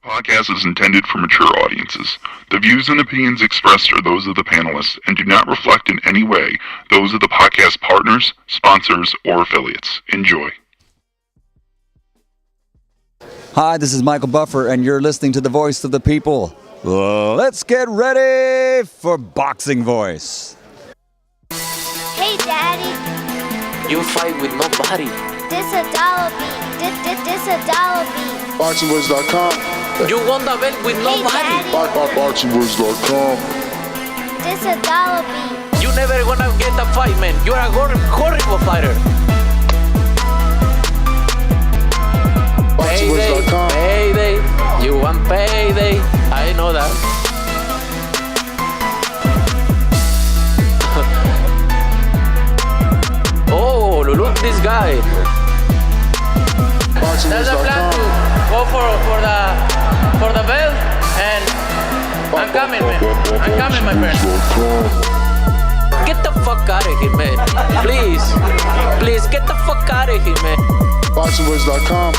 Podcast is intended for mature audiences. The views and opinions expressed are those of the panelists and do not reflect in any way those of the podcast partners, sponsors, or affiliates. Enjoy. Hi, this is Michael Buffer, and you're listening to the voice of the people. Let's get ready for Boxing Voice. Hey, Daddy. You fight with nobody. This a dollar beat. This a dollar beat. Boxingvoice.com. You won the belt with Hey, nobody. Daddy. Boxingvoice.com. This a dollar beat. You never gonna get the fight, man. You're a horrible fighter. Payday, Boxingvoice.com. payday. You want payday. I know that. Oh, look this guy. That's the plan to go for the belt, and I'm coming, man. I'm coming, my friend. Get the fuck out of here, man. Please, get the fuck out of here, man. Boxingvoice.com.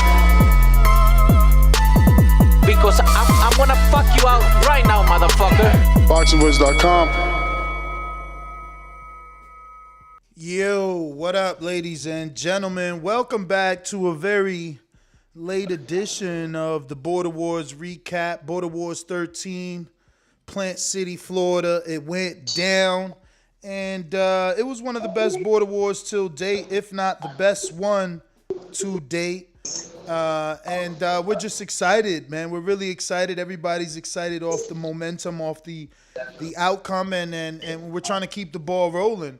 Because I'm gonna fuck you out right now, motherfucker. Boxingvoice.com. Yo, what up, ladies and gentlemen? Welcome back to a very late edition of the Border Wars recap. Border Wars 13, Plant City, Florida. It went down, and it was one of the best Border Wars till date, if not the best one to date. And we're just excited, man. We're really excited. Everybody's excited off the momentum, off the outcome, and we're trying to keep the ball rolling.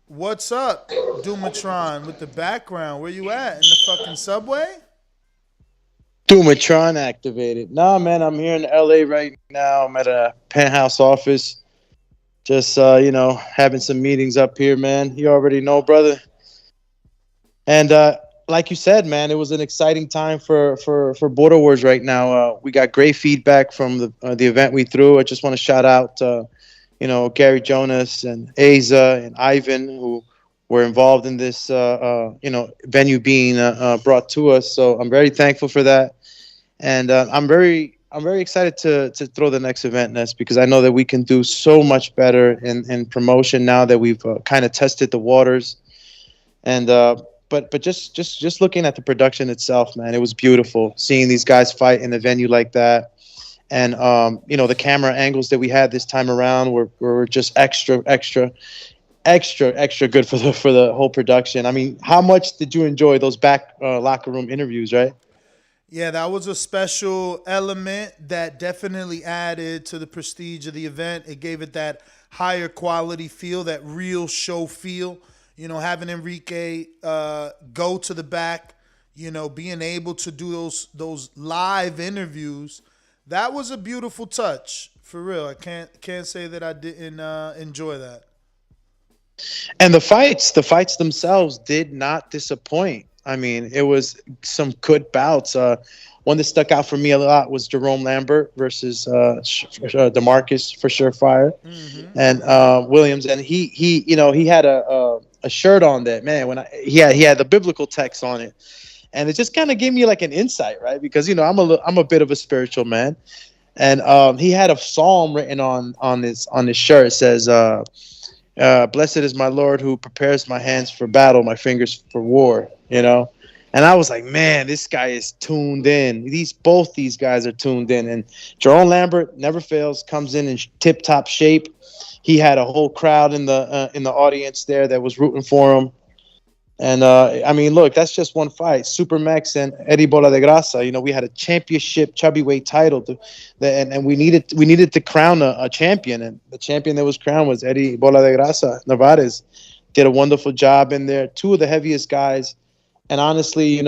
What's up, Dumatron, with the background? Where you at? In the fucking subway? Dumatron activated. Nah, man, I'm here in LA right now. I'm at a penthouse office. Just, having some meetings up here, man. You already know, brother. And like you said, man, it was an exciting time for Border Wars right now. We got great feedback from the event we threw. I just want to shout out Gary Jonas and Asa and Ivan, who were involved in this, venue being brought to us. So I'm very thankful for that. And I'm very excited to throw the next event, Ness, because I know that we can do so much better in promotion now that we've kind of tested the waters. And but just looking at the production itself, man, it was beautiful seeing these guys fight in a venue like that. And, the camera angles that we had this time around were just extra good for the whole production. I mean, how much did you enjoy those back locker room interviews, right? Yeah, that was a special element that definitely added to the prestige of the event. It gave it that higher quality feel, that real show feel. Having Enrique go to the back, being able to do those live interviews. That was a beautiful touch, for real. I can't say that I didn't enjoy that. And the fights themselves did not disappoint. I mean, it was some good bouts. One that stuck out for me a lot was Jerome Lambert versus DeMarcus for Surefire, and Williams. And he had a shirt on that, man. When he had the biblical text on it. And it just kind of gave me like an insight, right? Because I'm a bit of a spiritual man, and he had a psalm written on his shirt. It says, "Blessed is my Lord who prepares my hands for battle, my fingers for war." And I was like, man, this guy is tuned in. Both these guys are tuned in, and Jerome Lambert never fails, comes in tip top shape. He had a whole crowd in the audience there that was rooting for him. And look, that's just one fight. Super Mex and Eddie Bola de Grasa. We had a championship chubby weight title, and we needed to crown a champion. And the champion that was crowned was Eddie Bola de Grasa. Navarez did a wonderful job in there. Two of the heaviest guys, and honestly,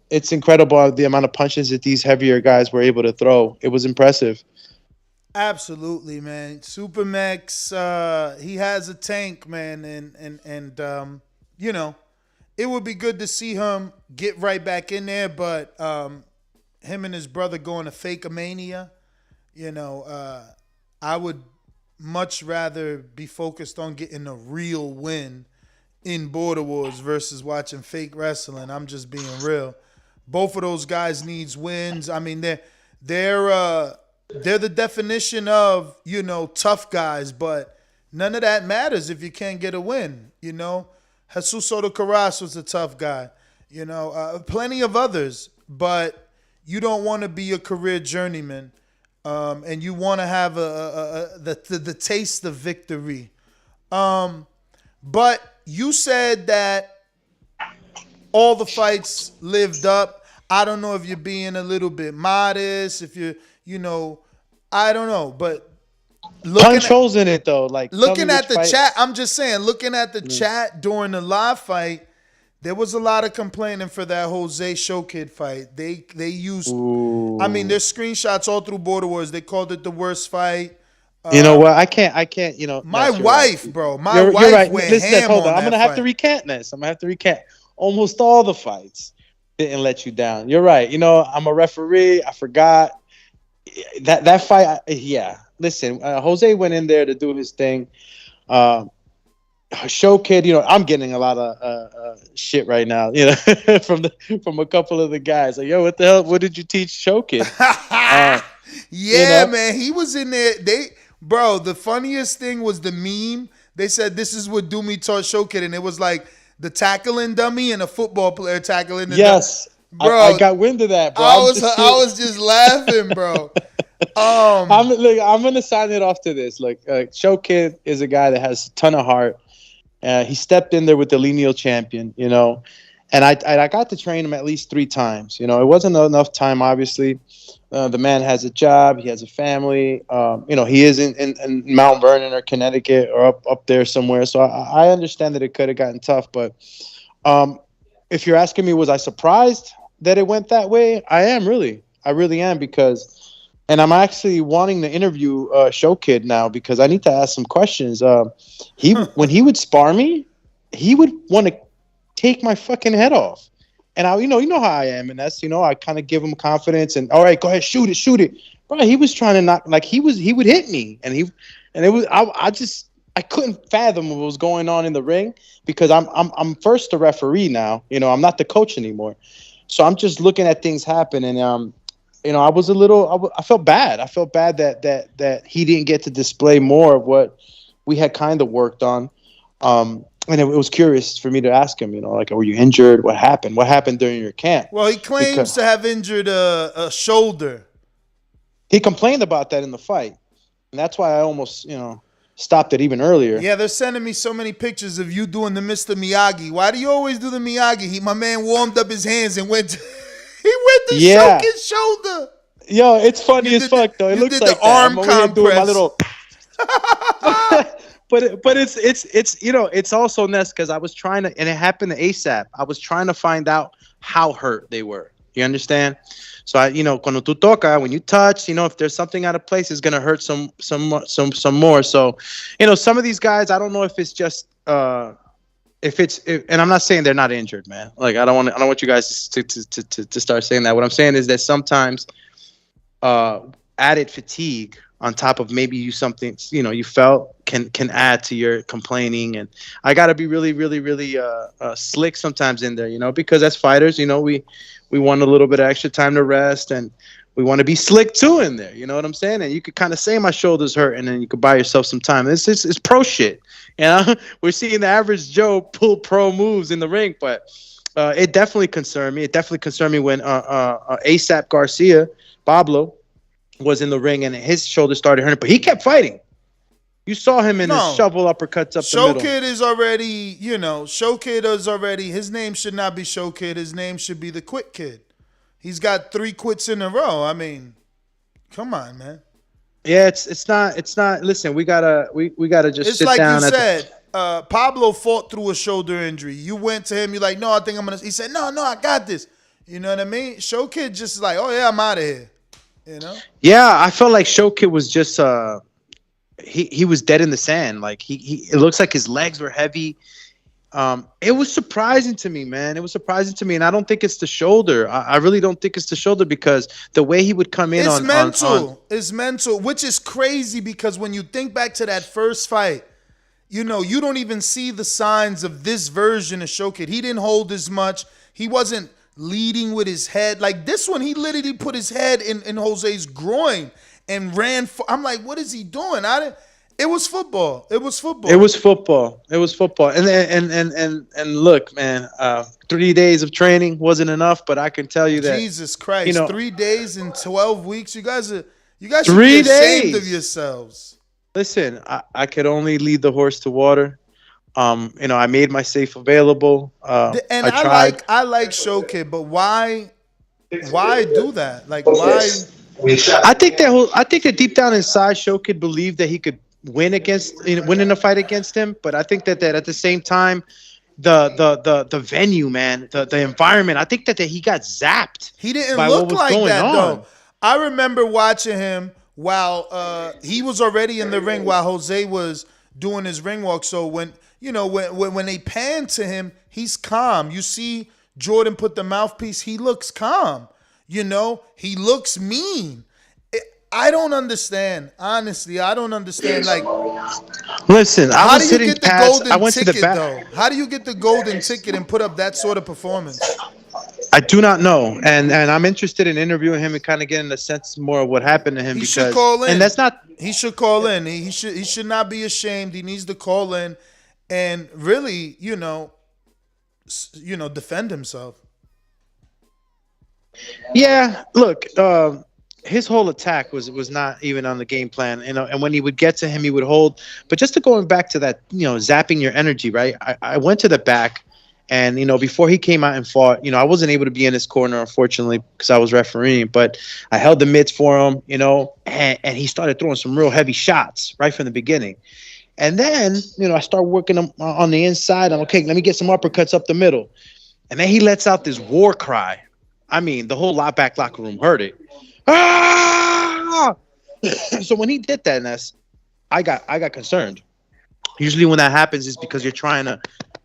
it's incredible the amount of punches that these heavier guys were able to throw. It was impressive. Absolutely, man. Super Mex, he has a tank, man, and it would be good to see him get right back in there, but him and his brother going to Fake-A-Mania, I would much rather be focused on getting a real win in Border Wars versus watching fake wrestling. I'm just being real. Both of those guys needs wins. I mean, they're the definition of, you know, tough guys, but none of that matters if you can't get a win. You know, Jesus Soto Carras was a tough guy. You know, plenty of others, but you don't want to be a career journeyman, and you want to have the taste of victory. But you said that all the fights lived up. I don't know if you're being a little bit modest, if you're, you know, I don't know, but punch holes in it though. Like looking at the chat, I'm just saying, looking at the chat during the live fight, there was a lot of complaining for that Jose Showkid fight. They used, I mean, there's screenshots all through Border Wars. They called it the worst fight. You know what? I can't. You know, my wife, right. Bro, my you're wife right. went Listen, ham hold on. on I'm gonna have to recant this. I'm gonna have to recant. Almost all the fights didn't let you down. You're right. You know, I'm a referee. I forgot that fight. Yeah. Listen, Jose went in there to do his thing. Showkid, you know, I'm getting a lot of shit right now, you know, from a couple of the guys. Like, yo, what the hell? What did you teach Showkid? Yeah, you know? man, he was in there. Bro, the funniest thing was the meme. They said this is what Doomy taught Showkid, and it was like the tackling dummy and a football player tackling the yes. dummy. Bro, I got wind of that, bro. I was just laughing, bro. I'm gonna sign it off to this. Like, Showkid is a guy that has a ton of heart. He stepped in there with the lineal champion, you know, and I got to train him at least 3 times. You know, it wasn't enough time, obviously. The man has a job, he has a family. You know, he is in Mount Vernon or Connecticut or up there somewhere. So I understand that it could have gotten tough, but if you're asking me, was I surprised that it went that way? I really am, because. And I'm actually wanting to interview Showkid now, because I need to ask some questions. When he would spar me, he would want to take my fucking head off. And you know how I am, and that's, you know, I kind of give him confidence and, all right, go ahead, shoot it. Bro, he was trying to knock, like he would hit me, and I couldn't fathom what was going on in the ring, because I'm first the referee now. You know, I'm not the coach anymore, so I'm just looking at things happen, and you know, I felt bad. I felt bad that he didn't get to display more of what we had kind of worked on. And it was curious for me to ask him, you know, like, were you injured? What happened? What happened during your camp? Well, he claims to have injured a shoulder. He complained about that in the fight. And that's why I almost, you know, stopped it even earlier. Yeah, they're sending me so many pictures of you doing the Mr. Miyagi. Why do you always do the Miyagi? My man warmed up his hands and went to... He went to Showkid's shoulder. Yo, it's funny as fuck though. It looks like the arm compress. My little... but it's you know, it's also Ness, because I was trying to, and it happened to ASAP. I was trying to find out how hurt they were. You understand? So you know, cuando tú toca, when you touch, you know, if there's something out of place, it's gonna hurt some more. So, you know, some of these guys, I don't know if it's just and I'm not saying they're not injured, man. Like, I don't want you guys to start saying that. What I'm saying is that sometimes added fatigue on top of maybe you felt can add to your complaining. And I got to be really, really, really slick sometimes in there, you know, because as fighters, you know, we want a little bit of extra time to rest, and we want to be slick too in there. You know what I'm saying? And you could kind of say my shoulder's hurt, and then you could buy yourself some time. It's pro shit. You know, we're seeing the average Joe pull pro moves in the ring, but it definitely concerned me. It definitely concerned me when ASAP Garcia, Pablo, was in the ring and his shoulder started hurting, but he kept fighting. You saw him in his shovel uppercuts up the middle. Showkid is already, you know, his name should not be Showkid. His name should be the Quit Kid. He's got 3 quits in a row. I mean, come on, man. Yeah, it's not. Listen, we gotta just sit down. It's like you said. Pablo fought through a shoulder injury. You went to him. You're like, no, I think I'm gonna. He said, no, I got this. You know what I mean? Showkid just like, oh yeah, I'm out of here. You know? Yeah, I felt like Showkid was just he was dead in the sand. Like it looks like his legs were heavy. It was surprising to me, man. It was surprising to me, and I don't think it's the shoulder. I really don't think it's the shoulder, because the way he would come in it's mental, which is crazy, because when you think back to that first fight, you know, you don't even see the signs of this version of Showkid. He didn't hold as much. He wasn't leading with his head. Like this one, he literally put his head in Jose's groin and ran. I'm like, what is he doing? It was football. It was football. It was football. It was football. And look, man, 3 days of training wasn't enough, but I can tell you that Jesus Christ, you know, 3 days and 12 weeks. You guys should 3 be ashamed days. of yourselves. Listen, I could only lead the horse to water. I made myself available. And I tried. I like Show Kid, but why do that? Like why? I think that deep down inside, Show Kid believed that he could win in a fight against him. But I think that at the same time, the venue, man, the environment, I think that he got zapped. He didn't by look what was like going that on. though. I remember watching him while he was already in the ring while Jose was doing his ring walk. So when they pan to him, he's calm. You see Jordan put the mouthpiece, he looks calm. He looks mean. I don't understand. Honestly, I don't understand. Like, listen, how do you get the golden I went ticket, to the back. though? How do you get the golden ticket and put up that sort of performance? I do not know, and I'm interested in interviewing him and kind of getting a sense more of what happened to him. He because, should call in. And that's not. He should call in. He should not be ashamed. He needs to call in and really, defend himself. Yeah, look, his whole attack was not even on the game plan, and when he would get to him, he would hold. But just to going back to that, zapping your energy, right? I went to the back, and before he came out and fought, I wasn't able to be in his corner, unfortunately, because I was refereeing. But I held the mitts for him, and he started throwing some real heavy shots right from the beginning. And then, I start working him on the inside. I'm okay. Let me get some uppercuts up the middle, and then he lets out this war cry. I mean, the whole back locker room heard it. Ah! So when he did that, Ness, I got concerned. Usually when that happens is because you're trying to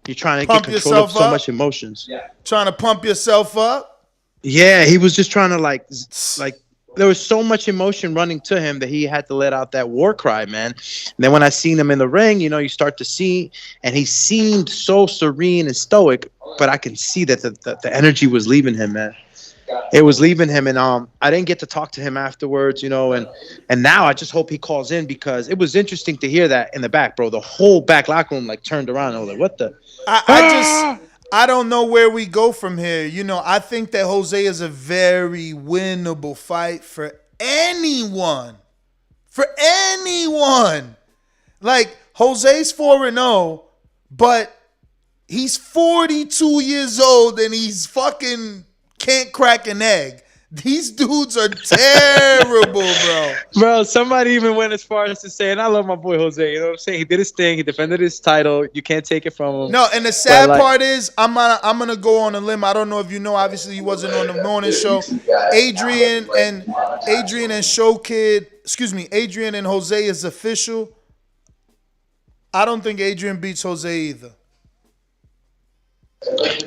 get control of so much emotions. Yeah. Trying to pump yourself up? Yeah, he was just trying to like there was so much emotion running to him that he had to let out that war cry, man. And then when I seen him in the ring, you start to see, and he seemed so serene and stoic, but I can see that the energy was leaving him, man. It was leaving him, and I didn't get to talk to him afterwards, and now I just hope he calls in, because it was interesting to hear that in the back, bro. The whole back locker room turned around. I was like, what the? I don't know where we go from here. I think that Jose is a very winnable fight for anyone. For anyone. Like, Jose's 4-0, but he's 42 years old and he's fucking can't crack an egg. These dudes are terrible, bro. Bro, somebody even went as far as to say, and I love my boy Jose, you know what I'm saying? He did his thing. He defended his title. You can't take it from him. No, and the sad part is, I'm gonna go on a limb. I don't know if you know. Obviously, he wasn't on the morning show. Adrian and Show Kid. Excuse me, Adrian and Jose is official. I don't think Adrian beats Jose either.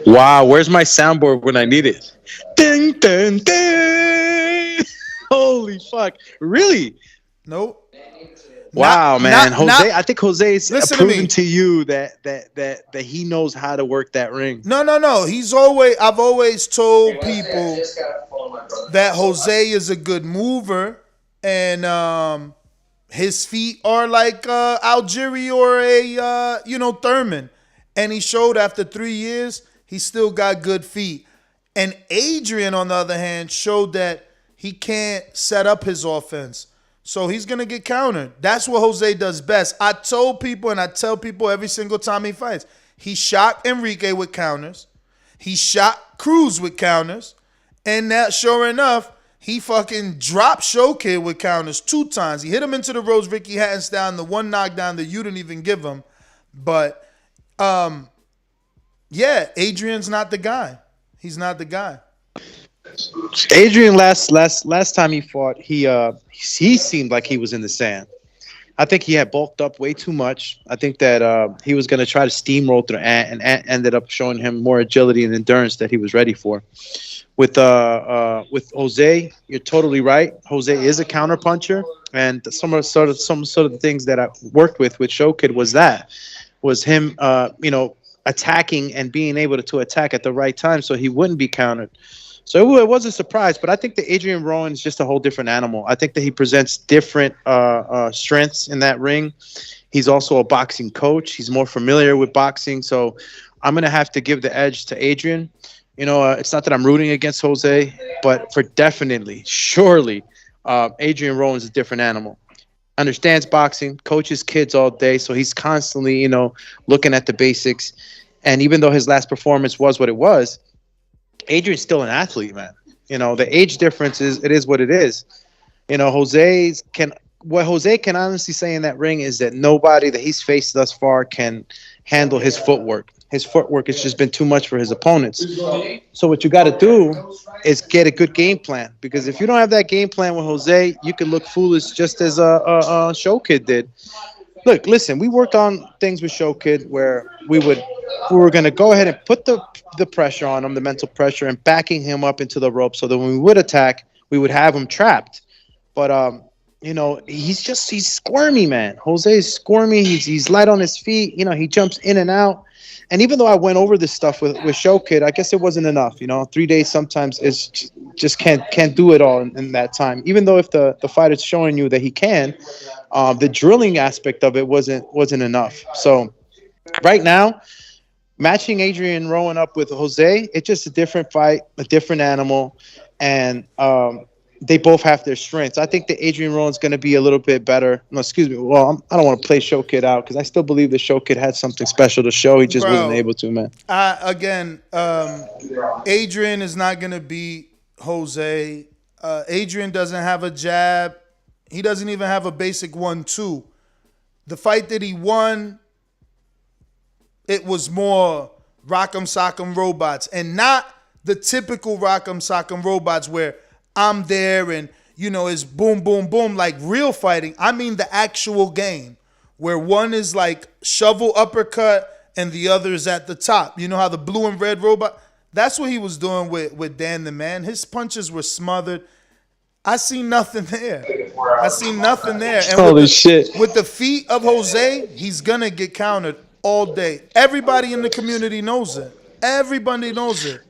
Wow, where's my soundboard when I need it? Ding, ding, ding. Holy fuck. Really? Nope. Wow, man. Jose, I think Jose's proving to you that he knows how to work that ring. No. I've always told people that Jose is a good mover, and his feet are like Algieri or a Thurman. And he showed after 3 years, he still got good feet. And Adrian, on the other hand, showed that he can't set up his offense. So he's going to get countered. That's what Jose does best. I told people, and I tell people every single time he fights, he shot Enrique with counters. He shot Cruz with counters. And that, sure enough, he fucking dropped Show Kid with counters 2 times. He hit him into the ropes, Ricky Hatton style, the one knockdown that you didn't even give him. But Adrian's not the guy. He's not the guy. Adrian last time he fought, he seemed like he was in the sand. I think he had bulked up way too much. I think that he was going to try to steamroll through and ended up showing him more agility and endurance that he was ready for. With Jose, you're totally right. Jose is a counterpuncher, and some sort of the things that I worked with Show Kid was him, attacking and being able to attack at the right time so he wouldn't be countered. So it was a surprise, but I think that Adrian Rowan is just a whole different animal. I think that he presents different strengths in that ring. He's also a boxing coach. He's more familiar with boxing. So I'm going to have to give the edge to Adrian. It's not that I'm rooting against Jose, but surely, Adrian Rowan's a different animal. Understands boxing, coaches kids all day, so he's constantly, looking at the basics. And even though his last performance was what it was, Adrian's still an athlete, man. The age difference is what it is. What Jose can honestly say in that ring is that nobody that he's faced thus far can handle his footwork. His footwork has just been too much for his opponents. So what you got to do is get a good game plan, because if you don't have that game plan with Jose, you can look foolish just as Show Kid did. Look, listen, we worked on things with Show Kid where we were going to go ahead and put the pressure on him, the mental pressure, and backing him up into the rope so that when we would attack, we would have him trapped. But he's squirmy, man. Jose is squirmy. He's light on his feet. He jumps in and out. And even though I went over this stuff with Show Kid, I guess it wasn't enough. 3 days sometimes is just can't do it all in that time. Even though if the fighter's showing you that he can, the drilling aspect of it wasn't enough. So right now, matching Adrian Rowan up with Jose, it's just a different fight, a different animal, and they both have their strengths. I think that Adrian Rowan's going to be a little bit better. No, excuse me. Well, I don't want to play Show Kid out because I still believe the Show Kid had something special to show. He just wasn't able to, man. Adrian is not going to beat Jose. Adrian doesn't have a jab. He doesn't even have a basic 1-2. The fight that he won, it was more rock'em sock'em robots, and not the typical rock'em sock'em robots where I'm there and, it's boom, boom, boom, like real fighting. I mean the actual game where one is like shovel uppercut and the other is at the top. You know how the blue and red robot? That's what he was doing with Dan the Man. His punches were smothered. I see nothing there. And Holy shit. With the feet of Jose, he's going to get countered all day. Everybody in the community knows it. Everybody knows it.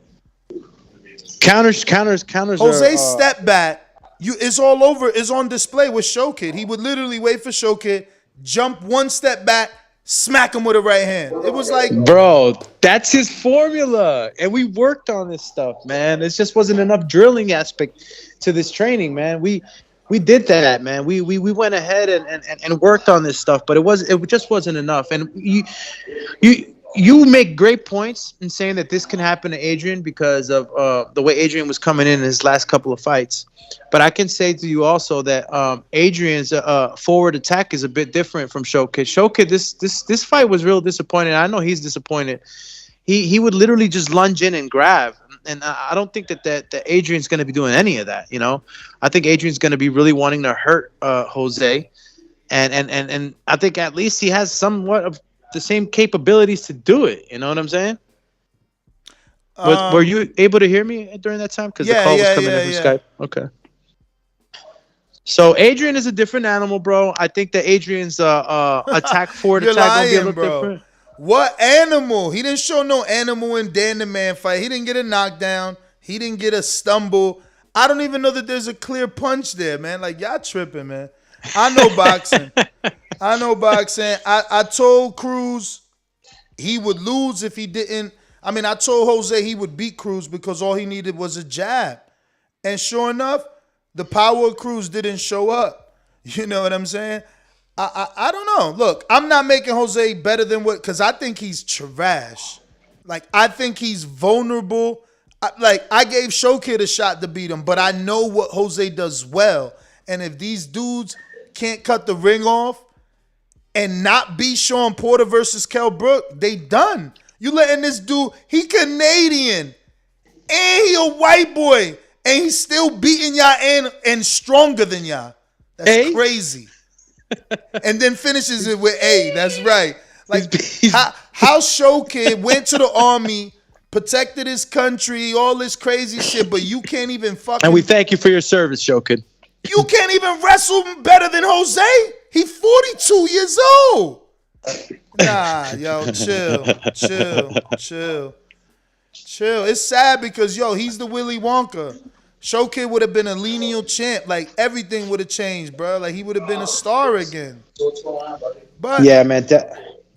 Counters. Jose's step back, it's all over. It's on display with Show Kid. He would literally wait for Show Kid, jump one step back, smack him with a right hand. It was like, bro, that's his formula, and we worked on this stuff, man. It just wasn't enough drilling aspect to this training, man. We did that, man. We went ahead and worked on this stuff, but it just wasn't enough. And you make great points in saying that this can happen to Adrian because of the way Adrian was coming in his last couple of fights. But I can say to you also that Adrian's forward attack is a bit different from Show Kid. Show Kid, this fight was real disappointing. I know he's disappointed. He would literally just lunge in and grab. And I don't think that Adrian's going to be doing any of that, I think Adrian's going to be really wanting to hurt Jose. And I think at least he has somewhat of the same capabilities to do it. You know what I'm saying? Were you able to hear me during that time? Because the call was coming in from Skype. Okay. So Adrian is a different animal, bro. I think that Adrian's forward attack gonna be a little different. What animal? He didn't show no animal in Dan the Man fight. He didn't get a knockdown. He didn't get a stumble. I don't even know that there's a clear punch there, man. Like, y'all tripping, man. I know boxing. I told Cruz he would lose if he didn't. I mean, I told Jose he would beat Cruz because all he needed was a jab. And sure enough, the power of Cruz didn't show up. You know what I'm saying? I don't know. Look, I'm not making Jose better than what, because I think he's trash. Like, I think he's vulnerable. I gave Show Kid a shot to beat him, but I know what Jose does well. And if these dudes can't cut the ring off and not be Sean Porter versus Kell Brook, they done. You letting this dude, he Canadian, and he a white boy, and he's still beating y'all and stronger than y'all. That's crazy. And then finishes it with A. That's right. Like, how Show Kid went to the army, protected his country, all this crazy shit, but you can't even fucking... And we thank you for your service, Show Kid. You can't even wrestle better than Jose. He's 42 years old. Nah, yo, chill. It's sad because, yo, he's the Willy Wonka. Show Kid would have been a lineal champ. Like, everything would have changed, bro. Like, he would have been a star again. But Yeah, man.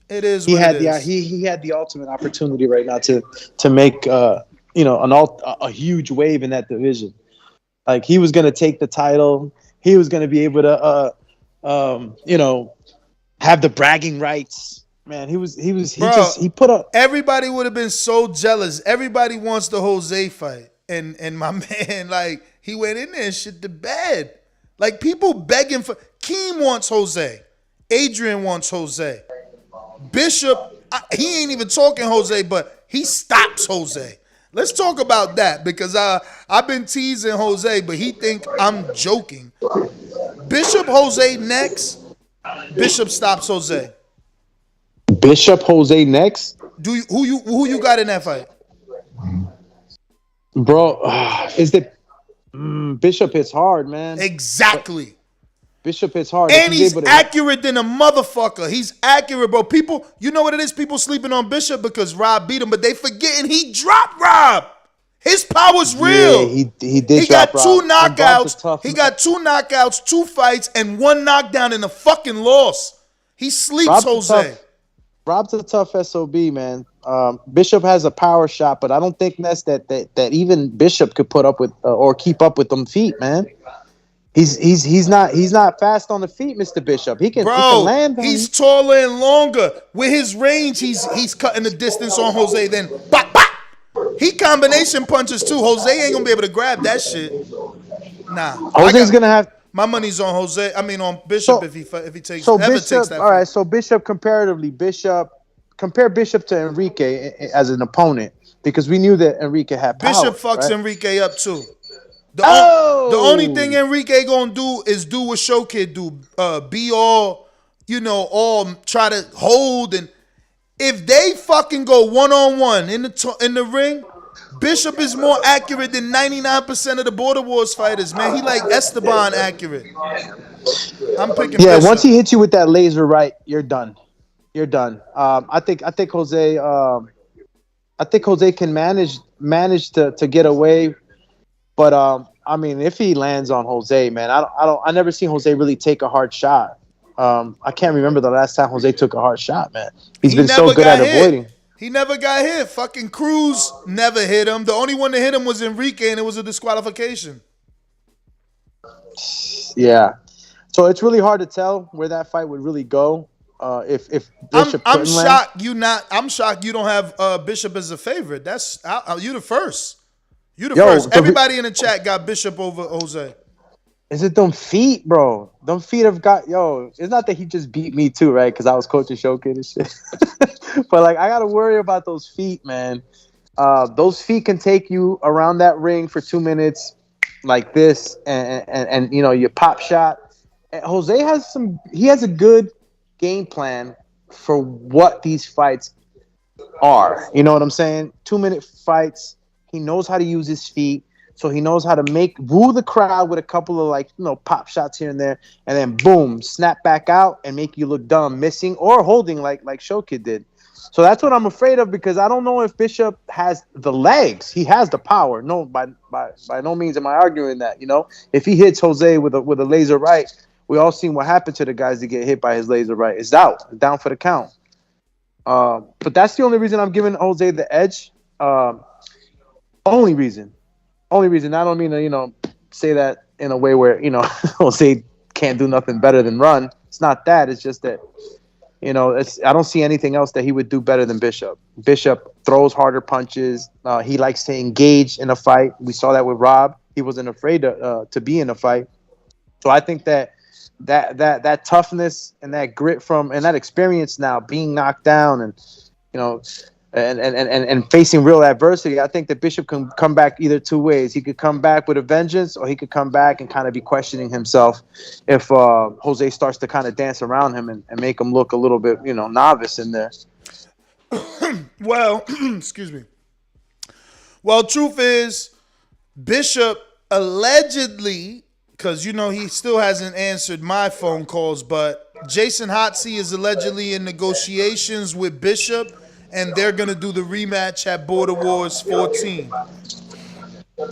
it is He what had it the is. he had the ultimate opportunity right now to make a huge wave in that division. Like, he was gonna take the title. He was gonna be able to have the bragging rights. Man, he put up. Everybody would have been so jealous. Everybody wants the Jose fight. And my man, like, he went in there and shit the bed. Like, people begging for. Keem wants Jose. Adrian wants Jose. Bishop, he ain't even talking Jose, but he stops Jose. Let's talk about that because I've been teasing Jose, but he think I'm joking. Bishop Jose next. Bishop stops Jose. Bishop Jose next. Who you got in that fight? Bro, is it Bishop hits hard, man. Exactly. Bishop hits hard. And he's accurate than a motherfucker. He's accurate, bro. People, you know what it is? People sleeping on Bishop because Rob beat him, but they forgetting he dropped Rob. His power's real. Yeah, he did. He got drop two Rob. knockouts. He got 2 knockouts, 2 fights, and 1 knockdown in a fucking loss. He sleeps Jose. Rob's a tough SOB, man. Bishop has a power shot, but I don't think that even Bishop could put up with or keep up with them feet, man. He's not fast on the feet, Mr. Bishop. He can land. He's taller and longer. With his range, he's cutting the distance on Jose. Then bop, bop. He combination punches too. Jose ain't gonna be able to grab that shit. Nah. Jose's gonna have. My money's on Jose. I mean on Bishop if he takes. So ever Bishop. takes that All right. So Bishop comparatively, compare Bishop to Enrique as an opponent because we knew that Enrique had power. Bishop fucks right? Enrique up too. The only thing Enrique gonna do is do what Show Kid do. Be all try to hold, and if they fucking go 1-on-1 in the ring, Bishop is more accurate than 99% of the Border Wars fighters, man. He like Esteban accurate. I'm picking Bishop. Once he hits you with that laser right, you're done. You're done. I think Jose. I think Jose can manage to get away, but I mean, if he lands on Jose, man, I never seen Jose really take a hard shot. I can't remember the last time Jose took a hard shot, man. He's been so good at avoiding. He never got hit. Fucking Cruz never hit him. The only one that hit him was Enrique, and it was a disqualification. Yeah. So it's really hard to tell where that fight would really go. If Bishop I'm shocked I'm shocked you don't have Bishop as a favorite. That's you the first. You the first. Everybody in the chat got Bishop over Jose. Is it them feet, bro? Them feet have got it's not that he just beat me too, right? Because I was coaching Showkid and shit. But like I gotta worry about those feet, man. Those feet can take you around that ring for 2 minutes like this and you pop shot. And Jose has a good game plan for what these fights are. You know what I'm saying? 2-minute fights. He knows how to use his feet. So he knows how to woo the crowd with a couple of pop shots here and there, and then boom, snap back out and make you look dumb, missing or holding like Showkid did. So that's what I'm afraid of because I don't know if Bishop has the legs. He has the power. No, by no means am I arguing that. If he hits Jose with a laser right, we all seen what happened to the guys that get hit by his laser right. It's down for the count. But that's the only reason I'm giving Jose the edge. Only reason. I don't mean to, say that in a way where, Jose can't do nothing better than run. It's not that. It's just that, I don't see anything else that he would do better than Bishop. Bishop throws harder punches. He likes to engage in a fight. We saw that with Rob. He wasn't afraid to be in a fight. So I think that toughness and that grit and that experience now being knocked down and, and facing real adversity, I think that Bishop can come back either 2 ways. He could come back with a vengeance, or he could come back and kind of be questioning himself if Jose starts to kind of dance around him and make him look a little bit, novice in there. Well, excuse me. Well, truth is, Bishop allegedly, because he still hasn't answered my phone calls, but Jason Hotsey is allegedly in negotiations with Bishop, and they're gonna do the rematch at Border Wars 14.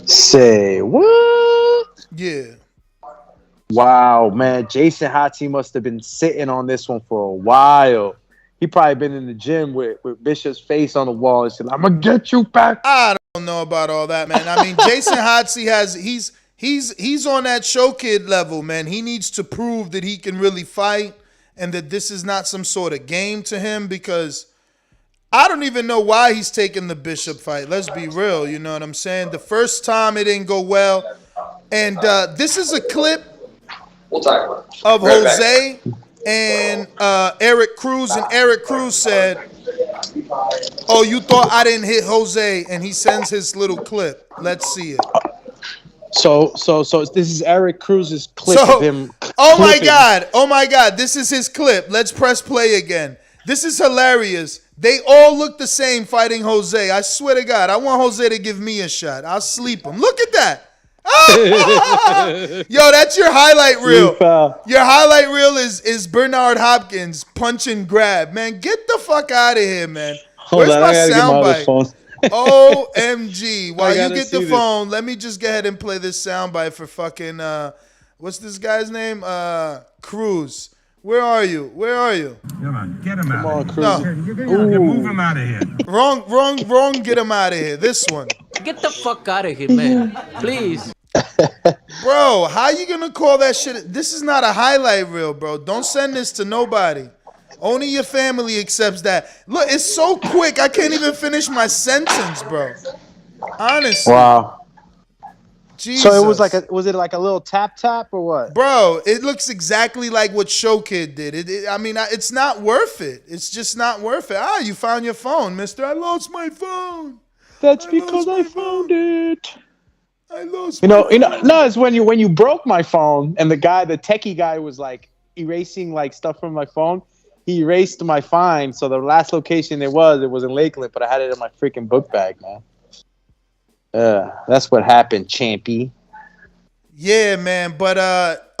Say what? Yeah. Wow, man. Jason Hotsey must have been sitting on this one for a while. He probably been in the gym with Bishop's face on the wall and said, "I'm gonna get you back." I don't know about all that, man. I mean, Jason Hotsey he's on that show kid level, man. He needs to prove that he can really fight and that this is not some sort of game to him, because I don't even know why he's taking the Bishop fight. Let's be real, you know what I'm saying? The first time it didn't go well. And this is a clip of Jose and Eric Cruz. And Eric Cruz said, "Oh, you thought I didn't hit Jose?" And he sends his little clip. Let's see it. So this is Eric Cruz's clip of him. Oh my God, this is his clip. Let's press play again. This is hilarious. They all look the same fighting Jose. I swear to God, I want Jose to give me a shot. I'll sleep him. Look at that. Yo, that's your highlight reel. Your highlight reel is Bernard Hopkins punch and grab. Man, get the fuck out of here, man. Where's my soundbite? OMG. While you get the phone, let me just go ahead and play this soundbite for fucking, what's this guy's name? Cruz. Where are you? Come on, get him out of here. No. Move him out of here. Wrong, get him out of here. This one. Get the fuck out of here, man. Please. Bro, how you gonna call that shit? This is not a highlight reel, bro. Don't send this to nobody. Only your family accepts that. Look, it's so quick, I can't even finish my sentence, bro. Honestly. Wow. Jesus. So it was it like a little tap or what? Bro, it looks exactly like what Show Kid did. It's not worth it. It's just not worth it. You found your phone, mister. I lost my phone. That's because I found it. I lost my phone. No, it's when you broke my phone and the techie guy was like erasing like stuff from my phone. He erased my fine, so the last location it was in Lakeland, but I had it in my freaking book bag, man. That's what happened, champy. Yeah, man. But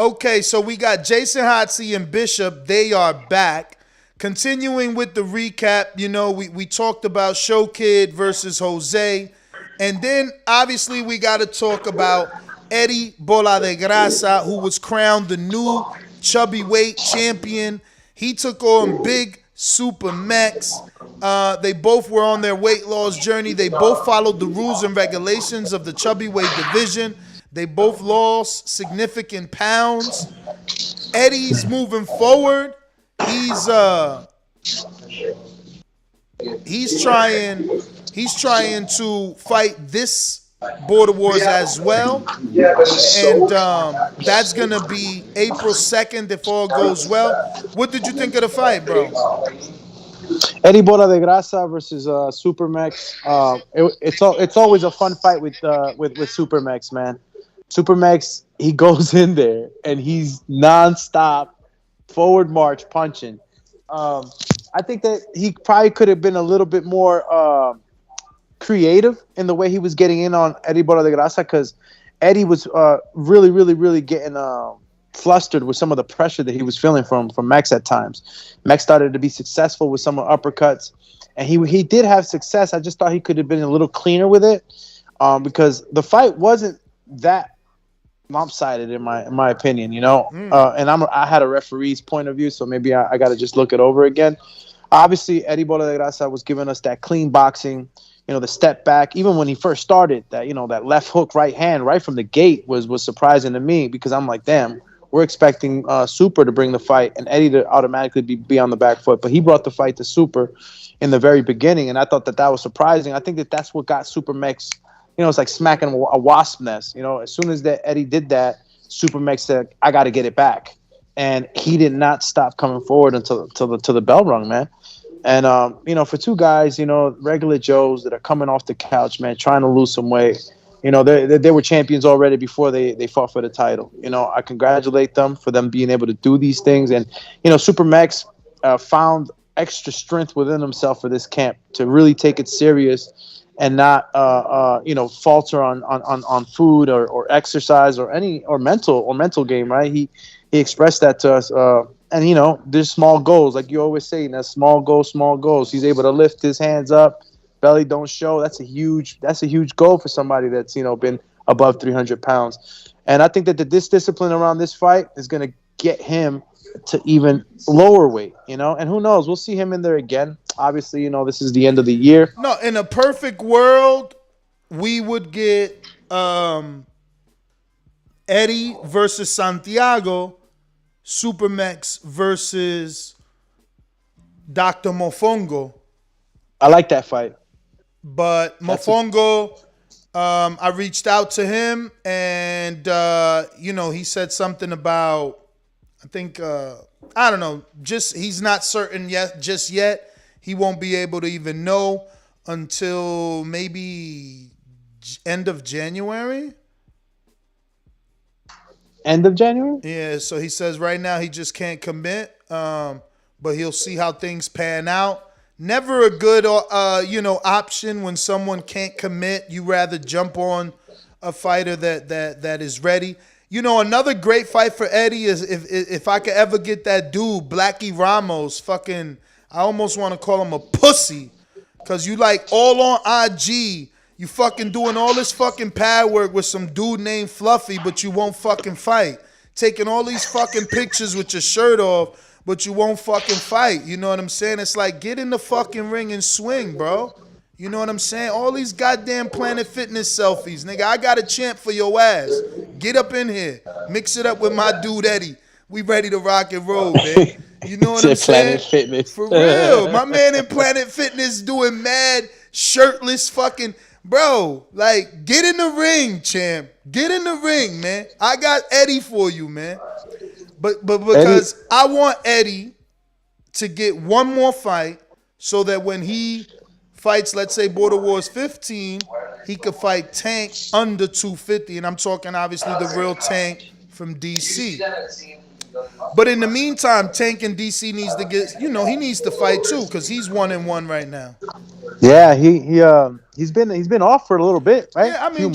okay, so we got Jason Hotsey and Bishop. They are back. Continuing with the recap, we talked about Show Kid versus Jose. And then obviously we got to talk about Eddie Bola de Grasa, who was crowned the new chubby weight champion. He took on Big Super Max. They both were on their weight loss journey. They both followed the rules and regulations of the chubby weight division. They both lost significant pounds. Eddie's moving forward. He's trying to fight this Border Wars as well. And that's going to be April 2nd if all goes well. What did you think of the fight, bro? Eddie Bola de Grasa versus Supermax. It's always a fun fight with Supermax, man. Supermax, he goes in there and he's nonstop forward march punching. I think that he probably could have been a little bit more creative in the way he was getting in on Eddie Bola de Grasa, because Eddie was really, really, really getting flustered with some of the pressure that he was feeling from Max at times. Max started to be successful with some uppercuts, and he did have success. I just thought he could have been a little cleaner with it, because the fight wasn't that lopsided in my opinion, and I had a referee's point of view, so maybe I got to just look it over again. Obviously, Eddie Bola de Grasa was giving us that clean boxing, the step back. Even when he first started, that left hook right hand right from the gate was surprising to me, because I'm like, damn, we're expecting Super to bring the fight and Eddie to automatically be on the back foot, but he brought the fight to Super in the very beginning, and I thought that was surprising. I think that's what got Super Max. It's like smacking a wasp nest. As soon as that Eddie did that, Super Max said, "I got to get it back," and he did not stop coming forward until the bell rung, man. And for two guys, regular Joes that are coming off the couch, man, trying to lose some weight, they were champions already before they fought for the title. I congratulate them for them being able to do these things, and Super Max found extra strength within himself for this camp to really take it serious and not falter on food or exercise or mental game, right? He expressed that to us And there's small goals, like you always say. That small goals, small goals. He's able to lift his hands up, belly don't show. That's a huge goal for somebody that's been above 300 pounds. And I think that this discipline around this fight is going to get him to even lower weight. And who knows? We'll see him in there again. Obviously, this is the end of the year. No, in a perfect world, we would get Eddie versus Santiago, Supermax versus Dr. Mofongo. I like that fight. But Mofongo, I reached out to him, and he said something about, I think, I don't know, just he's not certain just yet. He won't be able to even know until maybe end of January. End of January? Yeah, so he says right now he just can't commit, but he'll see how things pan out. Never a good, option when someone can't commit. You rather jump on a fighter that is ready. Another great fight for Eddie is if I could ever get that dude, Blackie Ramos, fucking, I almost want to call him a pussy, because you like all on IG, you fucking doing all this fucking pad work with some dude named Fluffy, but you won't fucking fight. Taking all these fucking pictures with your shirt off, but you won't fucking fight. You know what I'm saying? It's like, get in the fucking ring and swing, bro. You know what I'm saying? All these goddamn Planet Fitness selfies. Nigga, I got a champ for your ass. Get up in here. Mix it up with my dude Eddie. We ready to rock and roll, man. You know what I'm saying? Planet Fitness. For real. My man in Planet Fitness doing mad shirtless fucking... Bro, like, get in the ring, champ. Get in the ring, man. I got Eddie for you, man. But because Eddie, I want Eddie to get one more fight so that when he fights, let's say, Border Wars 15, he could fight Tank under 250. And I'm talking, obviously, the real Tank from DC. But in the meantime, Tank in DC needs to get, he needs to fight too, because he's 1-1 right now. Yeah, he's been off for a little bit, right? Yeah, I mean,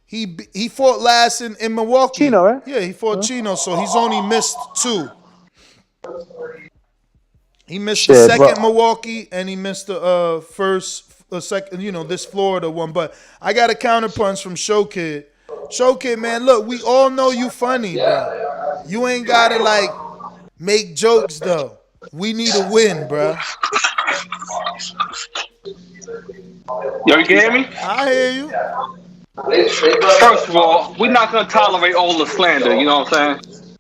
he fought last in Milwaukee. Chino, right? Yeah, he fought Chino, so he's only missed 2. He missed the second Milwaukee, and he missed the second, this Florida one. But I got a counterpunch from Showkid. Showkid, man, look, we all know you funny, bro. You ain't gotta like make jokes though. We need a win, bro. Yo, you can hear me? I hear you. First of all, we're not gonna tolerate all the slander. You know what I'm saying?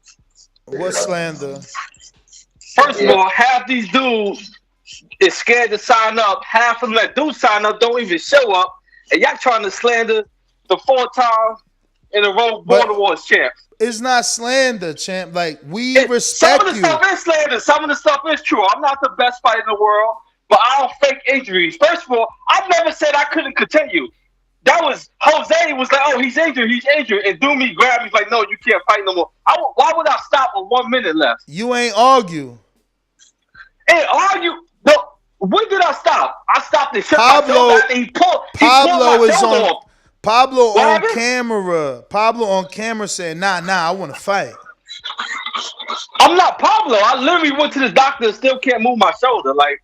What slander? First of all, half these dudes is scared to sign up. Half of them that do sign up don't even show up, and y'all trying to slander the 4-time in a row Border Wars champ. It's not slander, champ. Like, we respect you. Some of the stuff is slander. Some of the stuff is true. I'm not the best fighter in the world, but I don't fake injuries. First of all, I never said I couldn't continue. That was Jose was like, oh, he's injured, and Doomy grabbed me like, no, you can't fight no more. Why would I stop with 1 minute left? You ain't argue. Ain't argue? No. When did I stop? I stopped and shut my shoulder out, and he pulled my shoulder off. Pablo on camera. Pablo on camera saying, nah, I want to fight. I'm not Pablo. I literally went to the doctor and still can't move my shoulder. Like,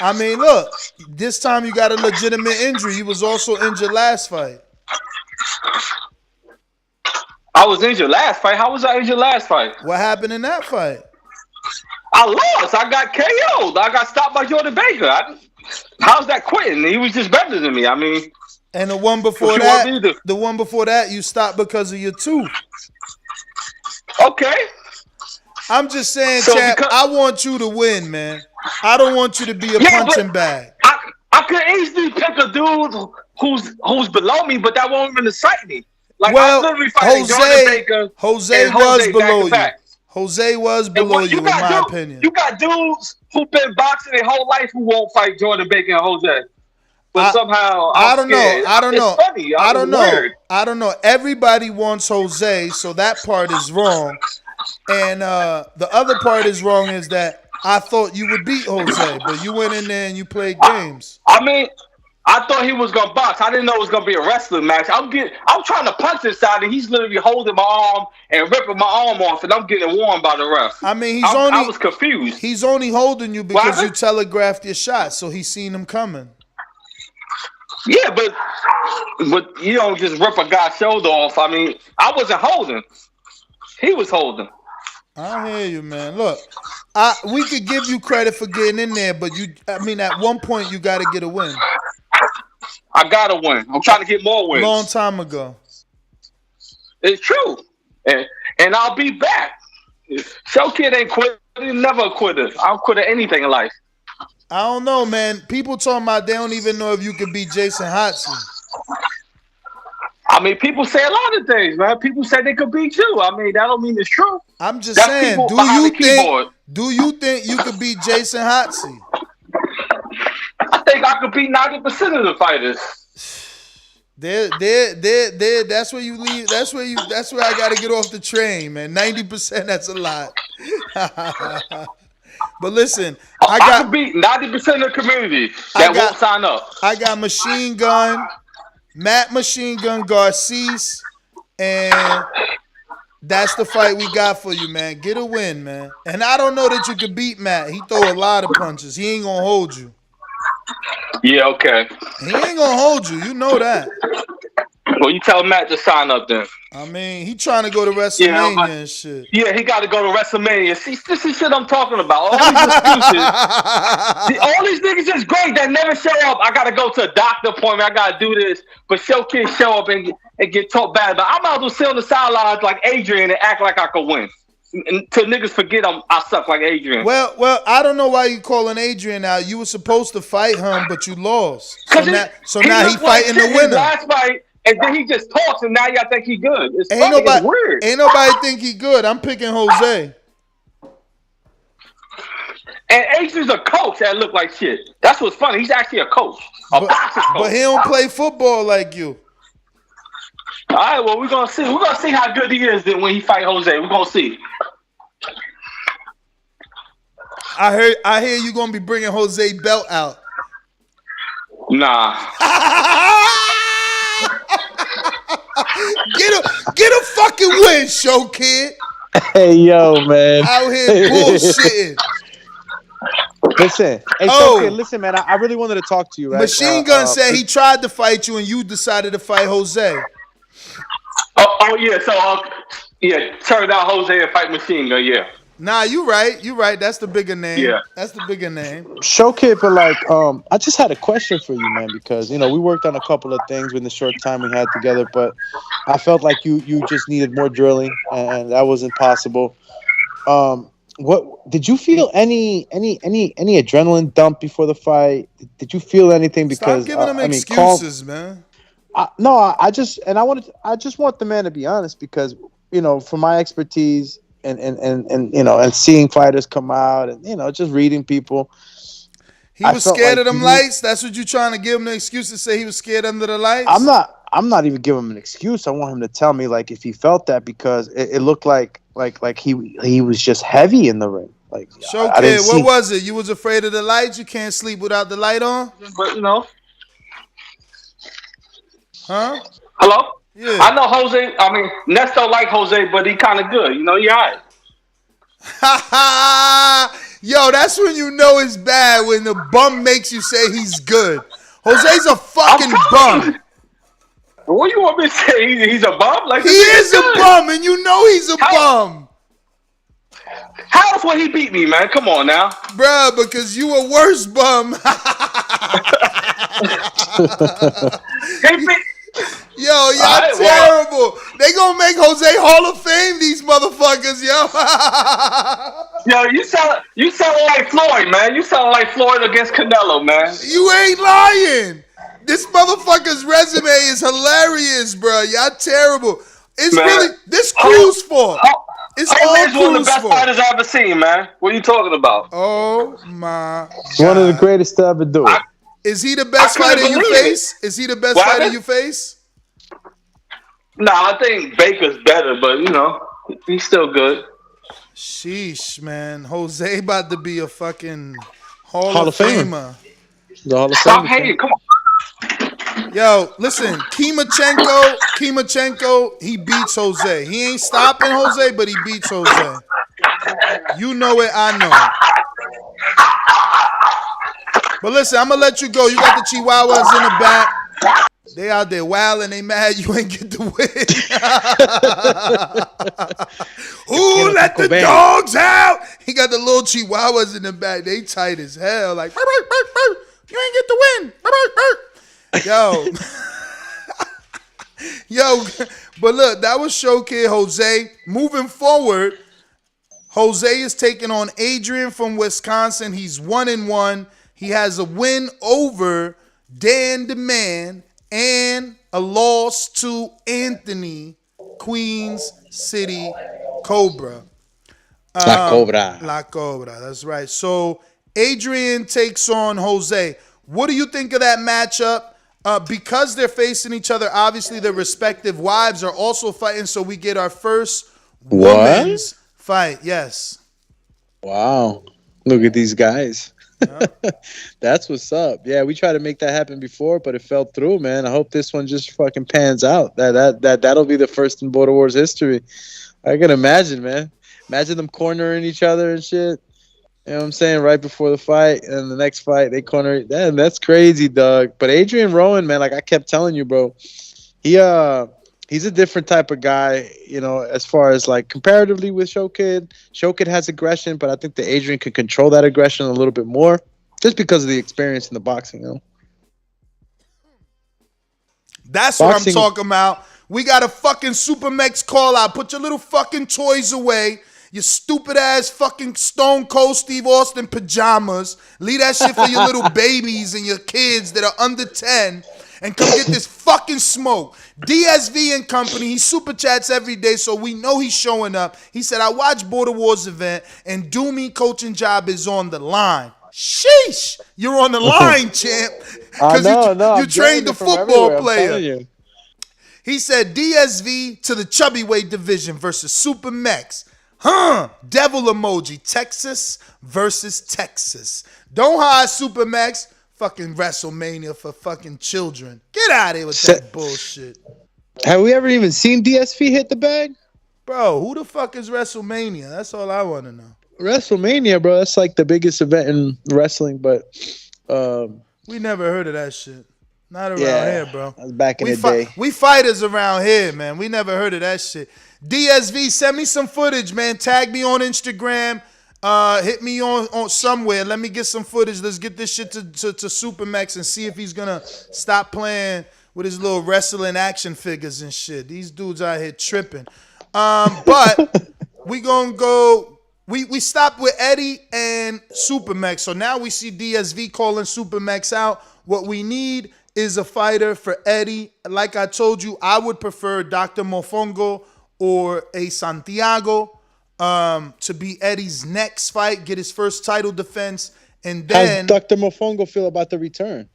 I mean, look, this time you got a legitimate injury. You was also injured last fight. I was injured last fight? How was I injured last fight? What happened in that fight? I lost. I got KO'd. I got stopped by Jordan Baker. How's that quitting? He was just better than me. I mean... And the one before that, you stopped because of your tooth. Okay. I'm just saying, champ, I want you to win, man. I don't want you to be a punching bag. I could easily pick a dude who's below me, but that won't even excite me. Like, well, I literally fighting Jordan Baker. Jose was below you. Jose was below you, in my opinion. You got dudes who've been boxing their whole life who won't fight Jordan Baker and Jose. But somehow I don't know. It's funny. I don't know. Everybody wants Jose, so that part is wrong. And the other part is wrong is that I thought you would beat Jose, but you went in there and you played games. I mean, I thought he was gonna box. I didn't know it was gonna be a wrestling match. I'm trying to punch this side, and he's literally holding my arm and ripping my arm off, and I'm getting warned by the ref. I mean, I was confused. He's only holding you because you telegraphed your shot, so he's seen him coming. Yeah, but you don't just rip a guy's shoulder off. I mean, I wasn't holding. He was holding. I hear you, man. Look, we could give you credit for getting in there, but at one point you got to get a win. I got to win. I'm trying to get more wins. Long time ago. It's true. And I'll be back. Show Kid ain't quit. He's never a quitter. I'll quit at anything in life. I don't know, man. People talking about they don't even know if you could beat Jason Hotson. I mean, people say a lot of things, man. People say they could beat you. I mean, that don't mean it's true. I'm just saying, do you think you could beat Jason Hotson? I think I could beat 90% of the fighters. That's where you leave. That's where I gotta get off the train, man. 90%, that's a lot. But listen, I could beat 90% of the community that won't sign up. I got Machine Gun, Matt Machine Gun Garces, and that's the fight we got for you, man. Get a win, man. And I don't know that you can beat Matt. He throw a lot of punches. He ain't gonna hold you. Yeah, okay. He ain't gonna hold you. You know that. Well, you tell Matt to sign up then. I mean, he trying to go to WrestleMania and shit. Yeah, he got to go to WrestleMania. See, this is shit I'm talking about. All these excuses. All these niggas is great that never show up. I got to go to a doctor appointment. I got to do this. But show kids show up and get talked bad. But I might as well sit on the sidelines like Adrian and act like I could win. Until niggas forget I suck like Adrian. Well, I don't know why you calling Adrian out. You were supposed to fight him, but you lost. So now he fighting the winner. Last fight, and then he just talks, and now y'all think he good. It's weird. Ain't nobody think he good. I'm picking Jose. And Adrian's a coach that look like shit. That's what's funny. He's actually a coach. Boxing coach. But he don't play football like you. All right, well, we're gonna see. We're gonna see how good he is then when he fight Jose. We're gonna see. I hear you gonna be bringing Jose belt out. Nah. Get a fucking win, show kid. Hey yo, man. Out here bullshitting. Listen, hey, listen, man. I really wanted to talk to you. Right? Machine Gun said he tried to fight you, and you decided to fight Jose. Oh yeah. So turned out Jose to fight Machine Gun. Yeah. Nah, you right. That's the bigger name. Yeah. That's the bigger name. Show Kid, but I just had a question for you, man, because we worked on a couple of things in the short time we had together, but I felt like you just needed more drilling, and that wasn't possible. What did you feel any adrenaline dump before the fight? Did you feel anything? Because stop giving him excuses, man. I just want the man to be honest, because from my expertise and seeing fighters come out and just reading people. He was scared of them lights. That's what you're trying to give him the excuse to say he was scared under the lights. I'm not even giving him an excuse. I want him to tell me if he felt that, because it looked like he was just heavy in the ring. Show kid, what was it? You was afraid of the lights? You can't sleep without the light on? But Huh? Hello? Yeah. I know Jose. I mean, Ness don't like Jose, but he kind of good. He all right. Yo, that's when you know it's bad, when the bum makes you say he's good. Jose's a fucking bum. What do you want me to say? He's a bum? He is a bum, and you know he's a bum. How else would he beat me, man? Come on now. Bruh, because you a worse bum. Yo, y'all terrible. They gonna make Jose Hall of Fame, these motherfuckers, yo. Yo, you sound like Floyd, man. You sound like Floyd against Canelo, man. You ain't lying. This motherfucker's resume is hilarious, bro. Y'all terrible. It's really this Cruz fault. It's all Cruz one of the best fighters I've ever seen, man. What are you talking about? Oh my God. One of the greatest to ever do it. Is he the best fighter you face? Is he the best fighter you face? Nah, I think Baker's better, but he's still good. Sheesh, man. Jose about to be a fucking Hall of Famer. The Hall of Famer. Stop hating. Come on. Yo, listen, Kimachenko, he beats Jose. He ain't stopping Jose, but he beats Jose. You know it, I know it. But listen, I'm gonna let you go. You got the Chihuahuas in the back. They out there wilding. They mad you ain't get the win. Who let the dogs out? He got the little Chihuahuas in the back. They tight as hell. Like, you ain't get the win. Yo. Yo, but look, that was Show Kid Jose. Moving forward, Jose is taking on Adrian from Wisconsin. He's 1-1. He has a win over Dan the Man and a loss to Anthony, Queens City Cobra. La Cobra. La Cobra, that's right. So Adrian takes on Jose. What do you think of that matchup? Because they're facing each other, obviously their respective wives are also fighting, so we get our first women's fight. Yes. Wow. Look at these guys. That's what's up. Yeah, we tried to make that happen before, but it fell through, man. I hope this one just fucking pans out. That'll be the first in Border Wars history. I can imagine, man. Imagine them cornering each other and shit. You know what I'm saying? Right before the fight, and the next fight they corner. Damn, that's crazy, dog. But Adrian Rowan, man, like I kept telling you, bro, he's a different type of guy. You know, as far as like comparatively with Showkid. Showkid has aggression, but I think that Adrian can control that aggression a little bit more, just because of the experience in the boxing. You know, that's boxing. What I'm talking about. We got a fucking Supermex call out. Put your little fucking toys away. Your stupid ass fucking Stone Cold Steve Austin pajamas. Leave that shit for your little babies and your kids that are under 10. And come get this fucking smoke. DSV and company, he super chats every day, so we know he's showing up. He said, I watched Border Wars event, and Doomy coaching job is on the line. Sheesh. You're on the line, champ. Because you trained the football player. He said DSV to the Chubby weight division versus Supermex. Devil emoji. Texas versus Texas. Don't hide Supermax. Fucking WrestleMania for fucking children. Get out of here with that bullshit. Have we ever even seen DSV hit the bag? Bro, who the fuck is WrestleMania? That's all I want to know. WrestleMania, bro. That's like the biggest event in wrestling, but we never heard of that shit. Not around here, bro. That was back in the day. We fighters around here, man. We never heard of that shit. DSV, send me some footage, man. Tag me on Instagram. Hit me on somewhere. Let me get some footage. Let's get this shit to Supermax and see if he's gonna stop playing with his little wrestling action figures and shit. These dudes out here tripping. But we gonna go. We stopped with Eddie and Supermax. So now we see DSV calling Supermax out. What we need is a fighter for Eddie. Like I told you, I would prefer Dr. Mofongo or a Santiago to be Eddie's next fight, get his first title defense, and then... How does Dr. Mofongo feel about the return?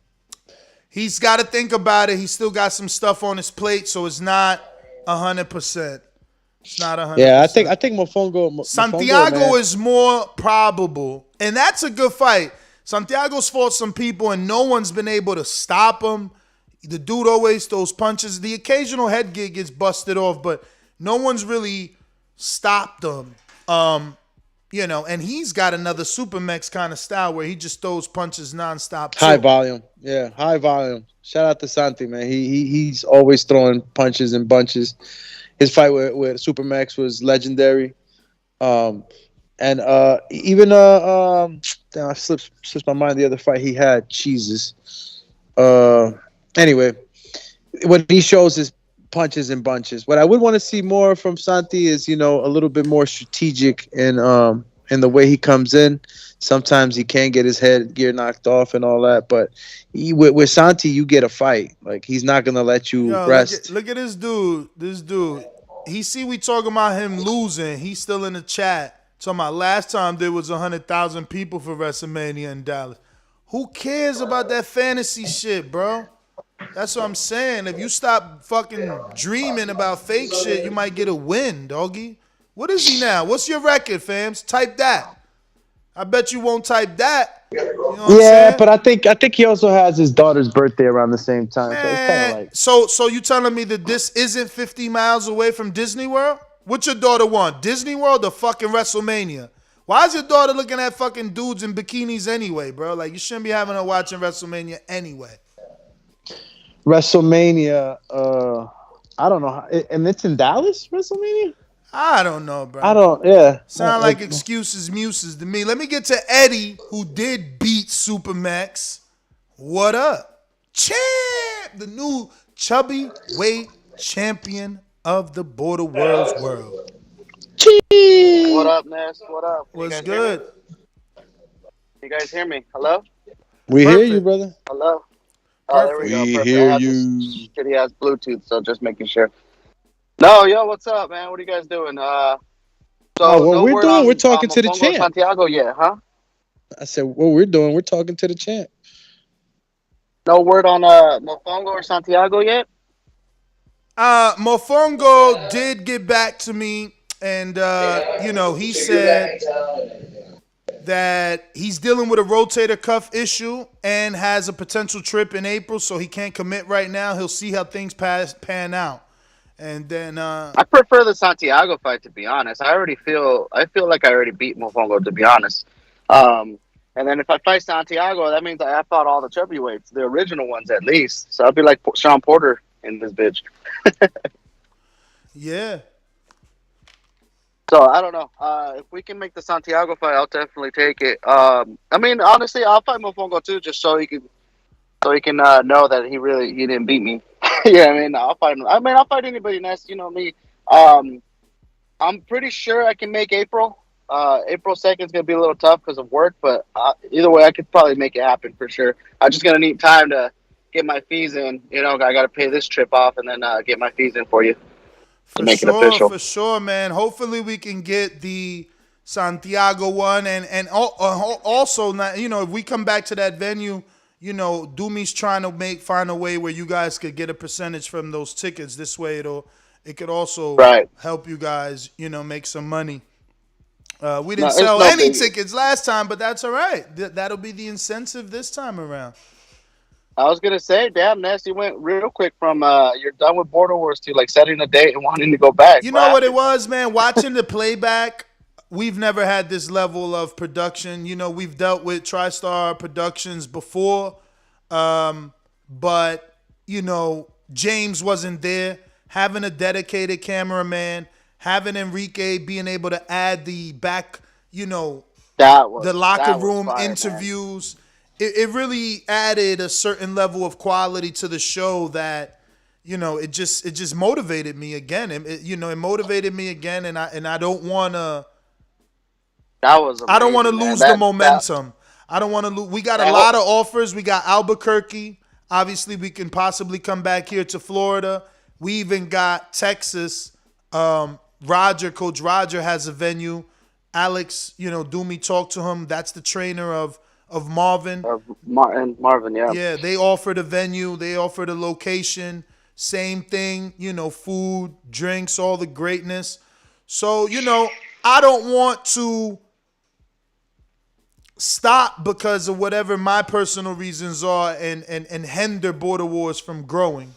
He's got to think about it. He's still got some stuff on his plate, so it's not 100%. It's not 100%. Yeah, I think Mofongo... Santiago is more probable, and that's a good fight. Santiago's fought some people, and no one's been able to stop him. The dude always throws punches. The occasional head gig gets busted off, but no one's really stopped him. You know, and he's got another Supermex kind of style where he just throws punches nonstop. High volume. Yeah, high volume. Shout out to Santi, man. He's always throwing punches and bunches. His fight with Supermex was legendary. And even I slipped my mind the other fight he had. Jesus. Anyway, what he shows is punches and bunches. What I would want to see more from Santi is, you know, a little bit more strategic in the way he comes in. Sometimes he can get his head gear knocked off and all that, but with Santi, you get a fight. Like, he's not gonna let you rest. Look at this dude. This dude. He see we talking about him losing. He's still in the chat. Talking about last time there was 100,000 people for WrestleMania in Dallas. Who cares about that fantasy shit, bro? That's what I'm saying. If you stop fucking dreaming about fake shit, you might get a win, doggy. What is he now? What's your record, fams? Type that. I bet you won't type that. You know what I'm Yeah, saying? but I think he also has his daughter's birthday around the same time, so it's kind of Man, like. so you telling me that this isn't 50 miles away from Disney World? What your daughter want? Disney World or fucking WrestleMania? Why is your daughter looking at fucking dudes in bikinis anyway, bro? Like, you shouldn't be having her watching WrestleMania anyway. WrestleMania, I don't know, and it's in Dallas, WrestleMania. I don't know, bro. I don't, yeah. Sound like excuses, muses to me. Let me get to Eddie, who did beat Supermax. What up? Champ! The new chubby weight champion of the Border Worlds world. What up, Ness? What up? What's good? You guys hear me? Hello? We hear you, brother. Hello? Oh, there we go. We Perfect. hear I have you. this shitty ass Bluetooth, so just making sure. No, yo, what's up, man? What are you guys doing? What we're doing, we're talking to the Mofongo champ. Santiago yet, huh? I said, what we're doing, we're talking to the champ. No word on Mofongo or Santiago yet? Mofongo did get back to me, and he said that he's dealing with a rotator cuff issue and has a potential trip in April, so he can't commit right now. He'll see how things pan out, and then I prefer the Santiago fight, to be honest. I feel like I already beat Mofongo, to be honest. And then if I fight Santiago, that means I fought all the chubby weights, the original ones at least. So I'll be like Sean Porter in this bitch. Yeah. So I don't know. If we can make the Santiago fight, I'll definitely take it. I mean, honestly, I'll fight Mofongo too, just so he can know that he didn't beat me. Yeah, I mean, I'll fight him. I mean, I'll fight anybody next. You know me. I'm pretty sure I can make April. April 2nd is gonna be a little tough because of work, but either way, I could probably make it happen for sure. I'm just gonna need time to get my fees in. You know, I got to pay this trip off and then get my fees in for you. To make it official. For sure, man. Hopefully we can get the Santiago one, and also, if we come back to that venue, Dumi's trying to find a way where you guys could get a percentage from those tickets. This way, it could also help you guys, make some money. We didn't sell any tickets last time, but that's all right. That'll be the incentive this time around. I was gonna say, damn, Ness, you went real quick from you're done with Border Wars to like setting a date and wanting to go back. You know what it was, man? Watching the playback, we've never had this level of production. We've dealt with TriStar Productions before, but James wasn't there. Having a dedicated cameraman, having Enrique being able to add the back, the locker room interviews. Man. It really added a certain level of quality to the show that, it just motivated me again. It motivated me again, and I don't want to. That was amazing, I don't want to lose the momentum. I don't want to lose. We got a lot of offers. We got Albuquerque. Obviously, we can possibly come back here to Florida. We even got Texas. Coach Roger has a venue. Alex, Dumi talked to him. That's the trainer of Marvin. Marvin, yeah. Yeah, they offered a venue. They offered a location. Same thing, food, drinks, all the greatness. So, I don't want to stop because of whatever my personal reasons are and hinder Border Wars from growing.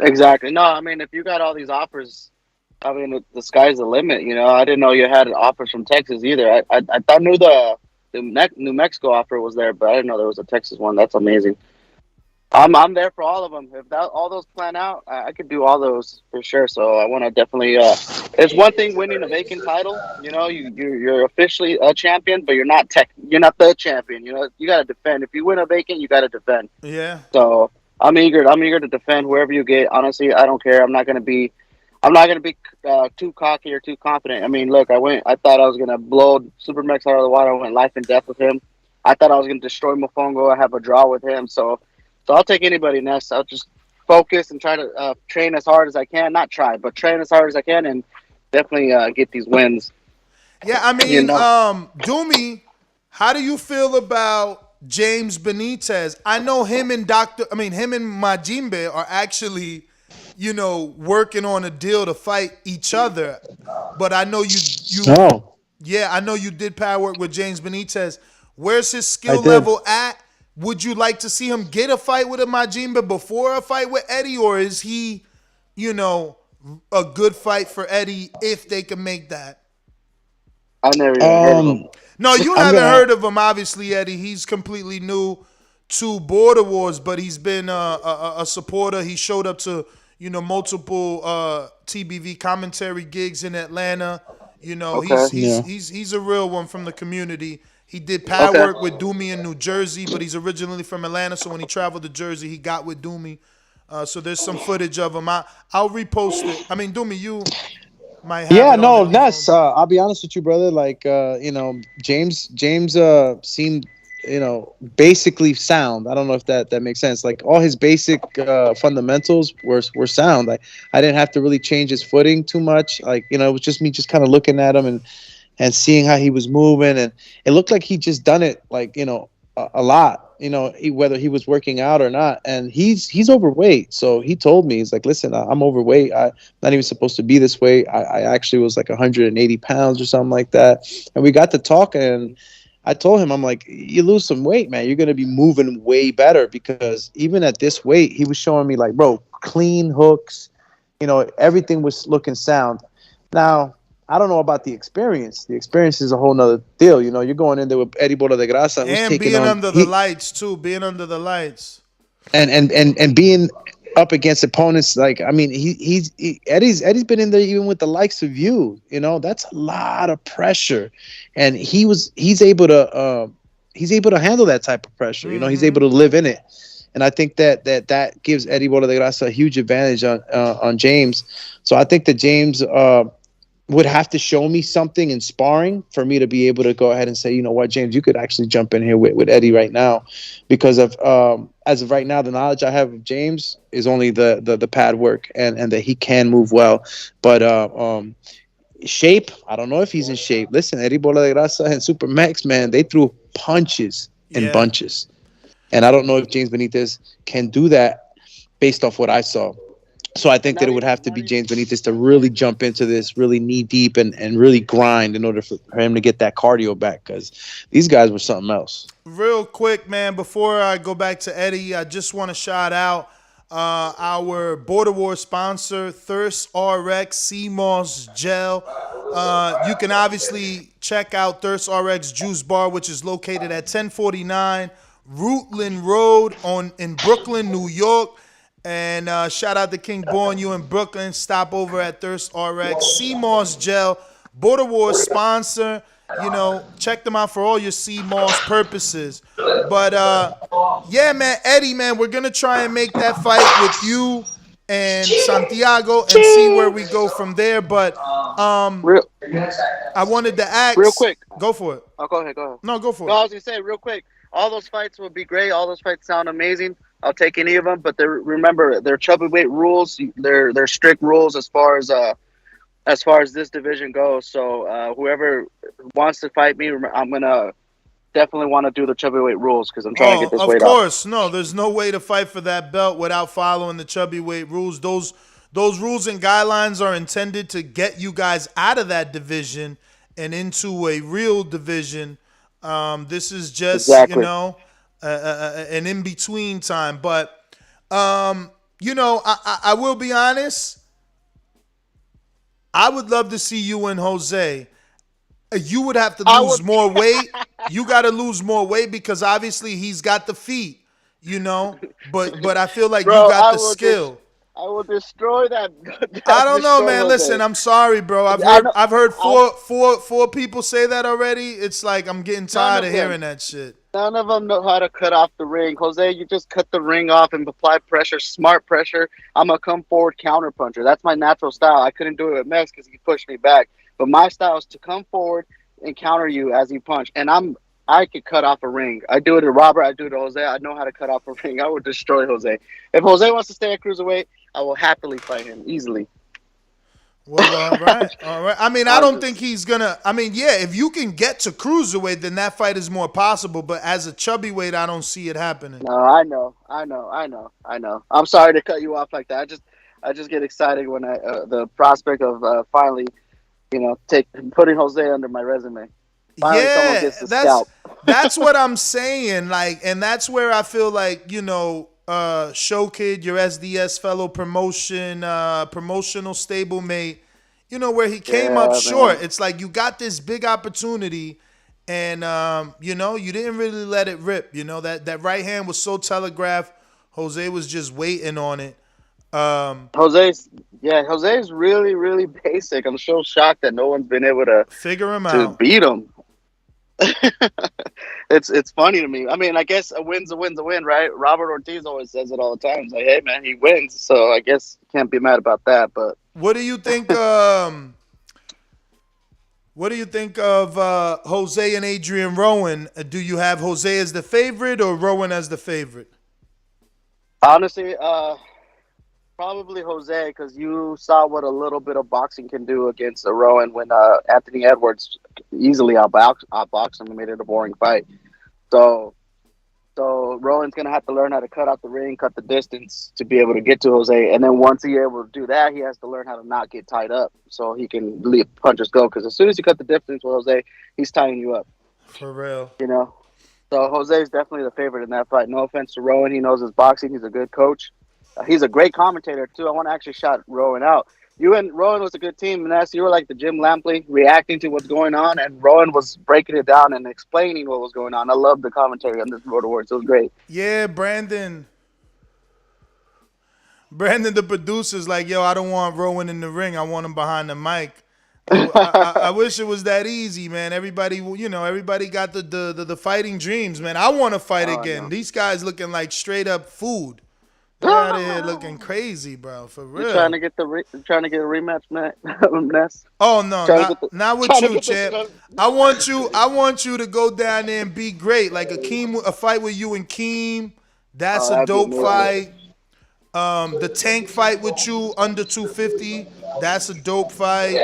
Exactly. No, I mean, if you got all these offers, I mean, the sky's the limit, I didn't know you had offers from Texas either. I knew the New Mexico offer was there, but I didn't know there was a Texas one. That's amazing. I'm there for all of them. If all those plan out, I could do all those for sure. So I want to definitely. It's one thing winning a vacant title. You're officially a champion, but you're not the champion. You got to defend. If you win a vacant, you got to defend. Yeah. So I'm eager to defend whoever you get. Honestly, I don't care. I'm not gonna be too cocky or too confident. I mean, look, I thought I was going to blow Supermax out of the water. I went life and death with him. I thought I was going to destroy Mofongo. I have a draw with him. So I'll take anybody next. I'll just focus and try to train as hard as I can. Not try, but train as hard as I can and definitely get these wins. Yeah, I mean, Dumi, how do you feel about James Benitez? I know him and Majimbe are actually working on a deal to fight each other. But I know you Yeah, I know you did power work with James Benitez. Where's his I skill did. level at? Would you like to see him get a fight with a Majimba before a fight with Eddie, or is he, you know, a good fight for Eddie if they can make that? I never even heard of him. No, you I'm haven't gonna. heard of him, obviously, Eddie. He's completely new to Border Wars, but he's been a supporter. He showed up to, multiple TBV commentary gigs in Atlanta. Okay. He's a real one from the community. He did pad Okay. work with Doomy in New Jersey, but he's originally from Atlanta. So when he traveled to Jersey, he got with Doomy. So there's some footage of him. I'll repost it. I mean, Doomy, you might have Yeah, it on no, your Ness. phone. I'll be honest with you, brother. Like, James seemed, basically sound. I don't know if that makes sense. Like, all his basic fundamentals were sound. Like, I didn't have to really change his footing too much. Like, it was just me just kind of looking at him and seeing how he was moving, and it looked like he just done it like a lot. Whether he was working out or not, and he's overweight. So he told me, he's like, listen, I'm overweight. I'm not even supposed to be this way. I actually was like 180 pounds or something like that. And we got to talking, and I told him, I'm like, you lose some weight, man. You're gonna be moving way better, because even at this weight, he was showing me like, bro, clean hooks. Everything was looking sound. Now, I don't know about the experience. The experience is a whole nother deal. You're going in there with Eddie Bola de Grasa, who's And taking being on under the lights too. Being under the lights. and being up against opponents like, I mean, Eddie's been in there even with the likes of you. That's a lot of pressure, and he's able to handle that type of pressure. He's able to live in it. And I think that gives Eddie Bola de Grasa a huge advantage on James. So I think that James would have to show me something in sparring for me to be able to go ahead and say, you know what, James, you could actually jump in here with Eddie right now, because of as of right now, the knowledge I have of James is only the pad work and that he can move well. But shape, I don't know if he's in shape. Listen, Eddie Bola de Grasa and Super Max, man, they threw punches in bunches. And I don't know if James Benitez can do that based off what I saw. So I think that it would have to be James Benitez to really jump into this, really knee deep and really grind in order for him to get that cardio back, because these guys were something else. Real quick, man, before I go back to Eddie, I just want to shout out our Border War sponsor, Thirst RX CMOS Gel. You can obviously check out Thirst RX Juice Bar, which is located at 1049 Rootland Road in Brooklyn, New York. And shout out to King Born, you in Brooklyn. Stop over at Thirst RX. CMOS Gel, Border Wars sponsor. Check them out for all your CMOS purposes. But, yeah, man, Eddie, man, we're going to try and make that fight with you and Santiago and see where we go from there. But I wanted to ask. Real quick. Go for it. Oh, go ahead. No, go for it. No, I was going to say, real quick, all those fights would be great. All those fights sound amazing. I'll take any of them, but remember, they're chubby weight rules. They're strict rules as far as this division goes. So whoever wants to fight me, I'm gonna definitely want to do the chubby weight rules, because I'm trying to get this weight off. Of off. course, no, there's no way to fight for that belt without following the chubby weight rules. Those rules and guidelines are intended to get you guys out of that division and into a real division. This is just Exactly. an in-between time. But, I will be honest. I would love to see you and Jose. You would have to lose more weight. You got to lose more weight, because obviously he's got the feet, But I feel like you got the skill. I will destroy that. I don't know, man. Listen, I'm sorry, bro. I've heard four people say that already. It's like I'm getting tired of hearing that shit. None of them know how to cut off the ring. Jose, you just cut the ring off and apply pressure, smart pressure. I'm a come forward counter puncher. That's my natural style. I couldn't do it with Mex because he pushed me back. But my style is to come forward and counter you as you punch. And I could cut off a ring. I do it to Robert. I do it to Jose. I know how to cut off a ring. I would destroy Jose. If Jose wants to stay at cruiserweight, I will happily fight him easily. Well, all right. I mean, I don't think he's gonna. I mean, yeah, if you can get to cruiserweight, then that fight is more possible. But as a chubby weight, I don't see it happening. No, I know. I'm sorry to cut you off like that. I just get excited when the prospect of finally putting Jose under my resume. Finally, someone gets the scalp. That's what I'm saying. Like, and that's where I feel like, Show Kid, your SDS fellow promotional stablemate, where he came up short. It's like you got this big opportunity and, you didn't really let it rip. That right hand was so telegraphed. Jose was just waiting on it. Jose's really, really basic. I'm so shocked that no one's been able to figure him to out. beat him. It's funny to me. I mean, I guess a win's a win, right? Robert Ortiz always says it all the time. It's like, hey man, he wins, so I guess can't be mad about that. But what do you think? What do you think of Jose and Adrian Rowan? Do you have Jose as the favorite or Rowan as the favorite? Honestly, probably Jose, because you saw what a little bit of boxing can do against a Rowan when Anthony Edwards easily outboxed him and made it a boring fight. So Rowan's going to have to learn how to cut out the ring, cut the distance to be able to get to Jose. And then once he's able to do that, he has to learn how to not get tied up so he can leave punches go. Because as soon as you cut the distance with Jose, he's tying you up. For real. So Jose is definitely the favorite in that fight. No offense to Rowan. He knows his boxing. He's a good coach. He's a great commentator, too. I want to actually shout Rowan out. You and Rowan was a good team, and you were like the Jim Lampley, reacting to what's going on, and Rowan was breaking it down and explaining what was going on. I love the commentary on this Road Awards. It was great. Yeah, Brandon, the producer's like, yo, I don't want Rowan in the ring. I want him behind the mic. I wish it was that easy, man. Everybody got the fighting dreams, man. I want to fight again. These guys looking like straight up food. They're out here looking crazy, bro. For real. You're trying to get a rematch, Ness? Oh no, not with you, champ. I want you to go down there and be great. Like a fight with you and Keem. That's a dope fight. The Tank fight with you under 250. That's a dope fight.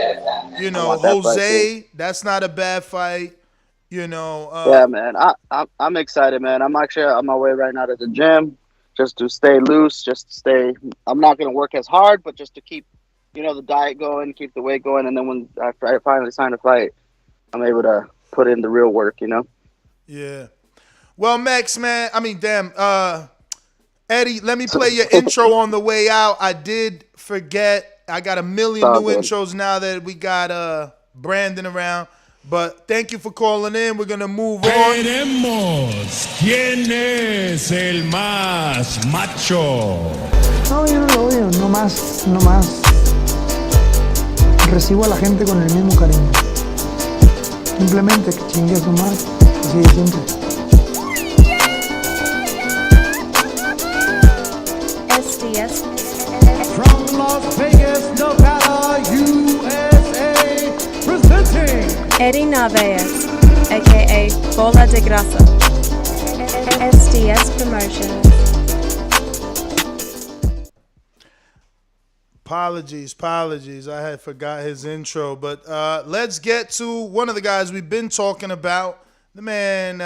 Jose. That's not a bad fight. Yeah, man. I'm excited, man. I'm actually on my way right now to the gym. Just to stay loose, I'm not going to work as hard, but just to keep, the diet going, keep the weight going. And then when I finally sign a fight, I'm able to put in the real work, Yeah. Well, Max, man, Eddie, let me play your intro on the way out. I did forget. I got a million new intros now that we got Brandon around. But thank you for calling in. We're going to move on. Veremos quién es el más macho. No, yo no lo odio, no más. Recibo a la gente con el mismo cariño. Simplemente que chingue a su madre. Así de simple. SDS. From Las Vegas, Nevada, USA, presenting Eddie Narvaez, a.k.a. Bola de Grasa. SDS Promotions. Apologies. I had forgot his intro. But let's get to one of the guys we've been talking about. The man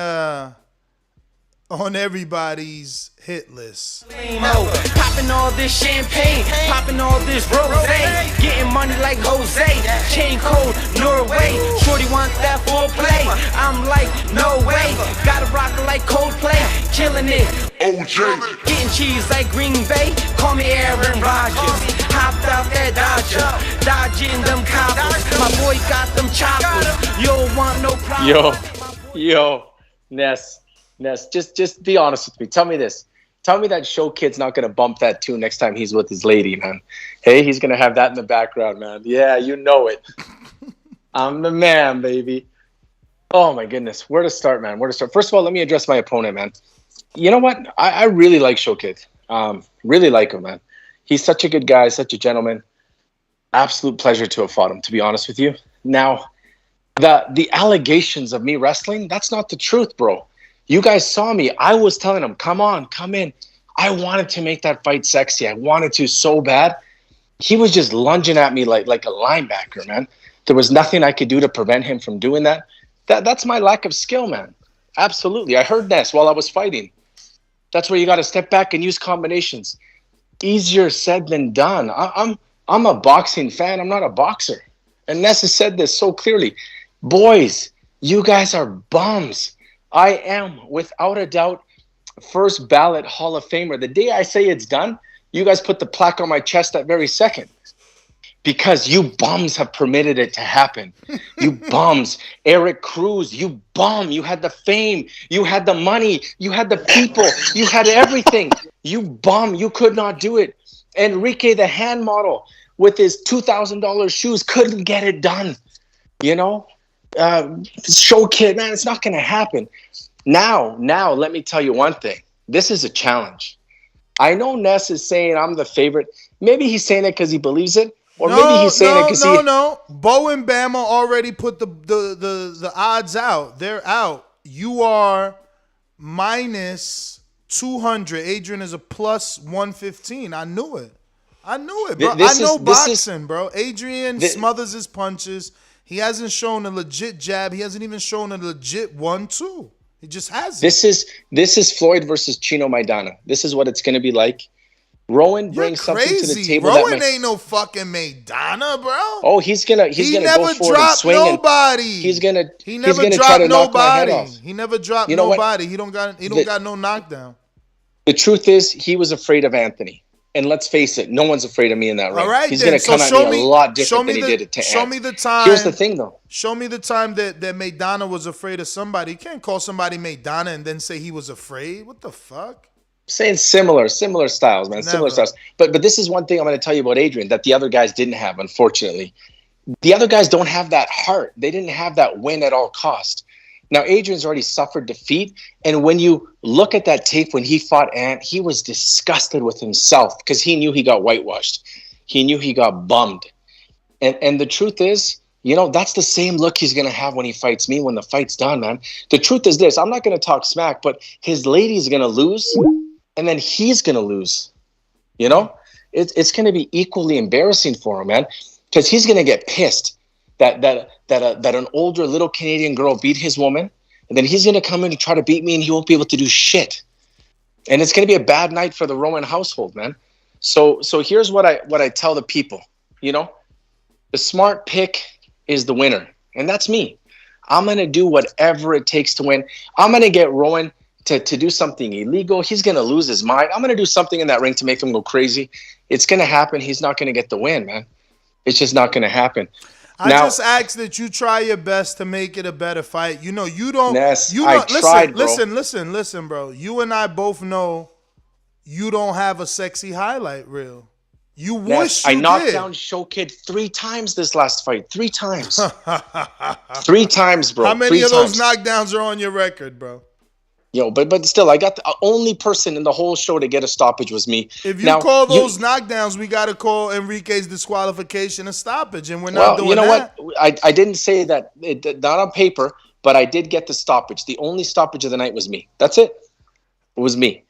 on everybody's hit list. Popping all this champagne, popping all this rosé, getting money like Jose, chain code Norway. Shorty want that foreplay. I'm like, no way. Gotta rock it like Coldplay, killing it. OJ, getting cheese like Green Bay. Call me Aaron Rodgers. Hopped out that Dodger, dodging them coppers. My boy got them choppers. You don't want no problem. Yo, Ness, just be honest with me. Tell me this. Tell me that Show Kid's not going to bump that tune next time he's with his lady, man. Hey, he's going to have that in the background, man. Yeah, you know it. I'm the man, baby. Oh, my goodness. Where to start, man? First of all, let me address my opponent, man. You know what? I really like Show Kid. Really like him, man. He's such a good guy, such a gentleman. Absolute pleasure to have fought him, to be honest with you. Now, the allegations of me wrestling, that's not the truth, bro. You guys saw me. I was telling him, come on, come in. I wanted to make that fight sexy. I wanted to so bad. He was just lunging at me like a linebacker, man. There was nothing I could do to prevent him from doing that. That's my lack of skill, man. Absolutely. I heard Ness while I was fighting. That's where you got to step back and use combinations. Easier said than done. I'm a boxing fan. I'm not a boxer. And Nessa said this so clearly. Boys, you guys are bums. I am, without a doubt, first ballot Hall of Famer. The day I say it's done, you guys put the plaque on my chest that very second. Because you bums have permitted it to happen. You bums. Eric Cruz, you bum. You had the fame. You had the money. You had the people. You had everything. You bum. You could not do it. Enrique, the hand model, with his $2,000 shoes, couldn't get it done. You know? Show kid, man, it's not going to happen. Now, let me tell you one thing. This is a challenge. I know Ness is saying I'm the favorite. Maybe he's saying it because he believes it. Or maybe he's saying it because No. Bo and Bama already put the odds out. They're out. You are minus 200. Adrian is a plus 115. I knew it, bro. I know boxing, bro. Adrian smothers his punches. He hasn't shown a legit jab. He hasn't even shown a legit 1-2. He just hasn't. This is Floyd versus Chino Maidana. This is what it's going to be like. Rowan brings something to the table. Rowan ain't no fucking Maidana, bro. Oh, he's gonna go forward and swing. Nobody. He never dropped nobody. He never dropped nobody. He don't got no knockdown. The truth is, he was afraid of Anthony. And let's face it, no one's afraid of me in that ring. All right, he's going to come at me a lot different than he did it to Ant. Show me the time. Here's the thing, though. Show me the time that Maidana was afraid of somebody. You can't call somebody Maidana and then say he was afraid. What the fuck? Saying similar styles, man. Never. Similar styles. But this is one thing I'm going to tell you about Adrian that the other guys didn't have, unfortunately. The other guys don't have that heart. They didn't have that win at all cost. Now, Adrian's already suffered defeat, and when you look at that tape when he fought Ant, he was disgusted with himself because he knew he got whitewashed. He knew he got bummed. And the truth is, you know, that's the same look he's going to have when he fights me when the fight's done, man. The truth is this. I'm not going to talk smack, but his lady's going to lose, and then he's going to lose. You know? It's going to be equally embarrassing for him, man, because he's going to get pissed that an older little Canadian girl beat his woman, and then he's going to come in and try to beat me, and he won't be able to do shit. And it's going to be a bad night for the Rowan household, man. So here's what I tell the people. You know, the smart pick is the winner, and that's me. I'm going to do whatever it takes to win. I'm going to get Rowan to do something illegal. He's going to lose his mind. I'm going to do something in that ring to make him go crazy. It's going to happen. He's not going to get the win, man. It's just not going to happen. I just ask that you try your best to make it a better fight. You know, you don't. Ness, Listen, bro. You and I both know you don't have a sexy highlight reel. You Ness, wish you I knocked did. down Show Kid 3 times this last fight. 3 times. 3 times, bro. How many of those times. knockdowns are on your record, bro? Yo, but still, I got the only person in the whole show to get a stoppage was me. If you call those knockdowns, we got to call Enrique's disqualification a stoppage, and we're not doing that. Well, you know what? I didn't say that, not on paper, but I did get the stoppage. The only stoppage of the night was me. That's it. It was me.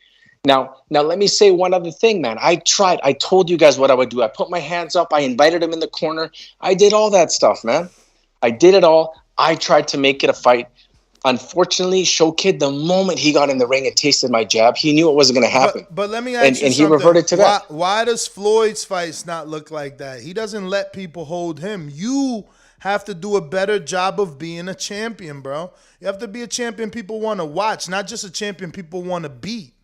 Now let me say one other thing, man. I tried. I told you guys what I would do. I put my hands up. I invited him in the corner. I did all that stuff, man. I did it all. I tried to make it a fight. Unfortunately, Show Kid, the moment he got in the ring and tasted my jab, he knew it wasn't going to happen. But let me ask you something. And he reverted to that. Why does Floyd's fights not look like that? He doesn't let people hold him. You have to do a better job of being a champion, bro. You have to be a champion people want to watch, not just a champion people want to beat.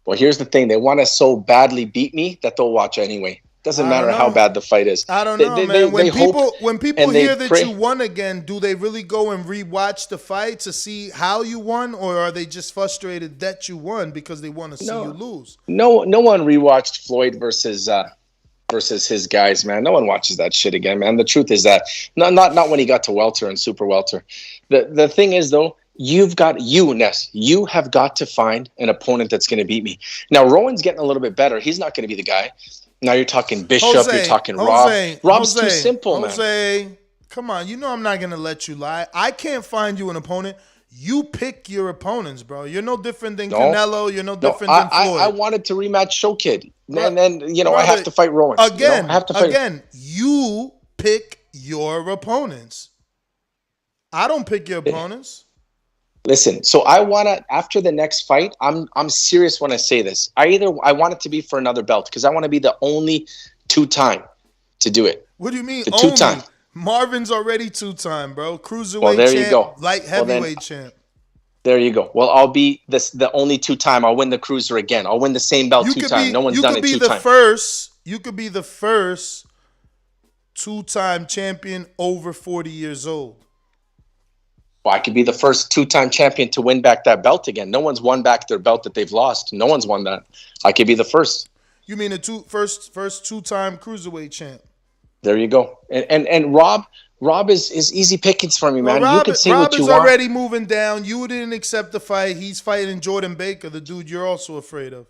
Well, here's the thing. They want to so badly beat me that they'll watch anyway. Doesn't matter how bad the fight is. I don't know, man. When people hear that you won again, do they really go and rewatch the fight to see how you won, or are they just frustrated that you won because they want to see you lose? No one rewatched Floyd versus his guys, man. No one watches that shit again, man. The truth is that not when he got to welter and super welter. The thing is though, Ness, you have got to find an opponent that's going to beat me. Now Rowan's getting a little bit better. He's not going to be the guy. Now you're talking Bishop, you're talking Rob. Rob's too simple, man. Come on. You know I'm not going to let you lie. I can't find you an opponent. You pick your opponents, bro. You're no different than Canelo. You're no different than Floyd. I wanted to rematch Show Kid. And then, I have to fight Rowan. Again, you pick your opponents. I don't pick your opponents. Listen, so I want to, after the next fight, I'm serious when I say this. I want it to be for another belt because I want to be the only 2-time to do it. What do you mean The only? two-time. Marvin's already two-time, bro. Cruiserweight Well, there you champ, go. light Well, then- heavyweight champ. There you go. Well, I'll be the only two-time. I'll win the cruiser again. I'll win the same belt two-time. No one's done it two-time. You could be the first two-time champion over 40 years old. Well, I could be the first two-time champion to win back that belt again. No one's won back their belt that they've lost. No one's won that. I could be the first. You mean the first two-time cruiserweight champ? There you go. And Rob is easy pickings for me, man. Well, You can say Rob what you is want. already moving down. You didn't accept the fight. He's fighting Jordan Baker, the dude you're also afraid of.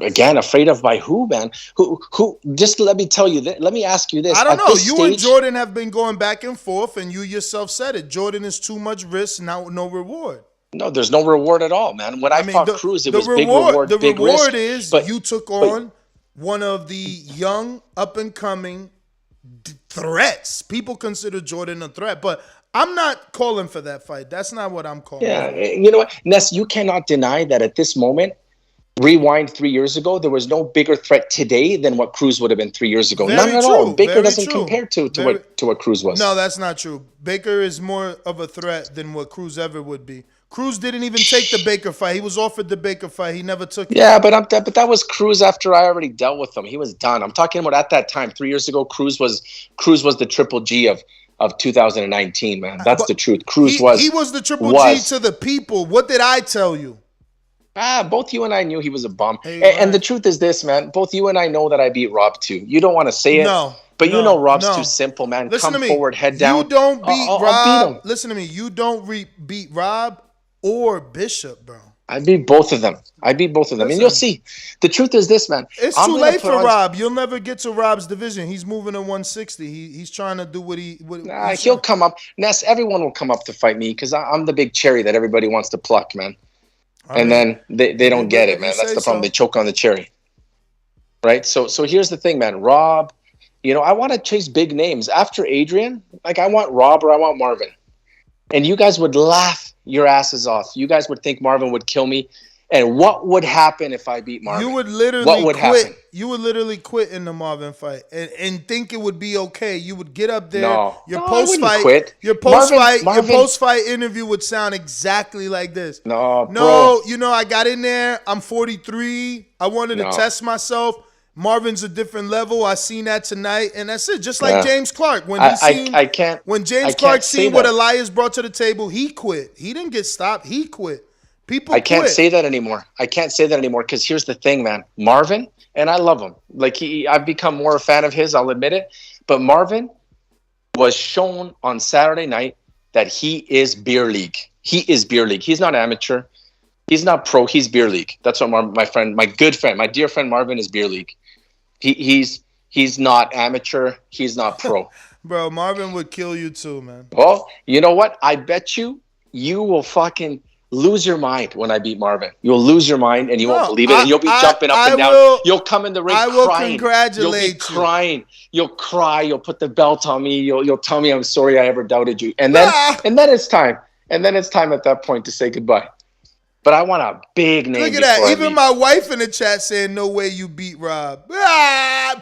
Again, afraid of by who, man? Who? Just let me tell you. Let me ask you this. I don't At know. this You and stage- Jordan have been going back and forth, and you yourself said it. Jordan is too much risk, no reward. No, there's no reward at all, man. When I fought Cruz, it was big reward, The big reward risk. is But you took on one of the young, up-and-coming threats. People consider Jordan a threat, but I'm not calling for that fight. That's not what I'm calling yeah, for. you know what, Ness, you cannot deny that at this moment, rewind 3 years ago, there was no bigger threat today than what Cruz would have been 3 years ago. Very None at true, all. Baker very doesn't true. compare to Very- what Cruz was. No, that's not true. Baker is more of a threat than what Cruz ever would be. Cruz didn't even take the Baker fight. He was offered the Baker fight. He never took it. Yeah, but that was Cruz after I already dealt with him. He was done. I'm talking about at that time, 3 years ago. Cruz was the Triple G of 2019, man. That's the truth. Cruz He was the Triple G to the people. What did I tell you? Both you and I knew he was a bum. And the truth is this, man. Both you and I know that I beat Rob too. You don't want to say it. But you know Rob's too simple, man. Listen Come to me. forward, head down. You don't beat I'll Rob. beat him. Listen to me. You don't beat Rob or Bishop, bro. I beat both of them. And you'll see. The truth is this, man. It's I'm too gonna late put for on- Rob. You'll never get to Rob's division. He's moving to 160. He's trying to do what he. He'll come up. Ness, everyone will come up to fight me because I'm the big cherry that everybody wants to pluck, man. And then they don't get it, man. That's the problem. They choke on the cherry. Right? So here's the thing, man. Rob, I want to chase big names. After Adrian, like I want Rob or I want Marvin. And you guys would laugh your asses off. You guys would think Marvin would kill me. And what would happen if I beat Marvin? You would literally quit. Happen? You would literally quit in the Marvin fight and think it would be okay. You would get up there. No. Your No, I post wouldn't fight. quit. Your post fight. Marvin- Your post fight interview would sound exactly like this. No, No, I got in there. I'm 43. I wanted to No. test myself. Marvin's a different level. I seen that tonight, and that's it. Just like Yeah. James Clark when I James can't Clark say seen what that. Elias brought to the table, he quit. He didn't get stopped. He quit. People I can't quit. say that anymore. Because here's the thing, man. Marvin, and I love him. Like I've become more a fan of his, I'll admit it. But Marvin was shown on Saturday night that he is beer league. He is beer league. He's not amateur. He's not pro. He's beer league. That's what my good friend, my dear friend Marvin is beer league. He's not amateur. He's not pro. Bro, Marvin would kill you too, man. Well, you know what? I bet you will fucking lose your mind when I beat Marvin. You'll lose your mind and you won't believe it. And you'll be jumping up and down. You'll come in the ring crying. I will congratulate You'll be crying. You'll cry. You'll put the belt on me. You'll tell me I'm sorry I ever doubted you. And then it's time. And then it's time at that point to say goodbye. But I want a big name. Look at that. Even my wife in the chat saying, no way you beat Rob.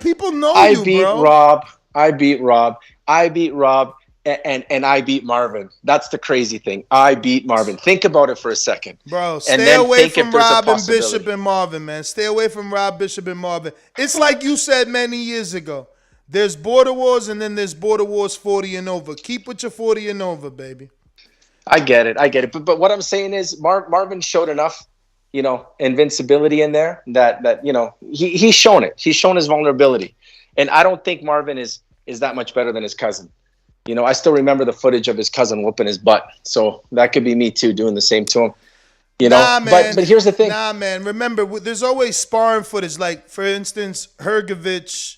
People know I beat Rob. I beat Rob. And I beat Marvin. That's the crazy thing. I beat Marvin. Think about it for a second. Bro, And stay then away think from if there's a Rob and possibility. Bishop and Marvin, man. Stay away from Rob, Bishop, and Marvin. It's like you said many years ago. There's Border Wars and then there's Border Wars 40 and over. Keep with your 40 and over, baby. I get it. But what I'm saying is Marvin showed enough, invincibility in there that he's shown it. He's shown his vulnerability. And I don't think Marvin is that much better than his cousin. I still remember the footage of his cousin whooping his butt. So that could be me too, doing the same to him. Nah, man. But here's the thing. Nah, man. Remember, there's always sparring footage. Like, for instance, Hergovich,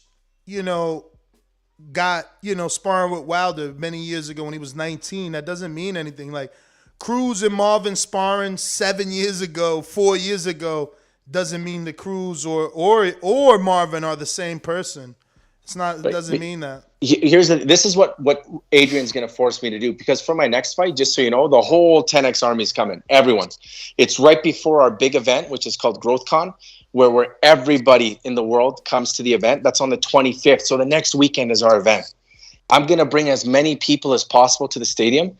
got, sparring with Wilder many years ago when he was 19. That doesn't mean anything. Like, Cruz and Marvin sparring 7 years ago, 4 years ago, doesn't mean the Cruz or Marvin are the same person. It doesn't mean that. this is what Adrian's going to force me to do, because for my next fight, just so you know, the whole 10X army is coming. Everyone's. It's right before our big event, which is called GrowthCon, where everybody in the world comes to the event. That's on the 25th. So the next weekend is our event. I'm going to bring as many people as possible to the stadium,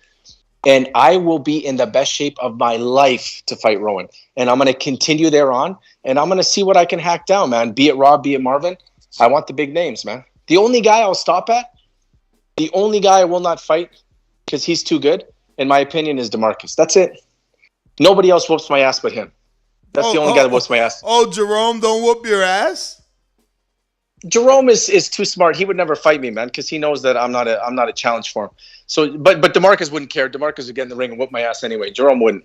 and I will be in the best shape of my life to fight Rowan. And I'm going to continue there on, and I'm going to see what I can hack down, man. Be it Rob, be it Marvin. I want the big names, man. The only guy I'll stop at, the only guy I will not fight because he's too good, in my opinion, is DeMarcus. That's it. Nobody else whoops my ass but him. That's the only guy that whoops my ass. Oh, Jerome don't whoop your ass? Jerome is too smart. He would never fight me, man, because he knows that I'm not a challenge for him. So, but DeMarcus wouldn't care. DeMarcus would get in the ring and whoop my ass anyway. Jerome wouldn't.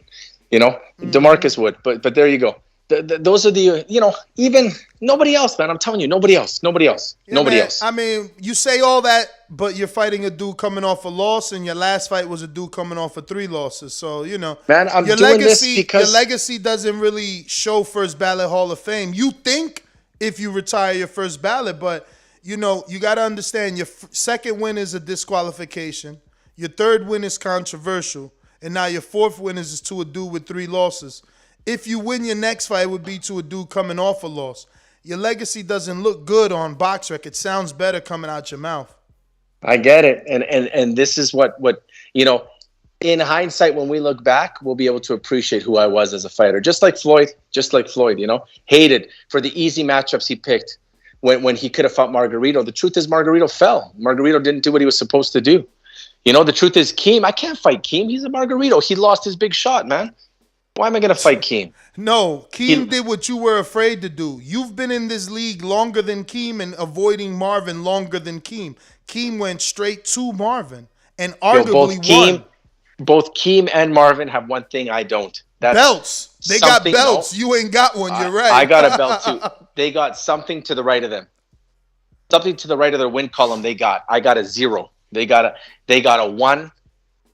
DeMarcus would. But there you go. Those are the, even nobody else, man. I'm telling you, nobody else. Yeah, nobody else. I mean, you say all that, but you're fighting a dude coming off a loss, and your last fight was a dude coming off of 3 losses. So, man, I'm doing this because your legacy doesn't really show first ballot Hall of Fame. You think if you retire your first ballot, but you got to understand your second win is a disqualification. Your third win is controversial, and now your fourth win is to a dude with 3 losses. If you win your next fight, it would be to a dude coming off a loss. Your legacy doesn't look good on BoxRec. It sounds better coming out your mouth. I get it. And this is what in hindsight, when we look back, we'll be able to appreciate who I was as a fighter. Just like Floyd, hated for the easy matchups he picked when he could have fought Margarito. The truth is Margarito fell. Margarito didn't do what he was supposed to do. The truth is Keem, I can't fight Keem. He's a Margarito. He lost his big shot, man. Why am I going to fight Keem? No, Keem did what you were afraid to do. You've been in this league longer than Keem and avoiding Marvin longer than Keem. Keem went straight to Marvin and arguably won. Both Keem and Marvin have one thing I don't. That's belts. They got belts. You ain't got one. You're right. I got a belt too. They got something to the right of them. Something to the right of their win column they got. I got a 0. They got a 1.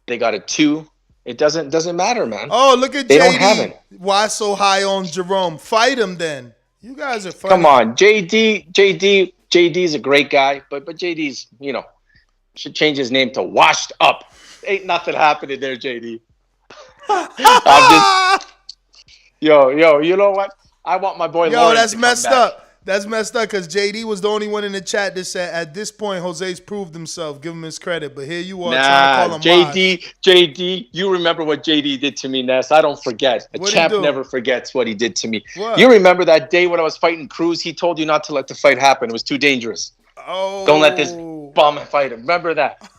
They got a 2. It doesn't matter, man. Oh, look at they JD. Don't have it. Why so high on Jerome? Fight him then. You guys are funny. Come on, JD's a great guy, but JD's should change his name to Washed Up. Ain't nothing happening there, JD. I'm just yo. You know what? I want my boy. Lawrence that's to messed come back. up. That's messed up because JD was the only one in the chat that said, at this point, Jose's proved himself. Give him his credit. But here you are trying to call him JD, you remember what JD did to me, Ness. I don't forget. A champ never forgets what he did to me. What? You remember that day when I was fighting Cruz? He told you not to let the fight happen. It was too dangerous. Oh. Don't let this bum fight him. Remember that?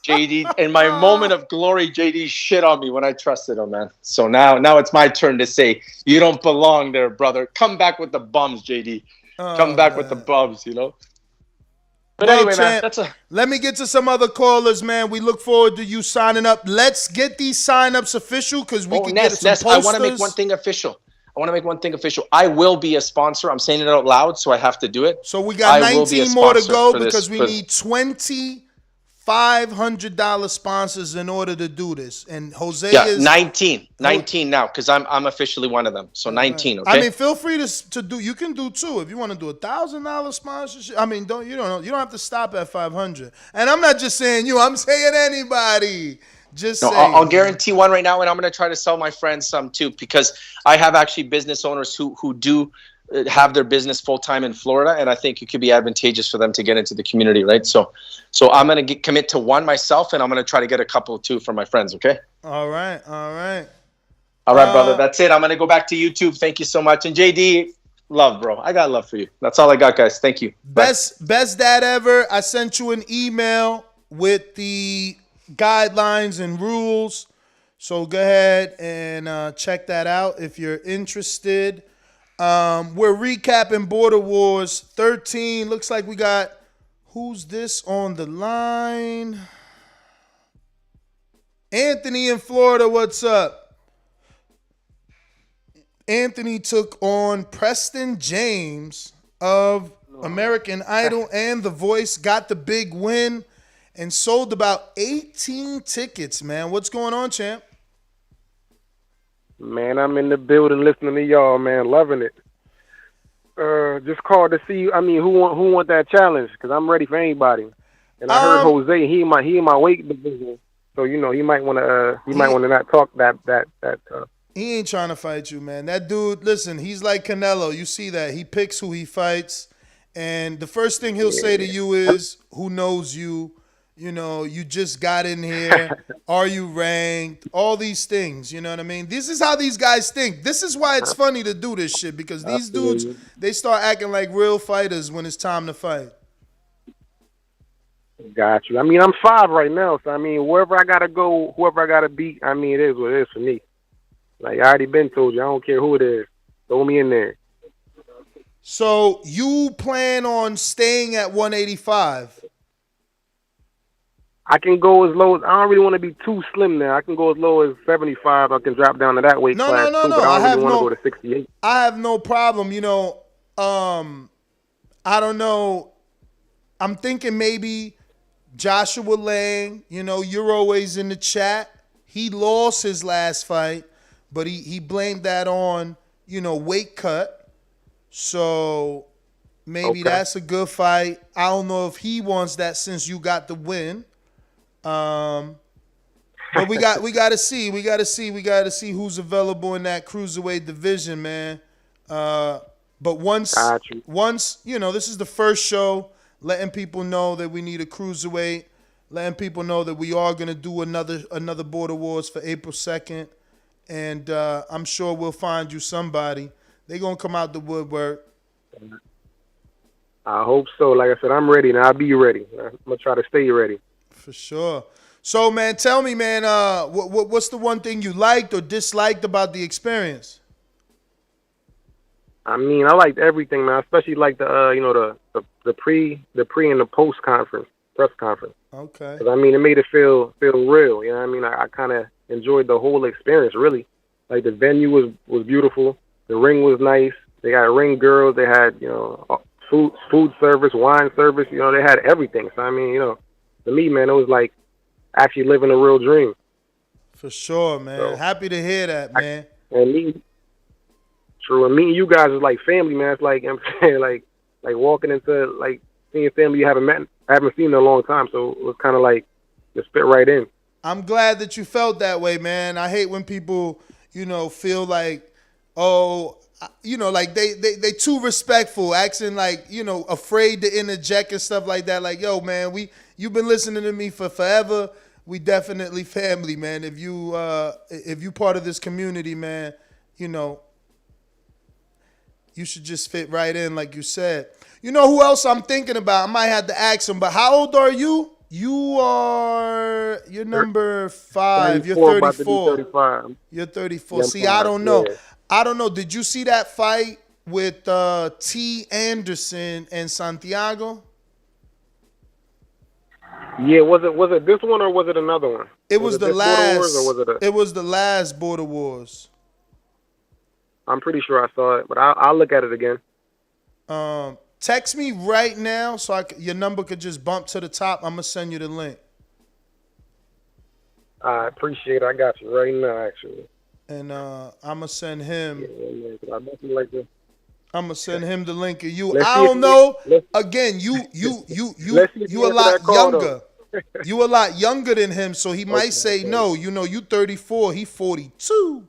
JD, in my moment of glory, JD shit on me when I trusted him, man. So now it's my turn to say, you don't belong there, brother. Come back with the bums, JD. Come back with the bums, But anyway, champ, man, let me get to some other callers, man. We look forward to you signing up. Let's get these sign-ups official because we can get some posters. I want to make one thing official. I will be a sponsor. I'm saying it out loud, so I have to do it. So we got 19 more to go because we need 20 $500 sponsors in order to do this, and Jose is 19 now because I'm officially one of them. So 19. Okay. I mean, feel free to do. You can do 2 if you want to do $1,000 sponsorship. I mean, you don't have to stop at 500. And I'm not just saying you. I'm saying anybody. Just saying. I'll guarantee one right now, and I'm going to try to sell my friends some too because I have actually business owners who do have their business full-time in Florida, and I think it could be advantageous for them to get into the community, right? So I'm going to commit to 1 myself, and I'm going to try to get a couple too for my friends, okay? All right, brother. That's it. I'm going to go back to YouTube. Thank you so much. And JD, love, bro. I got love for you. That's all I got, guys. Thank you. Best dad ever. I sent you an email with the guidelines and rules, so go ahead and check that out if you're interested. We're recapping Border Wars 13. Looks like we got, who's this on the line? Anthony in Florida, what's up? Anthony took on Preston James of American Idol and The Voice, got the big win, and sold about 18 tickets, man. What's going on, champ? Man, I'm in the building listening to y'all, man, loving it. Just called to see, who want that challenge? Because I'm ready for anybody. And I heard Jose, he in my weight division. So you know he might want to not talk that tough. He ain't trying to fight you, man. That dude, listen, he's like Canelo. You see that. He picks who he fights. And the first thing he'll say to you is, who knows you? You know, you just got in here. Are you ranked? All these things, you know what I mean? This is how these guys think. This is why it's funny to do this shit, because these dudes, they start acting like real fighters when it's time to fight. Got you. I mean, I'm 5 right now, so I mean, wherever I gotta go, whoever I gotta beat, I mean, it is what it is for me. Like, I already been told you, I don't care who it is. Throw me in there. So you plan on staying at 185? I can go as low as, I don't really want to be too slim now. I can go as low as 75. I can drop down to that weight class too, but I don't really want to go to 68. I have no problem. You know, I don't know. I'm thinking maybe Joshua Lang, you know, you're always in the chat. He lost his last fight, but he blamed that on, you know, weight cut. So maybe that's a good fight. I don't know if he wants that since you got the win. But we got to see. We got to see who's available in that cruiserweight division, man. But once you know, this is the first show, letting people know that we need a cruiserweight, letting people know that we are gonna do another Border Wars for April 2nd, and I'm sure we'll find you somebody. They're gonna come out the woodwork. I hope so. Like I said, I'm ready, and I'll be ready. I'm gonna try to stay ready. For sure. So, man, tell me, man, what's the one thing you liked or disliked about the experience? I mean, I liked everything, man. I especially liked the you know, the pre and the post press conference. Okay. 'Cause, I mean, it made it feel real. You know what I mean? I kind of enjoyed the whole experience, really. Like, the venue was beautiful. The ring was nice. They had ring girls. They had, you know, food service, wine service. You know, they had everything. So, I mean, you know, to me, man, it was like actually living a real dream. For sure, man. So, happy to hear that, man. And meeting you guys is like family, man. It's like, I'm saying, like walking into, like, seeing family you haven't seen in a long time. So it was kind of like just fit right in. I'm glad that you felt that way, man. I hate when people, you know, feel like, oh, you know, like they too respectful, acting like, you know, afraid to interject and stuff like that. Like, yo, man, you've been listening to me for forever. We definitely family, man. If you part of this community, man, you know, you should just fit right in, like you said. You know who else I'm thinking about? I might have to ask him, but how old are you? You're number 5. You're 34. About to be 35. You're 34. See, I don't know. Yeah. I don't know. Did you see that fight with T. Anderson and Santiago? Yeah, was it this one or was it another one? It was the last. Or was it was the last Border Wars. I'm pretty sure I saw it, but I'll look at it again. Text me right now so your number could just bump to the top. I'm gonna send you the link. I appreciate it. I got you right now, actually. And I'm gonna send him. Yeah, I definitely like this. I'm gonna send him the link of you. I don't know. Again, you a lot younger. You a lot younger than him, so he might say no. You know, you 34, he 42.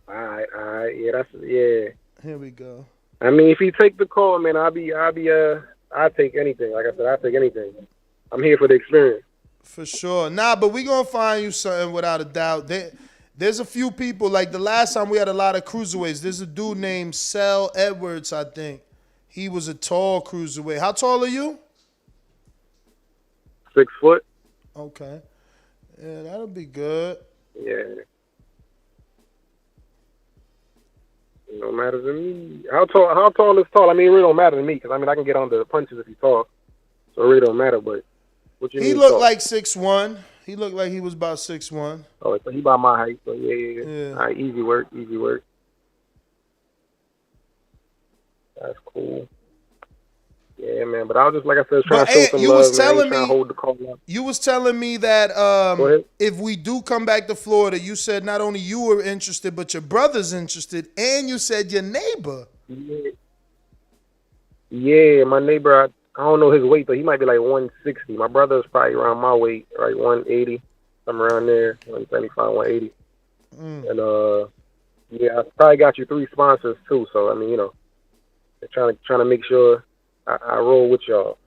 All right, yeah. Here we go. I mean, if he take the call, man, I'll take anything. Like I said, I'll take anything. I'm here for the experience. For sure. Nah, but we gonna find you something without a doubt. There's a few people, like the last time we had a lot of cruiserweights. There's a dude named Sel Edwards, I think. He was a tall cruiserweight. How tall are you? 6 foot. Okay. Yeah, that'll be good. Yeah. It don't matter to me. How tall is tall? I mean, it really don't matter to me because, I mean, I can get on the punches if he's tall. So it really don't matter, but what you mean? He looked like 6'1". He looked like he was about 6'1". Oh, so he about my height. So yeah. All right, easy work. That's cool. Yeah, man. But I was just, like I said, trying to show some love, man. Hold the call up. You was telling me that if we do come back to Florida, you said not only you were interested, but your brother's interested, and you said your neighbor. Yeah, my neighbor. I don't know his weight, but he might be like 160. My brother's probably around my weight, right, 180, somewhere around there, 175, 180. And yeah, I probably got you 3 sponsors too. So I mean, you know, trying to make sure I roll with y'all.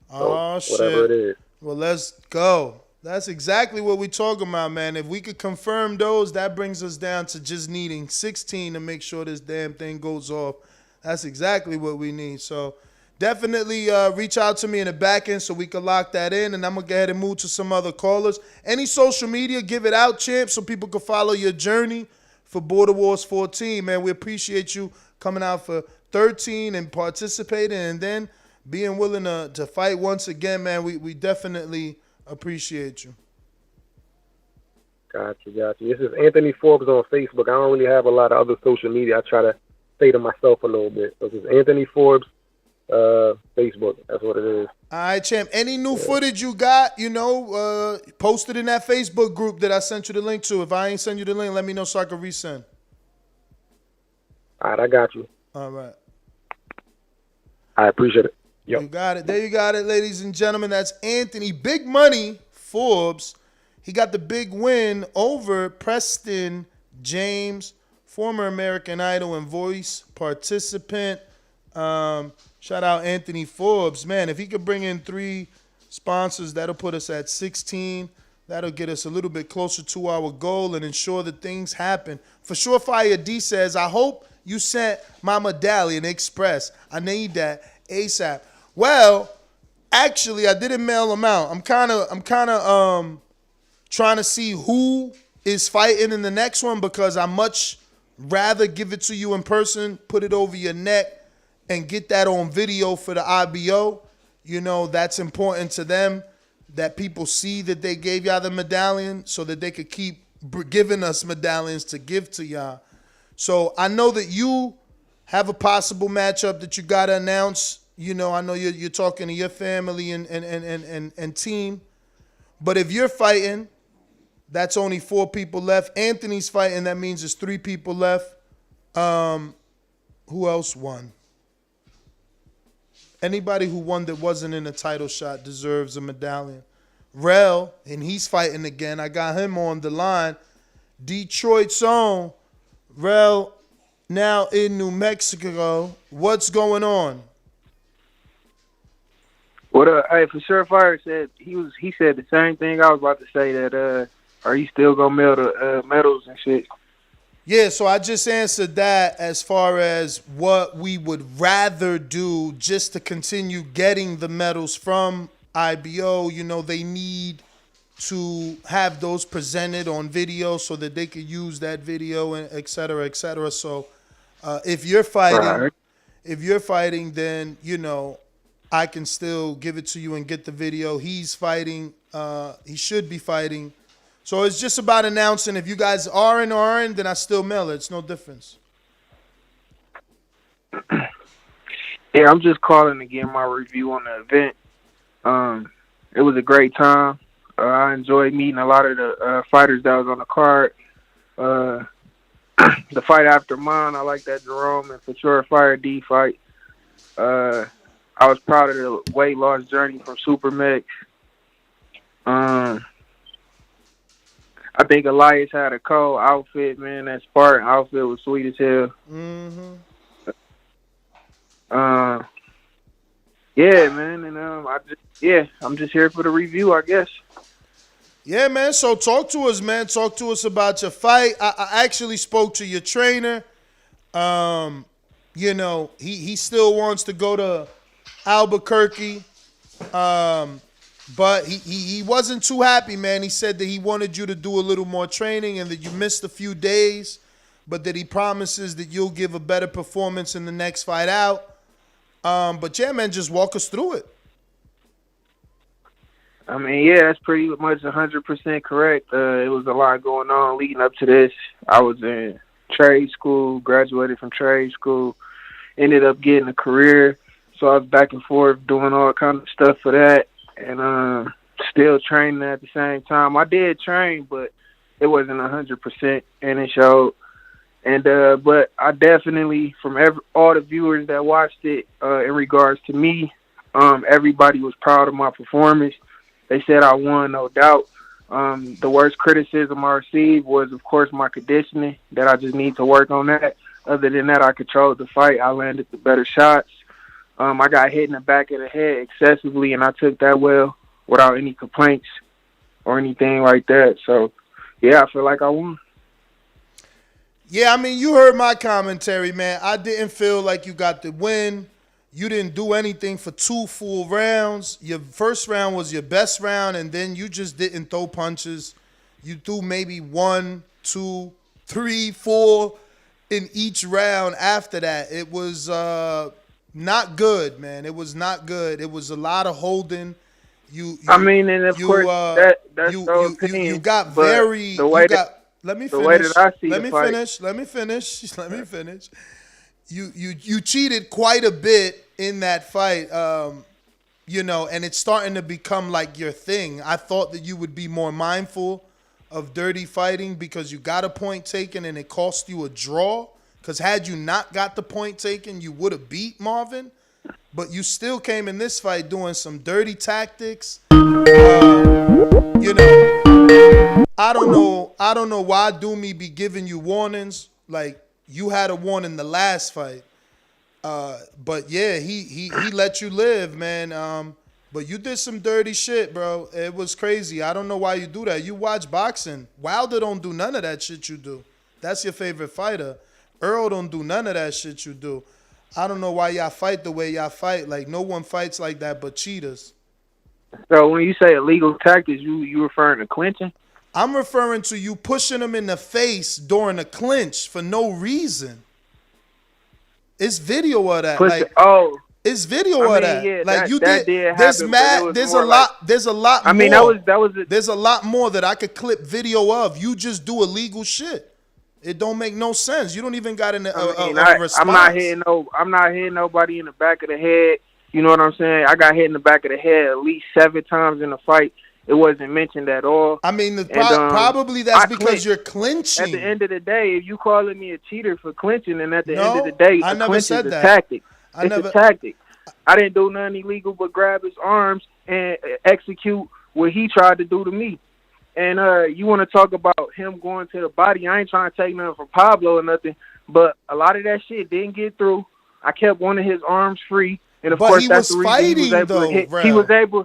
Oh, so, whatever shit. it is. Well, let's go. That's exactly what we're talking about, man. If we could confirm those, that brings us down to just needing 16 to make sure this damn thing goes off. That's exactly what we need. So definitely reach out to me in the back end so we can lock that in. And I'm going to go ahead and move to some other callers. Any social media, give it out, champ, so people can follow your journey for Border Wars 14. Man, we appreciate you coming out for 13 and participating and then being willing to fight once again, man. We definitely appreciate you. Gotcha. This is Anthony Forbes on Facebook. I don't really have a lot of other social media. I try to stay to myself a little bit. So this is Anthony Forbes, Facebook. That's what it is. All right, champ. Any new footage you got, post it in that Facebook group that I sent you the link to. If I ain't send you the link, let me know so I can resend. All right, I got you. All right. I appreciate it. Yep. You got it. There you got it, ladies and gentlemen. That's Anthony Big Money Forbes. He got the big win over Preston James, former American Idol and Voice participant. Shout out Anthony Forbes. Man, if he could bring in 3 sponsors, that'll put us at 16. That'll get us a little bit closer to our goal and ensure that things happen. For sure, Fire D says, I hope you sent my medallion express. I need that ASAP. Well, actually, I didn't mail them out. I'm kind of trying to see who is fighting in the next one because I much rather give it to you in person, put it over your neck, and get that on video for the IBO. You know, that's important to them, that people see that they gave y'all the medallion so that they could keep giving us medallions to give to y'all. So I know that you have a possible matchup that you got to announce. You know, I know you're talking to your family and team. But if you're fighting, that's only 4 people left. Anthony's fighting, that means there's 3 people left. Who else won? Anybody who won that wasn't in a title shot deserves a medallion. Rel, and he's fighting again. I got him on the line. Detroit's own. Rel, now in New Mexico. What's going on? What hey, for sure, Fire said he said the same thing I was about to say, that are you still gonna mail the medals and shit? Yeah, so I just answered that as far as what we would rather do just to continue getting the medals from IBO. You know, they need to have those presented on video so that they could use that video, and et cetera, et cetera. So if you're fighting, then, you know, I can still give it to you and get the video. He's fighting. He should be fighting. So it's just about announcing. If you guys are in or aren't, then I still mail it. It's no difference. Yeah, I'm just calling to get my review on the event. It was a great time. I enjoyed meeting a lot of the fighters that was on the card. The fight after mine, I like that Jerome and for sure Fire D fight. I was proud of the weight loss journey from Supermex. I think Elias had a cold outfit, man. That Spartan outfit was sweet as hell. Mm-hmm. Yeah, man, and I'm just here for the review, I guess. Yeah, man. So talk to us, man. Talk to us about your fight. I actually spoke to your trainer. You know, he still wants to go to Albuquerque. But he wasn't too happy, man. He said that he wanted you to do a little more training and that you missed a few days, but that he promises that you'll give a better performance in the next fight out. But yeah, man, just walk us through it. I mean, yeah, that's pretty much 100% correct. It was a lot going on leading up to this. I was in trade school, graduated from trade school, ended up getting a career. So I was back and forth doing all kind of stuff for that. And still training at the same time. I did train, but it wasn't 100%, and it showed. And but I definitely, from all the viewers that watched it, in regards to me, Everybody was proud of my performance. They said I won, no doubt. The worst criticism I received was, of course, my conditioning, that I just need to work on that. Other than that, I controlled the fight. I landed the better shots. I got hit in the back of the head excessively, and I took that well without any complaints or anything like that. So, yeah, I feel like I won. Yeah, I mean, you heard my commentary, man. I didn't feel like you got the win. You didn't do anything for 2 full rounds. Your first round was your best round, and then you just didn't throw punches. You threw maybe 1, 2, 3, 4 in each round after that. It was not good, man. It was not good. It was a lot of holding. I mean, and of course, that's the opinion. You got very. Let me finish. The way that I see Let me finish. You cheated quite a bit in that fight, you know, and it's starting to become like your thing. I thought that you would be more mindful of dirty fighting because you got a point taken and it cost you a draw. Because had you not got the point taken, you would have beat Marvin. But you still came in this fight doing some dirty tactics. You know, I don't know why Doomy be giving you warnings. Like, you had a warning the last fight. But yeah, he let you live, man. But you did some dirty shit, bro. It was crazy. I don't know why you do that. You watch boxing. Wilder don't do none of that shit you do. That's your favorite fighter. Earl don't do none of that shit you do. I don't know why y'all fight the way y'all fight. Like, no one fights like that but cheaters. So when you say illegal tactics, you referring to clinching? I'm referring to you pushing him in the face during a clinch for no reason. It's video of that. It's video of that. Yeah, like that did happen, there's a lot. There's a lot. I mean, more. that was. There's a lot more that I could clip video of. You just do illegal shit. It don't make no sense. You don't even got a response. I'm not hitting nobody in the back of the head. You know what I'm saying? I got hit in the back of the head at least 7 times in the fight. It wasn't mentioned at all. I mean, probably that's because you're clinching. At the end of the day, if you calling me a cheater for clinching, and at the end of the day, I never said that. A tactic. It's a tactic. I didn't do nothing illegal but grab his arms and execute what he tried to do to me. And you want to talk about him going to the body. I ain't trying to take nothing from Pablo or nothing, but a lot of that shit didn't get through. I kept one of his arms free. And of course, that's the reason he was able to hit.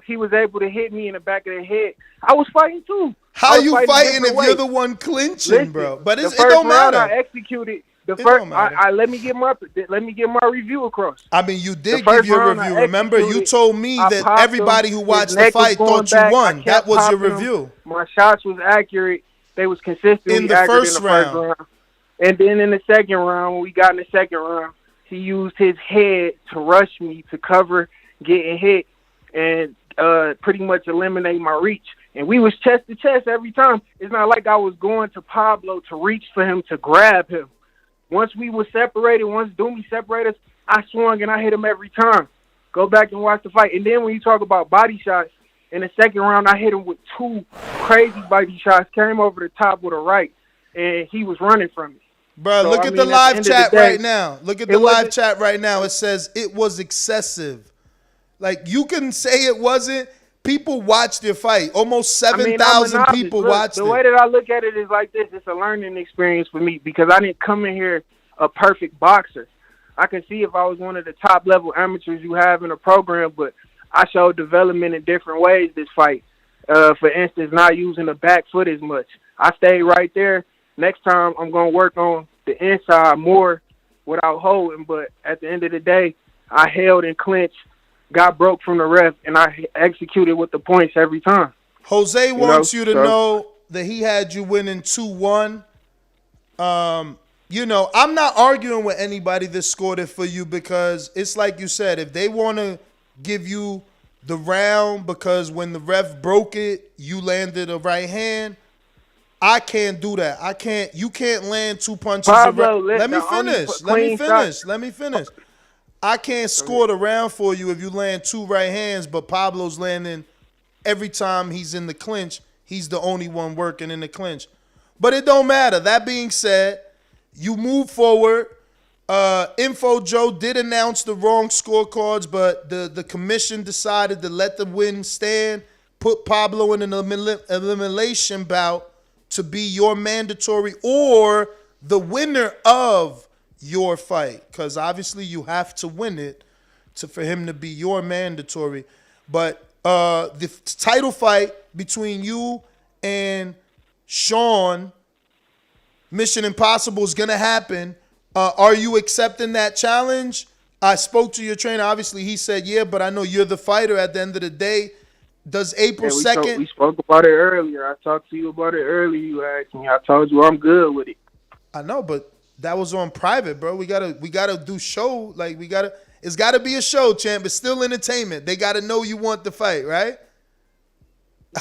He was able to hit me in the back of the head. I was fighting too. How you fighting if you're the one clinching, bro? But it don't matter. I executed the first. Let me get my review across. I mean, you did give your review. Remember, you told me that everybody who watched the fight thought you won. That was your review. My shots was accurate. They was consistently in the accurate first in the first round. And then in the second round, when we got in the second round, he used his head to rush me to cover getting hit and pretty much eliminate my reach. And we was chest to chest every time. It's not like I was going to Pablo to reach for him to grab him. Once we were separated, once Doomy separated us, I swung and I hit him every time. Go back and watch the fight. And then when you talk about body shots, in the second round, I hit him with 2 crazy body shots, came over the top with a right, and he was running from me. Bro, look at the live chat right now. Look at the live chat right now. It says it was excessive. Like, you can say it wasn't. People watched your fight. Almost 7,000 people watched it. The way that I look at it is like this. It's a learning experience for me because I didn't come in here a perfect boxer. I can see if I was one of the top level amateurs you have in a program, but I showed development in different ways this fight. For instance, not using the back foot as much. I stayed right there. Next time, I'm going to work on the inside more without holding. But at the end of the day, I held and clinched, got broke from the ref, and I executed with the points every time. Jose wants you to know that he had you winning 2-1. You know, I'm not arguing with anybody that scored it for you because it's like you said, if they want to give you the round because when the ref broke it, you landed a right hand, I can't do that. I can't. You can't land 2 punches. Pablo, Let me finish. I can't score the round for you if you land 2 right hands, but Pablo's landing every time he's in the clinch. He's the only one working in the clinch. But it don't matter. That being said, you move forward. Info Joe did announce the wrong scorecards, but the commission decided to let the win stand, put Pablo in an elimination bout to be your mandatory or the winner of your fight, because obviously you have to win it for him to be your mandatory. But the title fight between you and Sean, Mission Impossible, is going to happen. Are you accepting that challenge? I spoke to your trainer. Obviously, he said, yeah, but I know you're the fighter at the end of the day. Does April 2nd? We spoke about it earlier. I talked to you about it earlier. You asked me. I told you I'm good with it. I know, but that was on private, bro. We gotta do show. Like, it's gotta be a show, champ. It's still entertainment. They gotta know you want the fight, right?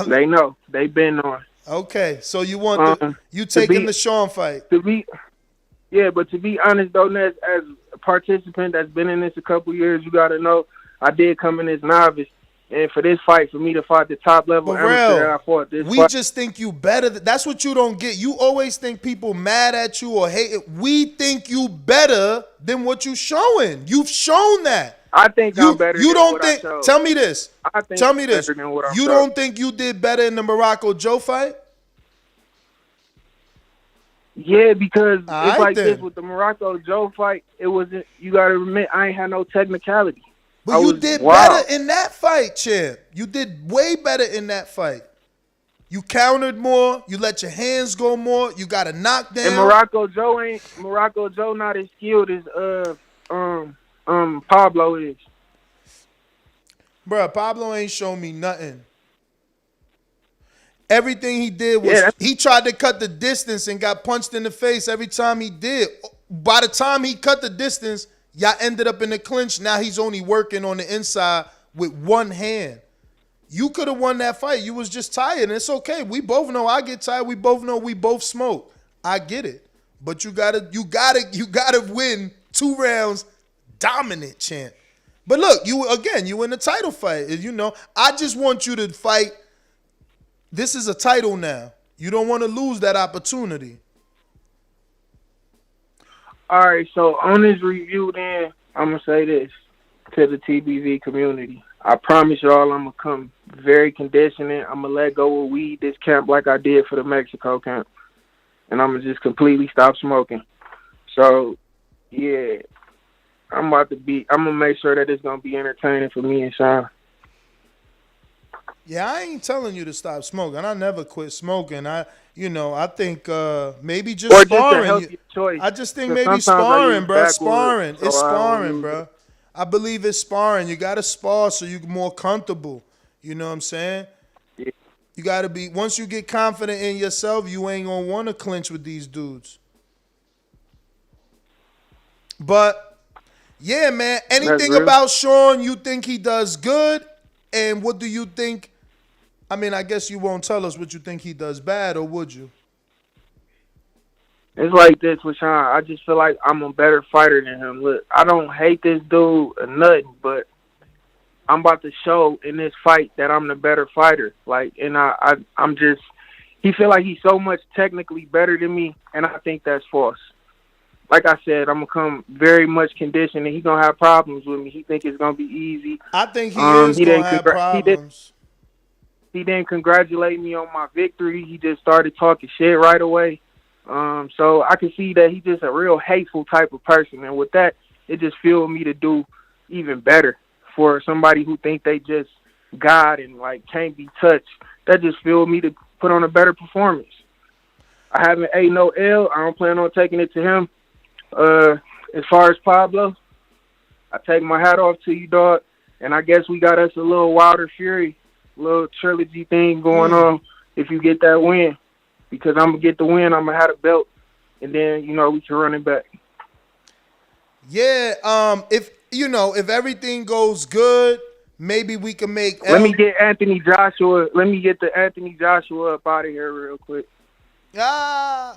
They know. They been on. Okay, so you want you taking the Sean fight? But to be honest though, Ness, as a participant that's been in this a couple years, you gotta know I did come in as novice, and for this fight, for me to fight the top level amateur, I fought this. We just think you better. That's what you don't get. You always think people mad at you or hate it. We think you better than what you showing. You've shown that. I think I'm better. You than don't what think? I showed. Tell me this. I think Tell me this. better than what I You showed. don't think you did better in the Morocco Joe fight? Yeah, because it's right, like then. this with the Morocco Joe fight. It wasn't. You gotta admit, I ain't had no technicality. But you did better in that fight, champ. You did way better in that fight. You countered more. You let your hands go more. You got a knockdown. And Morocco Joe not as skilled as Pablo is. Bruh, Pablo ain't shown me nothing. Everything he did was he tried to cut the distance and got punched in the face every time he did. By the time he cut the distance, y'all ended up in the clinch. Now he's only working on the inside with one hand. You could have won that fight. You was just tired, and it's okay. We both know I get tired. We both know we both smoke. I get it. But you gotta win 2 rounds dominant, champ. But look, you in the title fight. You know, I just want you to fight. This is a title now. You don't want to lose that opportunity. All right, so on this review, then I'm gonna say this to the TBV community. I promise y'all, I'm gonna come very conditioning. I'm gonna let go of weed this camp like I did for the Mexico camp, and I'm gonna just completely stop smoking. So, yeah, I'm gonna make sure that it's gonna be entertaining for me and Sean. Yeah, I ain't telling you to stop smoking. I never quit smoking. I think maybe just Or sparring. just a healthy choice. I just think 'Cause maybe sometimes I sparring, use bro. backwoods, Sparring. so It's I don't sparring, use bro. I believe it's sparring. You got to spar so you're more comfortable. You know what I'm saying? Yeah. You got to be, once you get confident in yourself, you ain't going to want to clinch with these dudes. But, yeah, man, anything about Sean you think he does good? And what do you think? I mean, I guess you won't tell us what you think he does bad, or would you? It's like this with Sean. I just feel like I'm a better fighter than him. Look, I don't hate this dude or nothing, but I'm about to show in this fight that I'm the better fighter. Like, and I'm just, he feel like he's so much technically better than me, and I think that's false. Like I said, I'm gonna come very much conditioned, and he's gonna have problems with me. He think it's gonna be easy. I think he is gonna have problems. He didn't congratulate me on my victory. He just started talking shit right away. So I can see that he's just a real hateful type of person. And with that, it just fueled me to do even better for somebody who think they just God and like can't be touched. That just fueled me to put on a better performance. I haven't ate no L. I don't plan on taking it to him. As far as Pablo, I take my hat off to you, dog. And I guess we got us a little Wilder Fury, little trilogy thing going on if you get that win. Because I'm going to get the win, I'm going to have a belt, and then, we can run it back. Yeah, if everything goes good, maybe we can make... Let me get the Anthony Joshua up out of here real quick. Yo,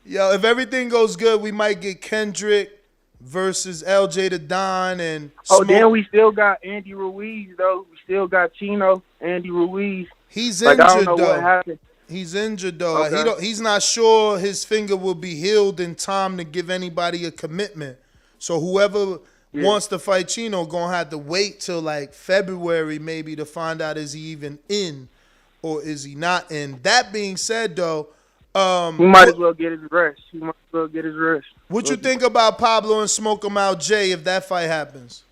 if everything goes good, we might get Kendrick versus LJ the Don and Smoke. Then we still got Andy Ruiz, though. We still got Chino, Andy Ruiz. He's injured, I don't know though. what happened. He's injured, though. Okay. He's not sure his finger will be healed in time to give anybody a commitment. So whoever wants to fight Chino gonna have to wait till like February maybe to find out is he even in or is he not in. That being said, though, he might as well get his rest. What you think about Pablo and Smoke 'em Out Jay if that fight happens?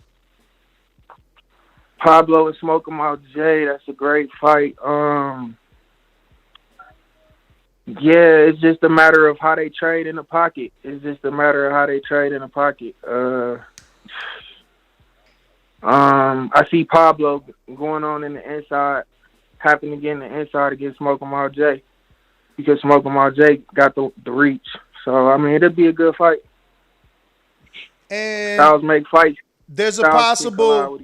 Pablo and Smoke 'em Out Jay, that's a great fight. Yeah, it's just a matter of how they trade in the pocket. I see Pablo going on in the inside, happening to get in the inside against Smoke 'em Out Jay, because Smoke 'em Out Jay got the reach. So, I mean, it'll be a good fight. And Styles make fights. There's a possible,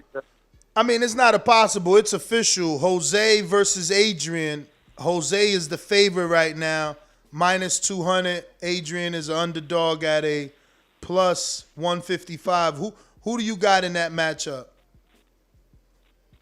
I mean, it's not a possible, it's official. Jose versus Adrian. Jose is the favorite right now, minus 200. Adrian is an underdog at a plus 155. Who do you got in that matchup?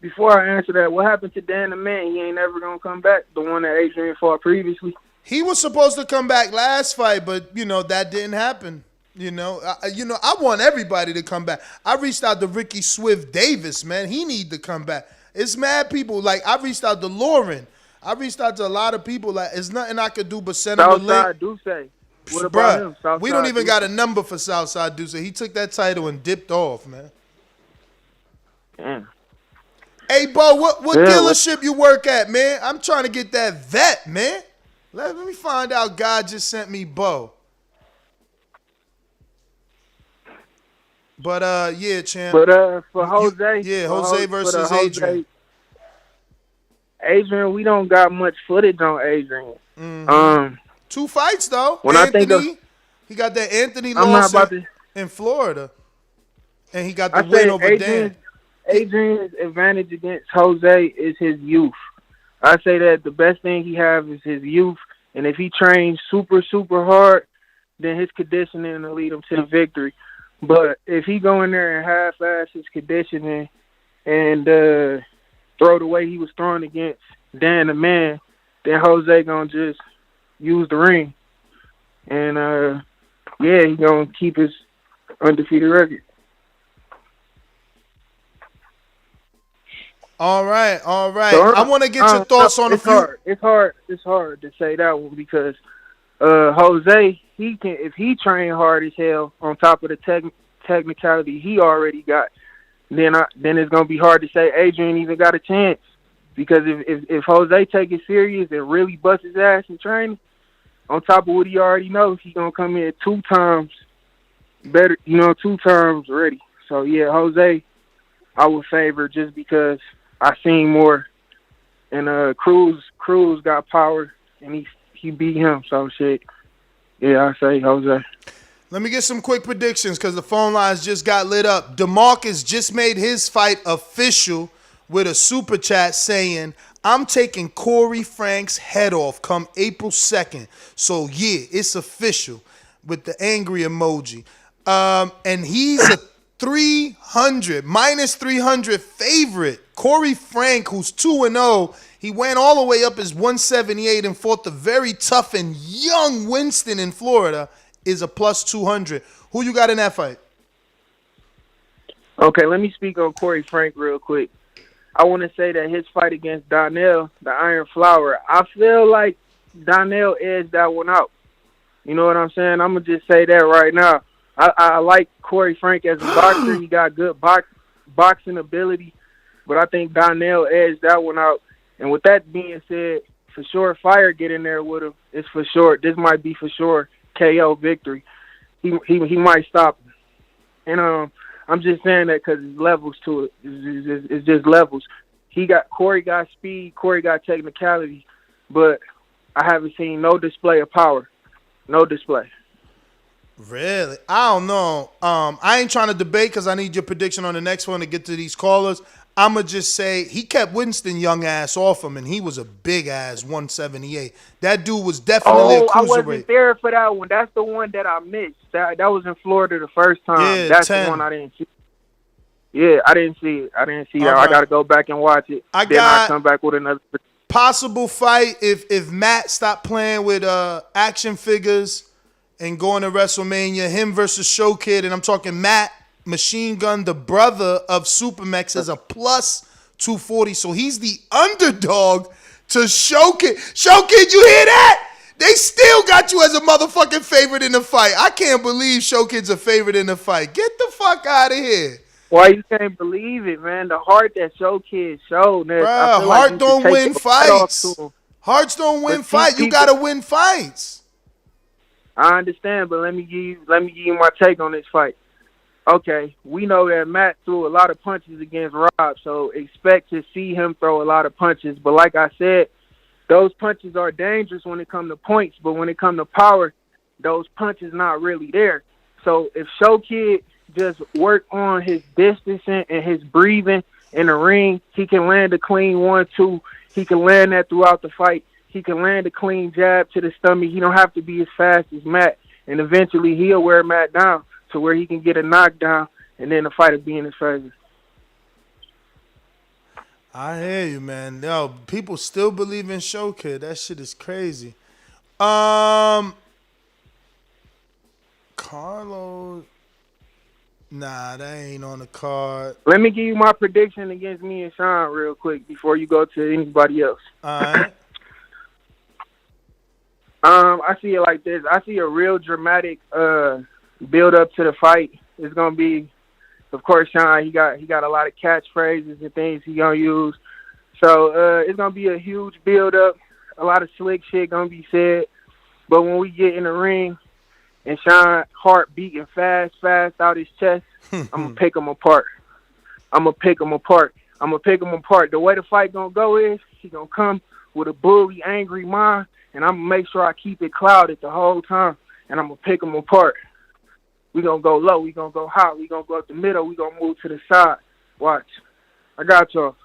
Before I answer that, what happened to Dan the Man? He ain't never going to come back, the one that Adrian fought previously? He was supposed to come back last fight, but, that didn't happen. I want everybody to come back. I reached out to Ricky Swift Davis, man. He need to come back. It's mad people. Like, I reached out to Lauren. I reached out to a lot of people. Like, it's nothing I could do but send him a link. Southside Duce. What about him? Southside we don't even Duce. got a number for Southside Duce. He took that title and dipped off, man. Damn. Hey, Bo, what dealership you work at, man? I'm trying to get that vet, man. Let me find out. God just sent me Bo. But yeah, champ. But for Jose, Jose versus Adrian. Adrian, we don't got much footage on Adrian. Mm-hmm. 2 fights though. When Anthony, he got that Anthony loss in Florida, and he got the win over Dan. Adrian's advantage against Jose is his youth. I say that the best thing he has is his youth, and if he trains super, super hard, then his conditioning will lead him to the victory. But if he go in there and half-ass his conditioning and throw the way he was throwing against Dan the Man, then Jose gonna just use the ring, and he gonna keep his undefeated record. All right. So, I want to get your thoughts on a few. It's hard to say that one because Jose, he can, if he train hard as hell on top of the technicality he already got, then it's gonna be hard to say Adrian even got a chance, because if Jose take it serious and really bust his ass in training, on top of what he already knows, he's gonna come in 2 times better, 2 times ready. So yeah, Jose, I would favor just because I seen more, and Cruz got power and he beat him. So shit, yeah, I say Jose. Let me get some quick predictions because the phone lines just got lit up. DeMarcus just made his fight official with a super chat saying, I'm taking Corey Frank's head off come April 2nd. So, yeah, it's official with the angry emoji. And he's a minus 300 favorite. Corey Frank, who's 2-0, he went all the way up as 178 and fought the very tough and young Winston in Florida, is a plus 200. Who you got in that fight? Okay, let me speak on Corey Frank real quick. I want to say that his fight against Donnell, the Iron Flower, I feel like Donnell edged that one out. You know what I'm saying? I'm going to just say that right now. I like Corey Frank as a boxer. He got good boxing ability, but I think Donnell edged that one out. And with that being said, for sure, Fire get in there with him. It's for sure. This might be for sure KO victory. He might stop him. And I'm just saying that because there's levels to it. It's just levels. Corey got speed, Corey got technicality, but I haven't seen no display of power. No display. Really? I don't know. I ain't trying to debate because I need your prediction on the next one to get to these callers. I'm going to just say he kept Winston young ass off him, and he was a big ass 178. That dude was definitely a cruiserweight. I wasn't there for that one. That's the one that I missed. That was in Florida the first time. Yeah, that's 10. The one I didn't see. Yeah, I didn't see it. That. I got to go back and watch it. I come back with another possible fight if Matt stopped playing with action figures and going to WrestleMania. Him versus Show Kid, and I'm talking Matt Machine Gun, the brother of Supermex, is a plus 240. So he's the underdog to Show Kid. Show Kid, you hear that? They still got you as a motherfucking favorite in the fight. I can't believe Show Kid's a favorite in the fight. Get the fuck out of here. Why you can't believe it, man? The heart that Show Kid showed. Bruh, heart don't win fights. Hearts don't win fights. You gotta win fights. I understand, but let me give you my take on this fight. Okay, we know that Matt threw a lot of punches against Rob, so expect to see him throw a lot of punches. But like I said, those punches are dangerous when it comes to points, but when it comes to power, those punches not really there. So if Show Kid just work on his distancing and his breathing in the ring, he can land a clean 1-2. He can land that throughout the fight. He can land a clean jab to the stomach. He don't have to be as fast as Matt, and eventually he'll wear Matt down to where he can get a knockdown, and then the fight will be in his favor. I hear you, man. Yo, people still believe in Show Kid. That shit is crazy. Carlos. Nah, that ain't on the card. Let me give you my prediction against me and Sean real quick before you go to anybody else. All right. I see it like this. I see a real dramatic build up to the fight. It's gonna be, of course, Sean. He got a lot of catchphrases and things he gonna use. So it's gonna be a huge build up. A lot of slick shit gonna be said. But when we get in the ring and Sean heart beating fast out his chest, I'm gonna pick him apart. The way the fight gonna go is he gonna come with a bully, angry mind, and I'm gonna make sure I keep it clouded the whole time, and I'm gonna pick him apart. We gonna go low, we gonna go high, we gonna go up the middle, we gonna move to the side. Watch. I got y'all.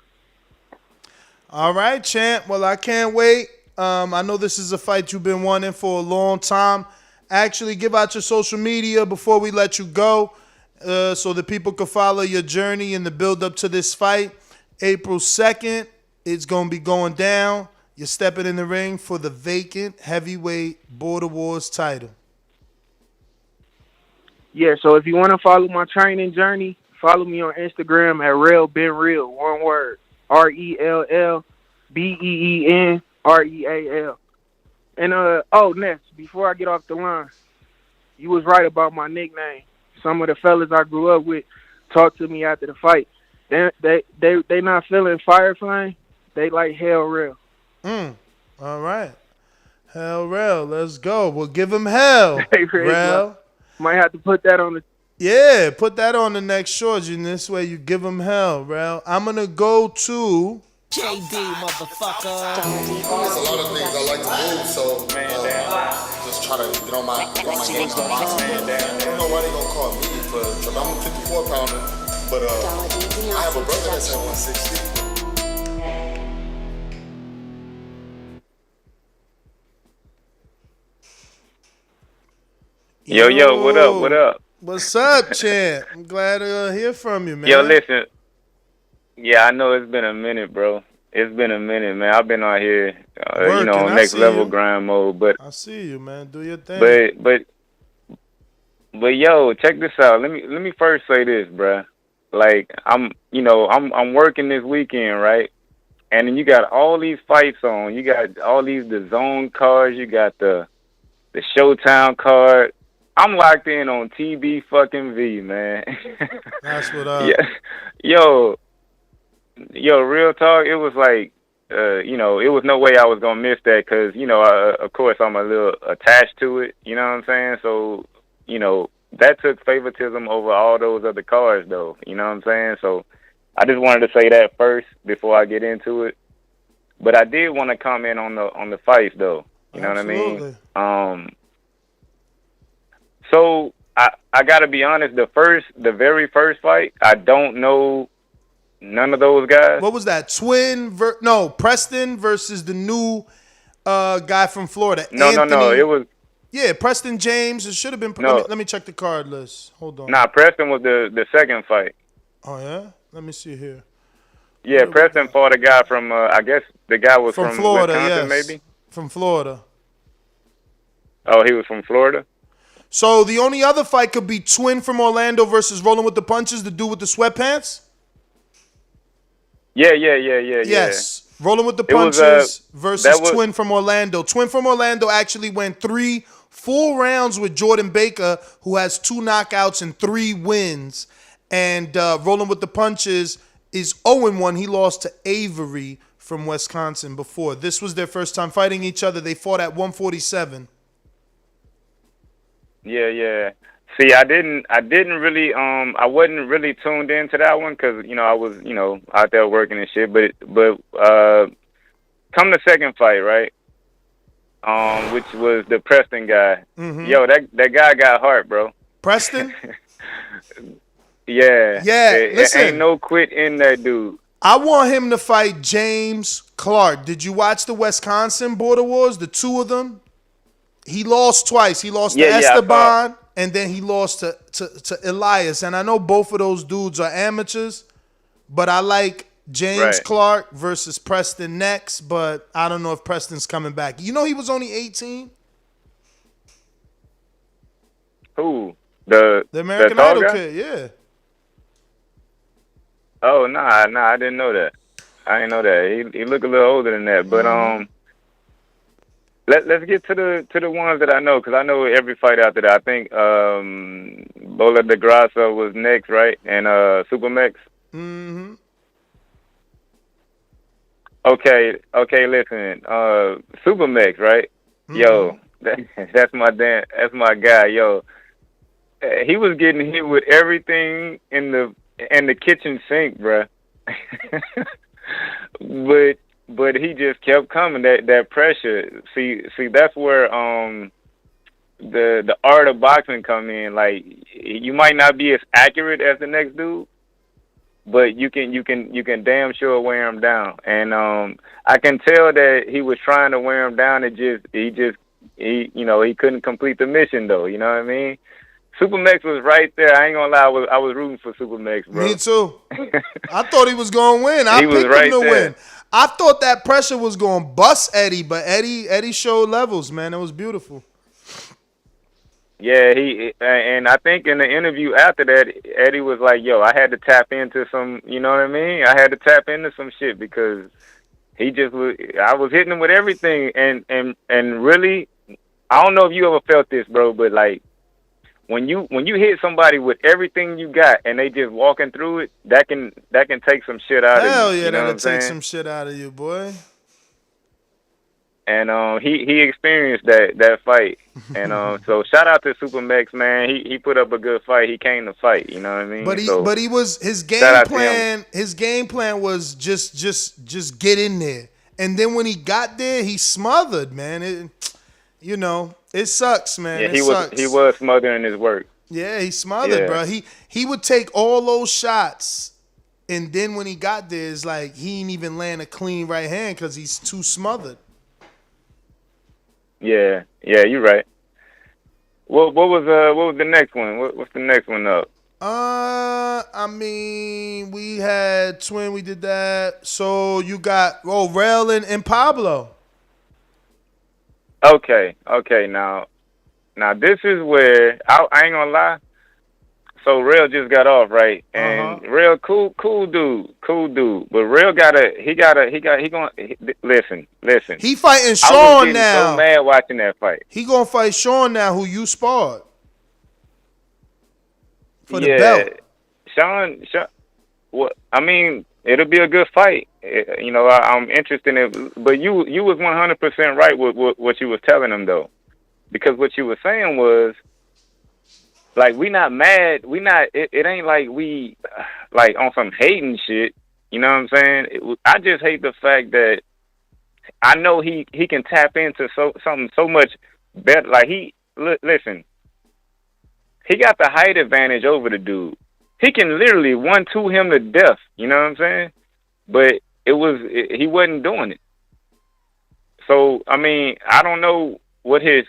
All right, champ. Well, I can't wait. I know this is a fight you've been wanting for a long time. Actually, give out your social media before we let you go so that people can follow your journey and the build up to this fight. April 2nd, it's going to be going down. You're stepping in the ring for the vacant heavyweight Border Wars title. Yeah, so if you want to follow my training journey, follow me on Instagram at RellBenReal, one word, RellBeenReal. And, Ness, before I get off the line, you was right about my nickname. Some of the fellas I grew up with talked to me after the fight. They not feeling Fire Flame. They like Hell Real. All right. Hell Real, let's go. We'll give him hell, Real. Might have to put that on the... Yeah, put that on the next shorts. And this way you give him hell, Real. I'm going to go to... JD, motherfucker. There's a lot of things I like to move, so just try to get on my game. I don't know why they gonna call me for I'm a 54 pounder, but I have a brother that's at 160. Yo, what up? What's up, champ? I'm glad to hear from you, man. Yo, listen. Yeah, I know it's been a minute, bro. It's been a minute, man. I've been out here, on next level grind mode. But I see you, man. Do your thing. But yo, check this out. Let me first say this, bruh. Like I'm working this weekend, right? And then you got all these fights on. You got all these DAZN cards. You got the Showtime card. I'm locked in on TB fucking V, man. That's what up. Yeah. Yo, real talk, it was like, it was no way I was going to miss that because, of course, I'm a little attached to it, you know what I'm saying? So, that took favoritism over all those other cards, though, you know what I'm saying? So, I just wanted to say that first before I get into it. But I did want to comment on the fights, though, you know Absolutely. what I mean? So, I got to be honest, the very first fight, I don't know none of those guys. What was that? Preston versus the new guy from Florida. No. It was... Yeah, Preston James. It should have been... No. Let me check the card list. Hold on. Nah, Preston was the second fight. Oh, yeah? Let me see here. Yeah, Preston fought a guy from, I guess the guy was from Florida, Wisconsin, yes. maybe? From Florida. Oh, he was from Florida? So the only other fight could be Twin from Orlando versus Rolling with the Punches, the dude with the sweatpants. Yeah. Yes. Rolling with the It was, Punches versus that was- Twin from Orlando. Twin from Orlando actually went 3 full rounds with Jordan Baker, who has 2 knockouts and 3 wins. And Rolling with the Punches is 0-1. He lost to Avery from Wisconsin before. This was their first time fighting each other. They fought at 147. Yeah. See, I didn't really, I wasn't really tuned into that one because, I was, out there working and shit. But come the second fight, right? Which was the Preston guy. Mhm. Yo, that guy got heart, bro. Preston? Yeah. Listen. Ain't no quit in that dude. I want him to fight James Clark. Did you watch the Wisconsin Border Wars, the 2 of them? He lost twice. He lost to Esteban, and then he lost to Elias. And I know both of those dudes are amateurs, but I like James Clark versus Preston next, but I don't know if Preston's coming back. You know he was only 18? Who? The American tall Idol guy? kid, yeah. Oh, nah, I didn't know that. I didn't know that. He looked a little older than that. But let's get to the ones that I know, because I know every fight after that. I think Bola de Grasa was next, right? And Supermex. Mm-hmm. Okay, listen. Supermex, right? Mm-hmm. Yo, that's my guy, yo. He was getting hit with everything in the kitchen sink, bruh. but he just kept coming. That pressure. See, that's where the art of boxing come in. Like, you might not be as accurate as the next dude, but you can damn sure wear him down. And I can tell that he was trying to wear him down. He couldn't complete the mission though. You know what I mean? Supermex was right there. I ain't gonna lie, I was rooting for Supermex, bro. Me too. I thought he was gonna win. I He was picked right him to there. win. I thought that pressure was gonna bust Eddie, but Eddie showed levels, man. It was beautiful. Yeah, and I think in the interview after that, Eddie was like, "Yo, I had to tap into some, you know what I mean? I had to tap into some shit because he just was. I was hitting him with everything, and really, I don't know if you ever felt this, bro, but like when you hit somebody with everything you got and they just walking through it, that can take some shit out of you. Hell yeah, You know what that'll I'm saying? take some shit out of you, boy. And he experienced that fight, and so shout out to Supermex, man. He put up a good fight. He came to fight, you know what I mean? But he was his game shout out to plan. His game plan was just get in there, and then when he got there, he smothered, man. It sucks, man. Yeah, It sucks. he was smothering his work. Yeah, he smothered, Yeah. bro. He would take all those shots, and then when he got there, it's like he ain't even land a clean right hand because he's too smothered. Yeah, you're right. What was the next one? What's the next one up? I mean, we had Twin. We did that. So you got Rail and Pablo. Okay. Now this is where I ain't gonna lie. So Rail just got off, right? And Rail, cool dude. But Rail listen. He fighting I was Sean getting now. so mad watching that fight. He gonna fight Sean now, who you sparred for the Yeah, belt. Sean. What I mean, it'll be a good fight. I'm interested in it. But you was 100% right with what you was telling him though, because what you were saying was, like, we not mad. It ain't like we like on some hating shit. You know what I'm saying? I just hate the fact that I know he can tap into something so much better. Like listen, he got the height advantage over the dude. He can literally 1-2 him to death. You know what I'm saying? But he wasn't doing it. So I mean, I don't know what his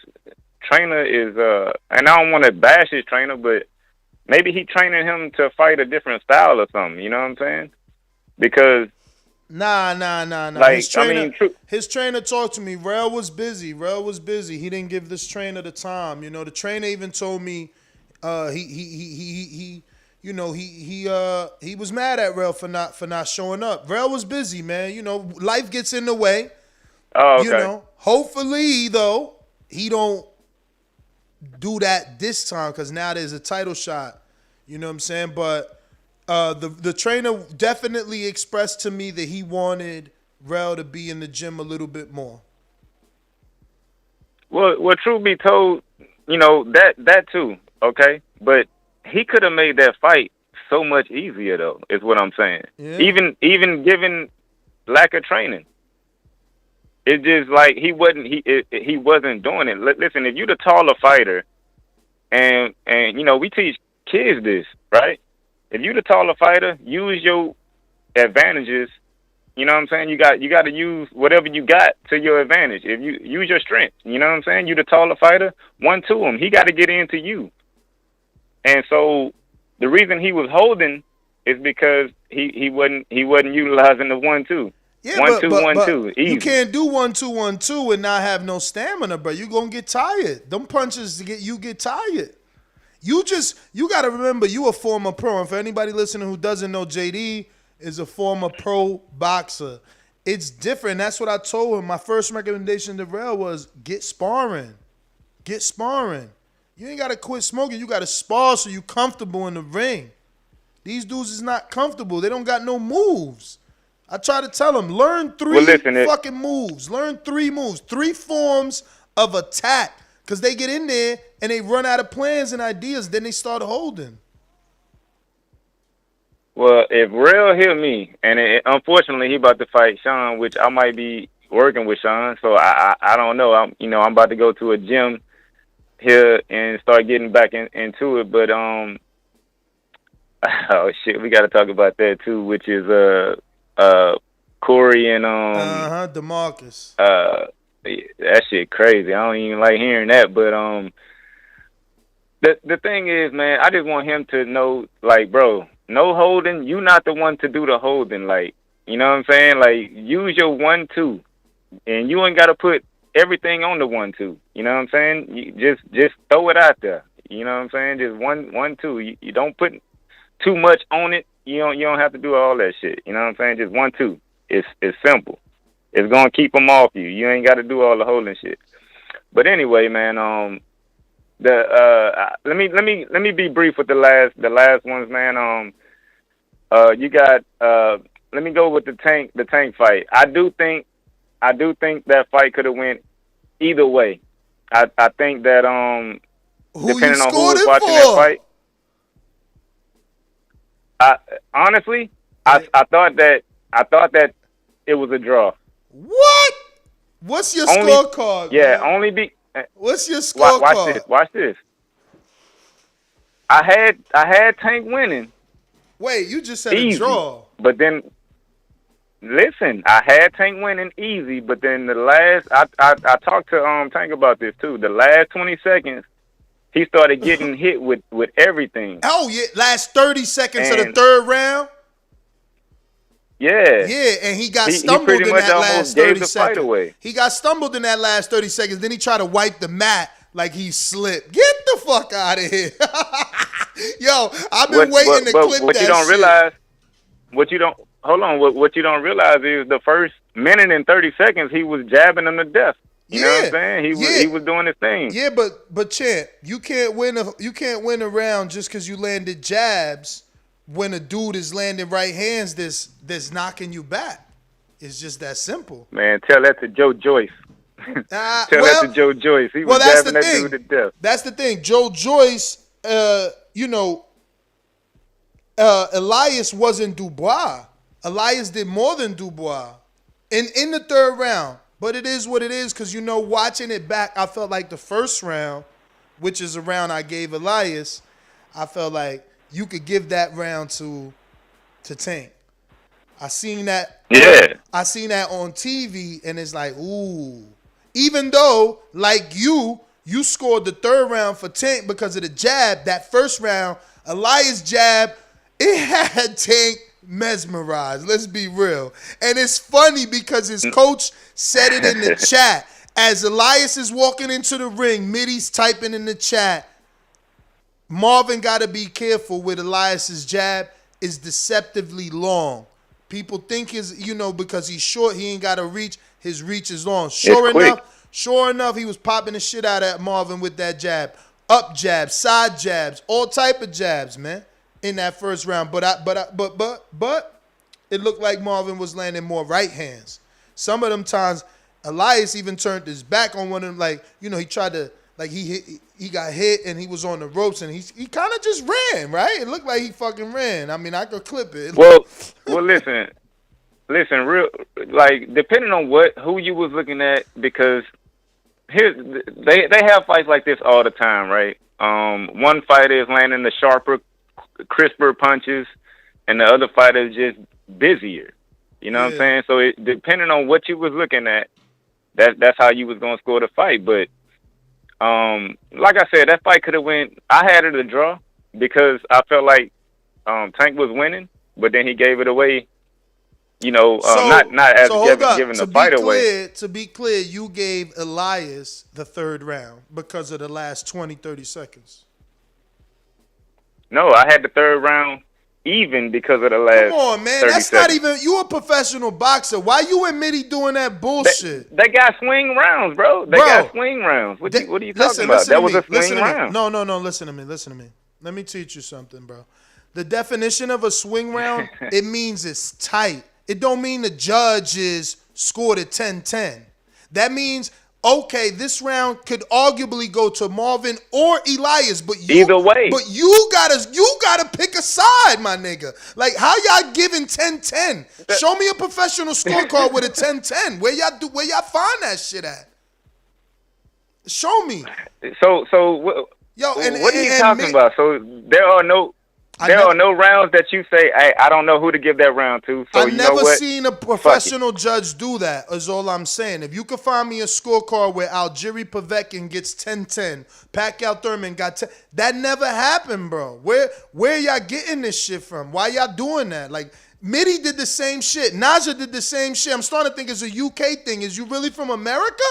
trainer is, and I don't want to bash his trainer, but maybe he training him to fight a different style or something. You know what I'm saying? Because Nah. Like, His trainer talked to me. Rel was busy. He didn't give this trainer the time. You know, the trainer even told me he was mad at Rel for not showing up. Rel was busy, man. You know, life gets in the way. Oh, okay. You know, hopefully though he don't do that this time because now there's a title shot. You know what I'm saying? But the trainer definitely expressed to me that he wanted Rel to be in the gym a little bit more. Well, truth be told, you know, that too, okay? But he could have made that fight so much easier, though, is what I'm saying. Yeah. Even given lack of training. It's just like he wasn't doing it. Listen, if you're the taller fighter, and you know, we teach kids this, right? If you're the taller fighter, use your advantages. You know what I'm saying? You got to use whatever you got to your advantage. If you use your strength, you know what I'm saying? You the taller fighter, 1-2 him. He got to get into you. And so the reason he was holding is because he wasn't utilizing the 1-2. Yeah, 1-2, but 1-2. Easy. You can't do 1-2, 1-2 and not have no stamina, bro. You're gonna get tired. Them punches get tired. You gotta remember you a former pro. And for anybody listening who doesn't know, JD is a former pro boxer. It's different. That's what I told him. My first recommendation to Rel was get sparring. Get sparring. You ain't gotta quit smoking. You gotta spar so you comfortable in the ring. These dudes is not comfortable. They don't got no moves. I try to tell them, learn three fucking moves. Learn 3 moves. 3 forms of attack. Because they get in there and they run out of plans and ideas. Then they start holding. Well, if Rel hit me, and unfortunately he about to fight Sean, which I might be working with Sean, so I don't know. I'm about to go to a gym here and start getting back into it. But oh shit, we got to talk about that too, which is Corey and DeMarcus. That shit crazy. I don't even like hearing that. But the thing is, man, I just want him to know, like, bro, no holding. You not the one to do the holding. Like, you know what I'm saying? Like, use your 1-2, and you ain't got to put everything on the 1-2. You know what I'm saying? You just throw it out there. You know what I'm saying? Just 1-2. You don't put too much on it. You don't have to do all that shit. You know what I'm saying? Just 1-2. It's simple. It's gonna keep them off you. You ain't got to do all the holding shit. But anyway, man, let me be brief with the last ones, man. You got let me go with the tank fight. I do think that fight could have went either way. I think that depending on who was watching that fight. Honestly, I thought that it was a draw. What? What's your scorecard? Yeah, man? What's your scorecard? Watch this. I had Tank winning. Wait, you just said easy, a draw. But then, listen, I had Tank winning easy. But then the last, I talked to Tank about this too. The last 20 seconds, he started getting hit with everything. Oh yeah, last 30 seconds of the third round. Yeah. Yeah, and he got stumbled in that last 30 seconds. He got stumbled in that last 30 seconds. Then he tried to wipe the mat like he slipped. Get the fuck out of here. Yo, I've been waiting to clip what that you don't shit. realize, what you don't realize is the first minute and 30 seconds he was jabbing him to death. You know what I'm saying? He was doing his thing. Yeah, but Champ, you can't win a round just because you landed jabs when a dude is landing right hands that's knocking you back. It's just that simple. Man, tell that to Joe Joyce. Tell that to Joe Joyce. He was jabbing that dude to death. That's the thing. Joe Joyce, Elias wasn't Dubois. Elias did more than Dubois in the third round. But it is what it is because, watching it back, I felt like the first round, which is a round I gave Elias, I felt like you could give that round to Tank. I seen that. Yeah. I seen that on TV, and it's like, ooh. Even though, like you scored the third round for Tank because of the jab. That first round, Elias' jab, it had Tank mesmerized. Let's be real. And it's funny because his coach said it in the chat. As Elias is walking into the ring, Mitty's typing in the chat, Marvin got to be careful with Elias's jab. Is deceptively long. People think because he's short, he ain't got to reach. His reach is long. Sure enough, he was popping the shit out of Marvin with that jab. Up jabs, side jabs, all type of jabs, man, in that first round. But it looked like Marvin was landing more right hands. Some of them times, Elias even turned his back on one of them. He tried to, he got hit and he was on the ropes and he kind of just ran, right? It looked like he fucking ran. I mean, I could clip it. Well, listen, real, depending on who you was looking at, because they have fights like this all the time, right? One fighter is landing the sharper, crisper punches, and the other fighter is just busier. You know what I'm saying? So depending on what you was looking at, that's how you was gonna score the fight. But like I said, that fight could have went. I had it a draw because I felt like Tank was winning, but then he gave it away. Not as giving the fight away. To be clear, you gave Elias the third round because of the last 20, 30 seconds. No, I had the third round even because of the last. Come on, man. That's seconds. Not even. You a professional boxer. Why you and Mitty doing that bullshit? They got swing rounds, bro. They got swing rounds. What are you talking about? That was a swing round. No. Listen to me. Let me teach you something, bro. The definition of a swing round, it means it's tight. It don't mean the judges scored at 10-10. That means, okay, this round could arguably go to Marvin or Elias, but either way. But you gotta pick a side, my nigga. Like, how y'all giving 10-10? Show me a professional scorecard with a 10-10. Where y'all find that shit at? Show me. So what are you talking about? So there are no rounds that you say, hey, I don't know who to give that round to. So I've never seen a professional judge do that, is all I'm saying. If you could find me a scorecard where Algiri Povetkin gets 10-10, Pacquiao Thurman got 10, that never happened, bro. Where y'all getting this shit from? Why y'all doing that? Like, Mitty did the same shit. Naja did the same shit. I'm starting to think it's a UK thing. Is you really from America?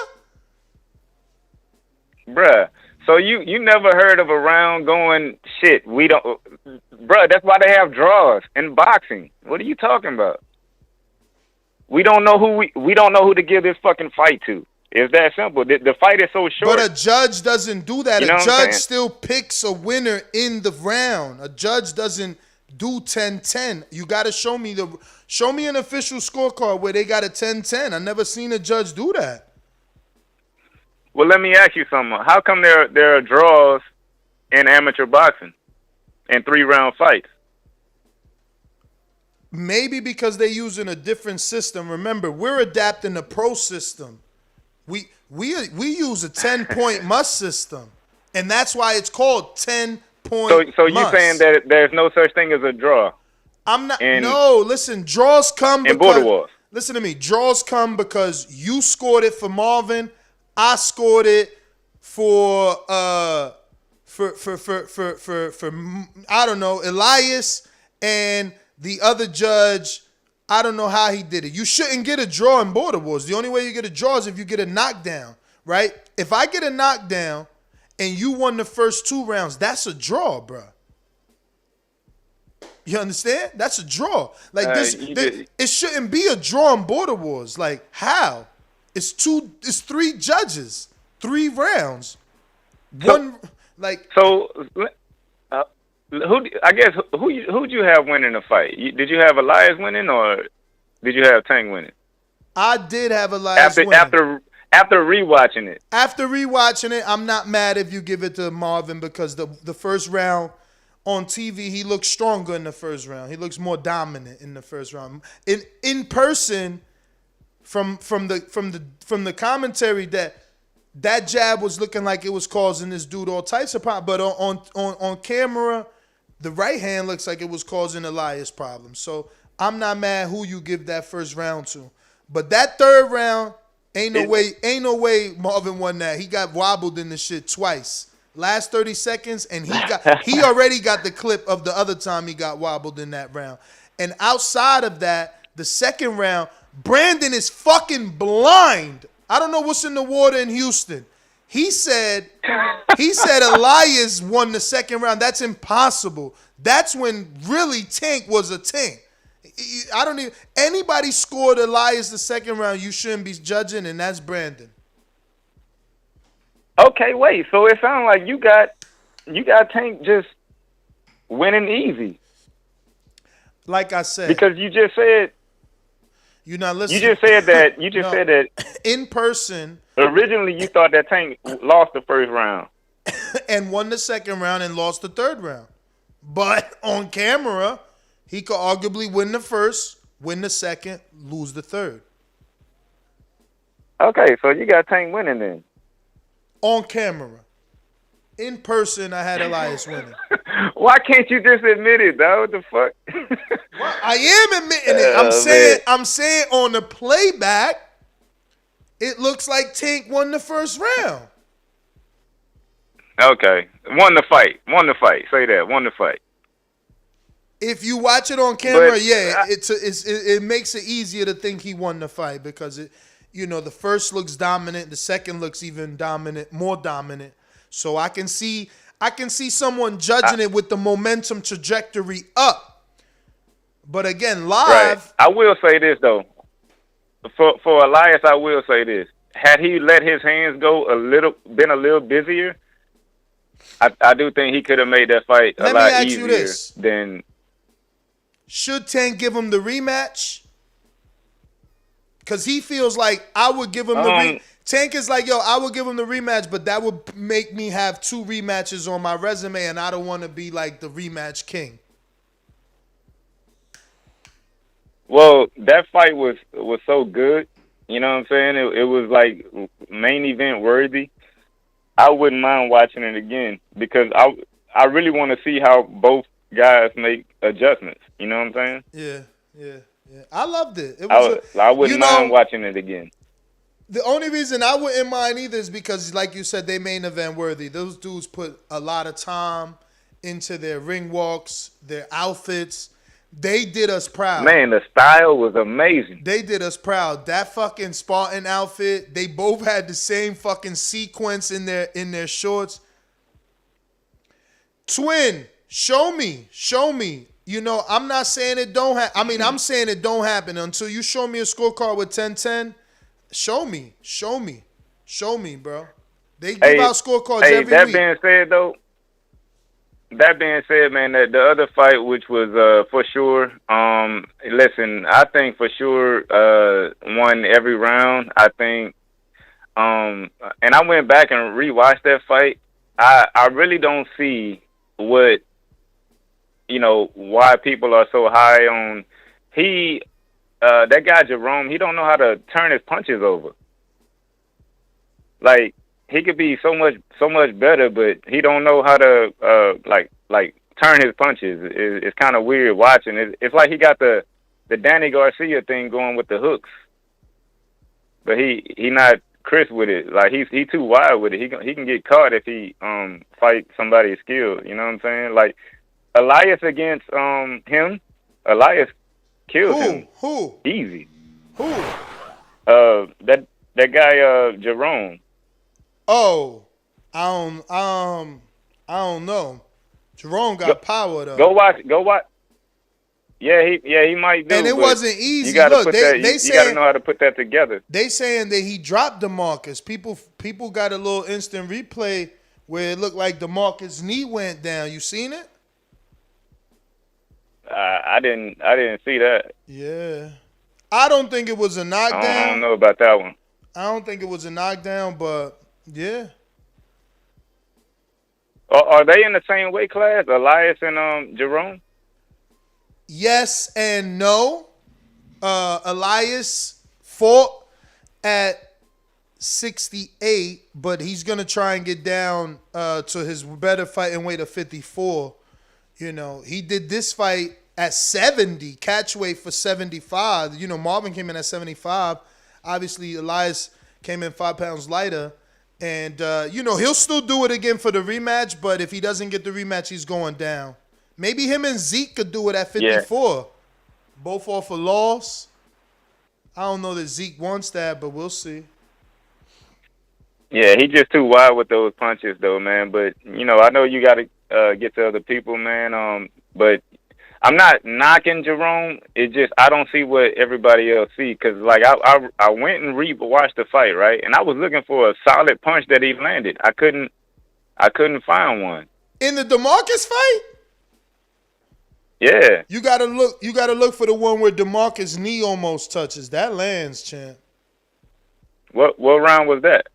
Bruh. So you never heard of a round going, shit, we don't, bruh, that's why they have draws in boxing. What are you talking about? We don't know we don't know who to give this fucking fight to. It's that simple. The fight is so short. But a judge doesn't do that. A judge still picks a winner in the round. A judge doesn't do 10-10. You got to show me an official scorecard where they got a 10-10. I never seen a judge do that. Well, let me ask you something. How come there are draws in amateur boxing in 3-round fights? Maybe because they're using a different system. Remember, we're adapting the pro system. We use a 10-point must system, and that's why it's called 10-point. So you saying that there's no such thing as a draw? I'm not. No, listen. Draws come in border wars. Listen to me. Draws come because you scored it for Marvin. I scored it for I don't know, Elias, and the other judge, I don't know how he did it. You shouldn't get a draw in border wars. The only way you get a draw is if you get a knockdown, right? If I get a knockdown and you won the first 2 rounds, that's a draw, bro. You understand? That's a draw. Like it shouldn't be a draw in border wars. Like, how? It's 3 judges, 3 rounds. Who'd you have winning the fight? Did you have Elias winning or did you have Tank winning? I did have Elias winning. After rewatching it. After rewatching it, I'm not mad if you give it to Marvin because the first round on TV, he looks stronger in the first round. He looks more dominant in the first round. In person, from the commentary, that jab was looking like it was causing this dude all types of problems. But on camera, the right hand looks like it was causing Elias problems. So I'm not mad who you give that first round to. But that third round, ain't no way Marvin won that. He got wobbled in the shit twice. last 30 seconds, and he already got the clip of the other time he got wobbled in that round. And outside of that, the second round, Brandon is fucking blind. I don't know what's in the water in Houston. He said Elias won the second round. That's impossible. That's when really Tank was a Tank. I don't even anybody scored Elias the second round, you shouldn't be judging, and that's Brandon. Okay, wait. So it sounds like you got Tank just winning easy. Like I said, because you just said you're not listening. You just said that in person. Originally, you thought that Tank lost the first round and won the second round and lost the third round. But on camera, he could arguably win the first, win the second, lose the third. Okay, so you got Tank winning then. On camera. In person, I had Elias winning. Why can't you just admit it, though? What the fuck? Well, I am admitting it. I'm saying on the playback, it looks like Tank won the first round. Okay. Won the fight. Say that. Won the fight. If you watch it on camera, it makes it easier to think he won the fight because the first looks dominant, the second looks even more dominant. So I can see someone judging it with the momentum trajectory up. But again, live. Right. I will say this though. For Elias, I will say this: had he let his hands go been a little busier, I do think he could have made that fight a lot easier than. Should Tank give him the rematch? Because he feels like I would give him the Tank is like, I would give him the rematch, but that would make me have 2 rematches on my resume, and I don't want to be like the rematch king. Well, that fight was so good. You know what I'm saying? It was like main event worthy. I wouldn't mind watching it again because I really want to see how both guys make adjustments. You know what I'm saying? Yeah. I loved it. I wouldn't mind watching it again. The only reason I wouldn't mind either is because, like you said, they main event worthy. Those dudes put a lot of time into their ring walks, their outfits. They did us proud. Man, the style was amazing. They did us proud. That fucking Spartan outfit, they both had the same fucking sequence in their shorts. Twin, show me. I'm not saying it don't happen. I'm saying it don't happen until you show me a scorecard with 10-10. Show me, bro. They give out scorecards every week. That being said, man, that the other fight, which was for sure, listen, I think for sure won every round. I think, and I went back and rewatched that fight. I really don't see why people are so high on that guy Jerome. He don't know how to turn his punches over. Like, he could be so much better, but he don't know how to like turn his punches. It's kind of weird watching. It's like he got the Danny Garcia thing going with the hooks, but he not crisp with it. Like he too wild with it. He can get caught if he fight somebody skilled. You know what I'm saying? Like Elias against him, Elias killed him. Who? Easy. Who? That guy Jerome. Oh, I don't know. Jerome got power though. Go watch. Yeah, he might do. And it wasn't easy. You gotta Look, you gotta know how to put that together. They saying that he dropped DeMarcus. People got a little instant replay where it looked like DeMarcus' knee went down. You seen it? I didn't see that. Yeah, I don't think it was a knockdown. I don't know about that one. I don't think it was a knockdown, but yeah. Are they in the same weight class, Elias and Jerome? Yes and no. Elias fought at 68, but he's gonna try and get down to his better fighting weight of 54. He did this fight at 70, catch weight for 75. Marvin came in at 75. Obviously, Elias came in 5 pounds lighter. And, he'll still do it again for the rematch, but if he doesn't get the rematch, he's going down. Maybe him and Zeke could do it at 54. Both off a loss. I don't know that Zeke wants that, but we'll see. Yeah, he just too wild with those punches, though, man. But I know you got to get to other people, man. But I'm not knocking Jerome. It just I don't see what everybody else see. Cause like I went and watched the fight, right, and I was looking for a solid punch that he landed. I couldn't find one in the DeMarcus fight. Yeah, you gotta look for the one where DeMarcus' knee almost touches. That lands, champ. What round was that?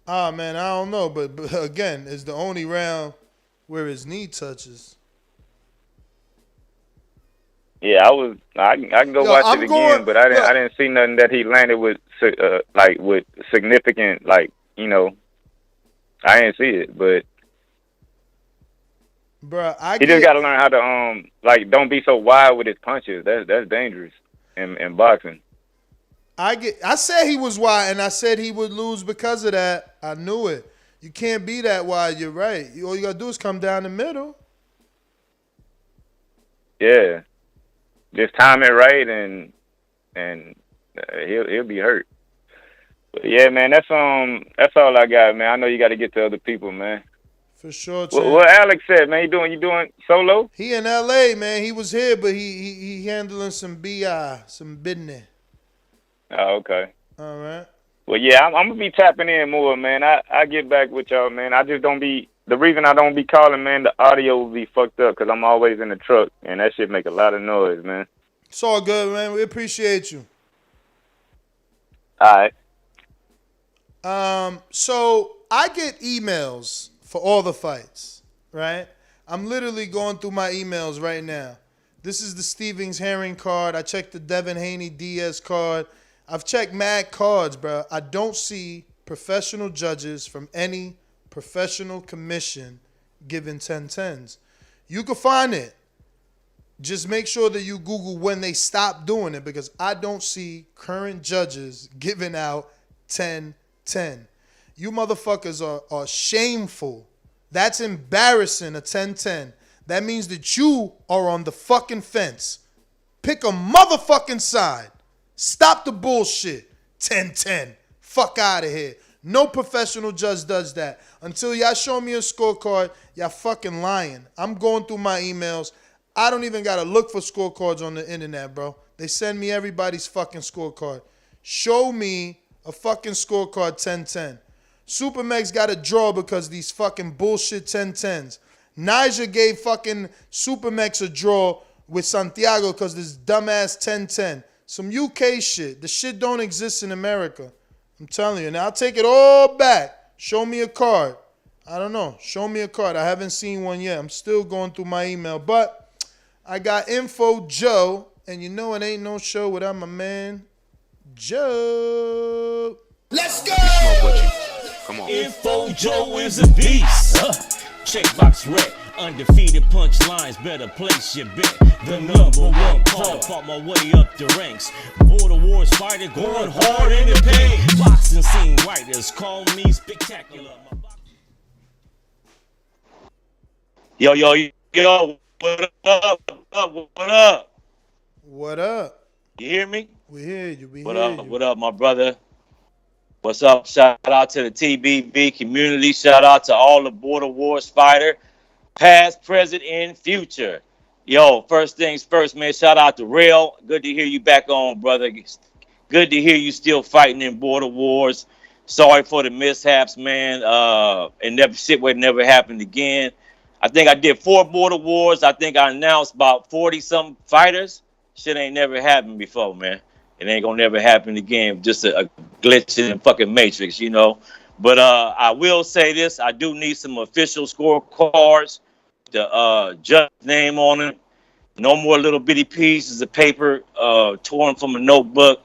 Ah, man, I don't know, but again, it's the only round where his knee touches. Yeah, I can go watch it again, but I didn't see nothing that he landed with with significant I didn't see it, but bruh, he just got to learn how to don't be so wild with his punches. That's dangerous in boxing. I said he was wide, and I said he would lose because of that. I knew it. You can't be that wide. You're right. All you gotta do is come down the middle. Yeah, just time it right, and he'll be hurt. But yeah, man, that's all I got, man. I know you got to get to other people, man. For sure. What Alex said, man, you doing solo? He in L.A., man. He was here, but he handling some some business. Oh, okay. All right. Well, yeah, I'm gonna be tapping in more, man. I get back with y'all, man. I just don't be. The reason I don't be calling, man, the audio will be fucked up because I'm always in the truck, and that shit make a lot of noise, man. It's all good, man. We appreciate you. All right. So I get emails for all the fights, right? I'm literally going through my emails right now. This is the Stevens Herring card. I checked the Devin Haney Diaz card. I've checked mad cards, bro. I don't see professional judges from any professional commission giving 10-10s. You can find it. Just make sure that you Google when they stop doing it because I don't see current judges giving out 10-10. You motherfuckers are shameful. That's embarrassing, a 10-10. That means that you are on the fucking fence. Pick a motherfucking side. Stop the bullshit. 10-10. Fuck out of here. No professional judge does that. Until y'all show me a scorecard, y'all fucking lying. I'm going through my emails. I don't even got to look for scorecards on the internet, bro. They send me everybody's fucking scorecard. Show me a fucking scorecard 10-10. Supermex got a draw because these fucking bullshit 10-10s. Niger gave fucking Supermex a draw with Santiago because this dumbass 10-10. Some UK shit. The shit don't exist in America. I'm telling you. Now, I'll take it all back. Show me a card. I don't know. Show me a card. I haven't seen one yet. I'm still going through my email. But I got Info Joe. And you know it ain't no show without my man, Joe. Let's go! Come on. Info Joe is a beast. Checkbox red. Undefeated punchlines, better place your bet. The number one call, fought my way up the ranks. Border Wars fighter, going hard in the paint. Boxing scene writers call me spectacular. Yo, what up? What up? You hear me? We hear you. What up, my brother? What's up? Shout out to the TBV community. Shout out to all the Border Wars fighter. Past, present, and future. Yo, first things first, man. Shout out to Rail. Good to hear you back on, brother. Good to hear you still fighting in Border Wars. Sorry for the mishaps, man. And shit would never happen again. I think I did 4 Border Wars. I think I announced about 40-something fighters. Shit ain't never happened before, man. It ain't gonna never happen again. Just a glitch in the fucking matrix, you know. But I will say this. I do need some official scorecards. The judge name on it. No more little bitty pieces of paper torn from a notebook.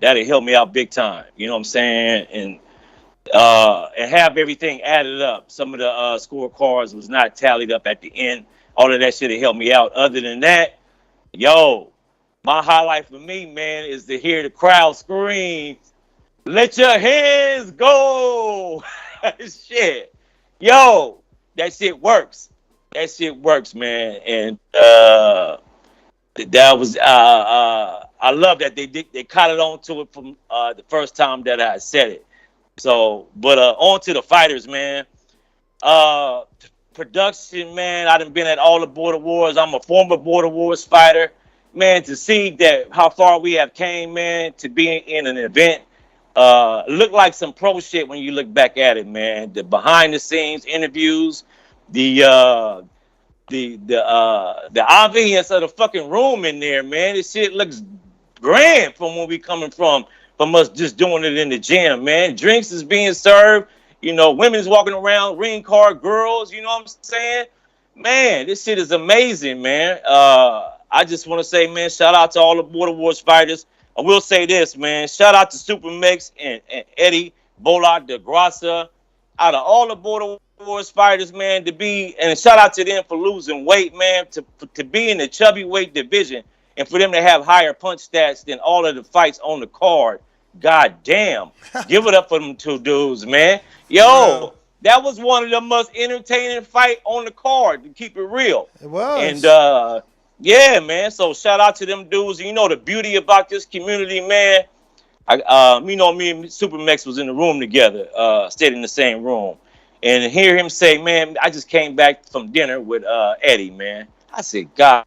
That'll help me out big time. You know what I'm saying? And have everything added up. Some of the scorecards was not tallied up at the end. All of that shit will help me out. Other than that, yo, my highlight for me, man, is to hear the crowd scream, "Let your hands go!" Shit. Yo, that shit works. That shit works, man. And that was I love that they caught it on to it from the first time that I said it. So, but on to the fighters, man. Uh, Production, man. I done been at all the border wars. I'm a former border wars fighter, man. To see that how far we have came, man, to be in an event, look like some pro shit when you look back at it, man. The behind the scenes interviews, the the obvious of the fucking room in there, man. This shit looks grand from where we coming from us just doing it in the gym, man. Drinks is being served. You know, women's walking around, ring card girls, you know what I'm saying? Man, this shit is amazing, man. I just want to say, man, shout out to all the Border Wars fighters. I will say this, man. Shout out to Super Mix and Eddie Bolak de Grasa. Out of all the Border Wars fighters, man, and shout out to them for losing weight, man, to be in the chubby weight division and for them to have higher punch stats than all of the fights on the card. God damn. Give it up for them two dudes, man. Yo, that was one of the most entertaining fight on the card, to keep it real. It was. And yeah, man. So shout out to them dudes. You know the beauty about this community, man. You know, me and Super Mex was in the room together, stayed in the same room. And hear him say, man, I just came back from dinner with Eddie, man. I said, God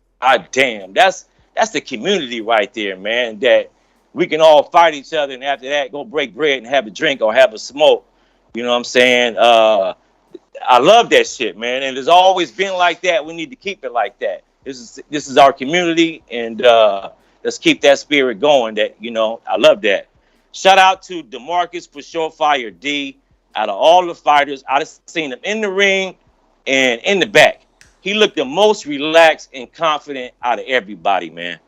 damn, that's the community right there, man. That we can all fight each other, and after that, go break bread and have a drink or have a smoke. You know what I'm saying? I love that shit, man. And it's always been like that. We need to keep it like that. This is our community, and let's keep that spirit going. That, you know, I love that. Shout out to DeMarcus for Surefire D. Out of all the fighters, I've seen him in the ring and in the back. He looked the most relaxed and confident out of everybody, man.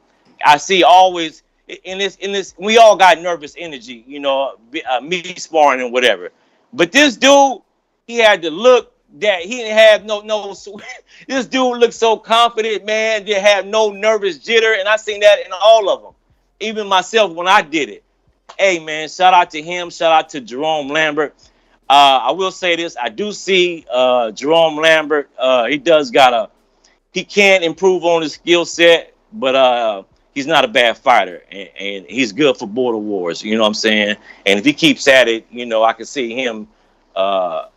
I see always in this. We all got nervous energy, you know, me sparring and whatever. But this dude, he had the look that he didn't have no. This dude looked so confident, man. Didn't have no nervous jitter, and I seen that in all of them. Even myself when I did it. Hey, man, shout out to him. Shout out to Jerome Lambert. I will say this. I do see Jerome Lambert. He can improve on his skill set, but he's not a bad fighter, and he's good for Border Wars. You know what I'm saying? And if he keeps at it, you know, I can see him. Every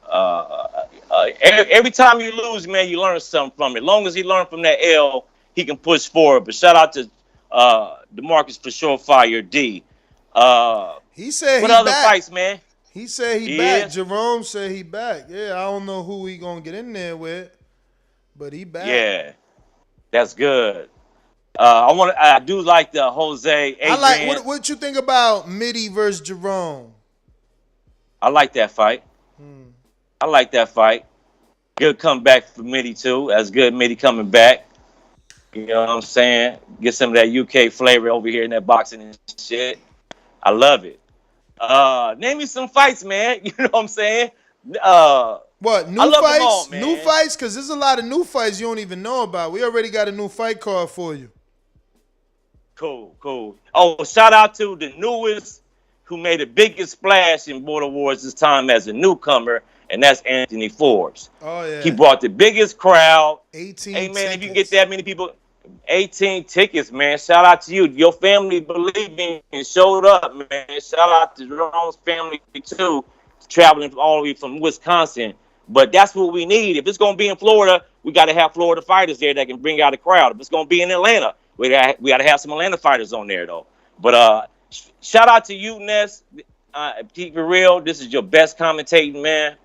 time you lose, man, you learn something from it. As long as he learned from that L, he can push forward. But shout out to DeMarcus for Surefire D. He said what he other back. Fights, man? He said he back. Jerome said he back. Yeah, I don't know who he gonna get in there with, but he back. Yeah, that's good. I do like the Jose. Adrian. I like what you think about Mitty versus Jerome. I like that fight. I like that fight. Good comeback for Mitty too. That's good. Mitty coming back. You know what I'm saying? Get some of that UK flavor over here in that boxing and shit. I love it. Name me some fights, man. You know what I'm saying? What, new fights? All, new fights? Because there's a lot of new fights you don't even know about. We already got a new fight card for you. Cool. Oh, shout out to the newest who made the biggest splash in Border Wars this time as a newcomer, and that's Anthony Forbes. Oh, yeah. He brought the biggest crowd. 18 Hey, man, tickets. if you can get that many people, 18 tickets, man. Shout out to you. Your family believed in and showed up, man. Shout out to Jerome's family, too, traveling all the way from Wisconsin. But that's what we need. If it's going to be in Florida, we got to have Florida fighters there that can bring out a crowd. If it's going to be in Atlanta, we got to have some Atlanta fighters on there, though. But shout out to you, Ness. Keep it real. This is your best commentating, man.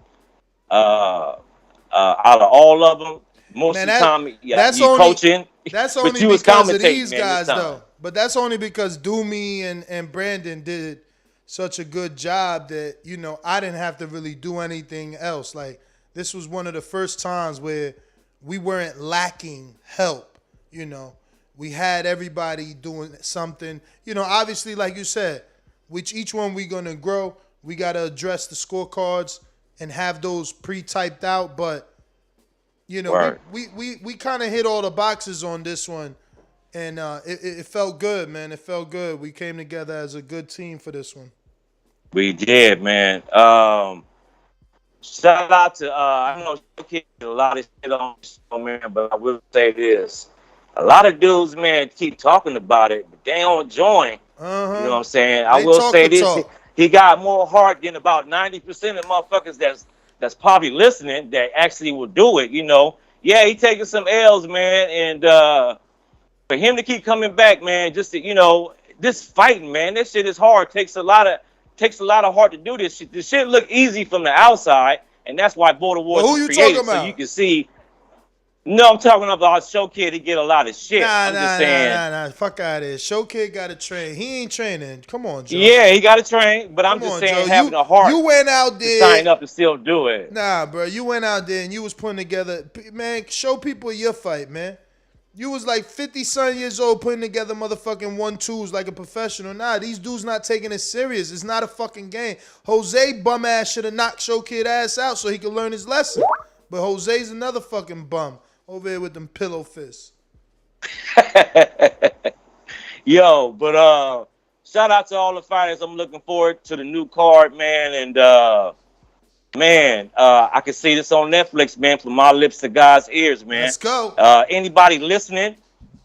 Out of all of them, most of the time, that's you only, coaching. That's only because of these guys, though. But that's only because Doomy and Brandon did such a good job that, you know, I didn't have to really do anything else. Like, this was one of the first times where we weren't lacking help, you know. We had everybody doing something. You know, obviously, like you said, which each one we're going to grow, we got to address the scorecards and have those pre-typed out. But, you know, we kind of hit all the boxes on this one. And it felt good, man. It felt good. We came together as a good team for this one. We did, man. Shout out to I know Kid a lot of shit on the show, man, but I will say this: a lot of dudes, man, keep talking about it, but they don't join. Uh-huh. You know what I'm saying? I will say this: he got more heart than about 90% of motherfuckers that's probably listening that actually will do it. You know, yeah, he taking some L's, man, and for him to keep coming back, man, just to, you know, this fighting, man, this shit is hard. Takes a lot of heart to do this shit. This shit look easy from the outside, and that's why Border Wars was created, so you can see. No, I'm talking about Show Kid. He get a lot of shit. Nah. Fuck out of here. Show Kid got to train. He ain't training. Come on, Joe. Yeah, he got to train, but I'm just saying, having a heart. You went out there, to sign up and still do it. Nah, bro. You went out there and you was putting together. Man, show people your fight, man. You was like 50-something years old putting together motherfucking 1-2s like a professional. Nah, these dudes not taking it serious. It's not a fucking game. Jose bum ass should have knocked Show Kid ass out so he could learn his lesson. But Jose's another fucking bum over here with them pillow fists. Yo, but shout out to all the fighters. I'm looking forward to the new card, man. And I can see this on Netflix, man, from my lips to God's ears, man. Let's go. Anybody listening,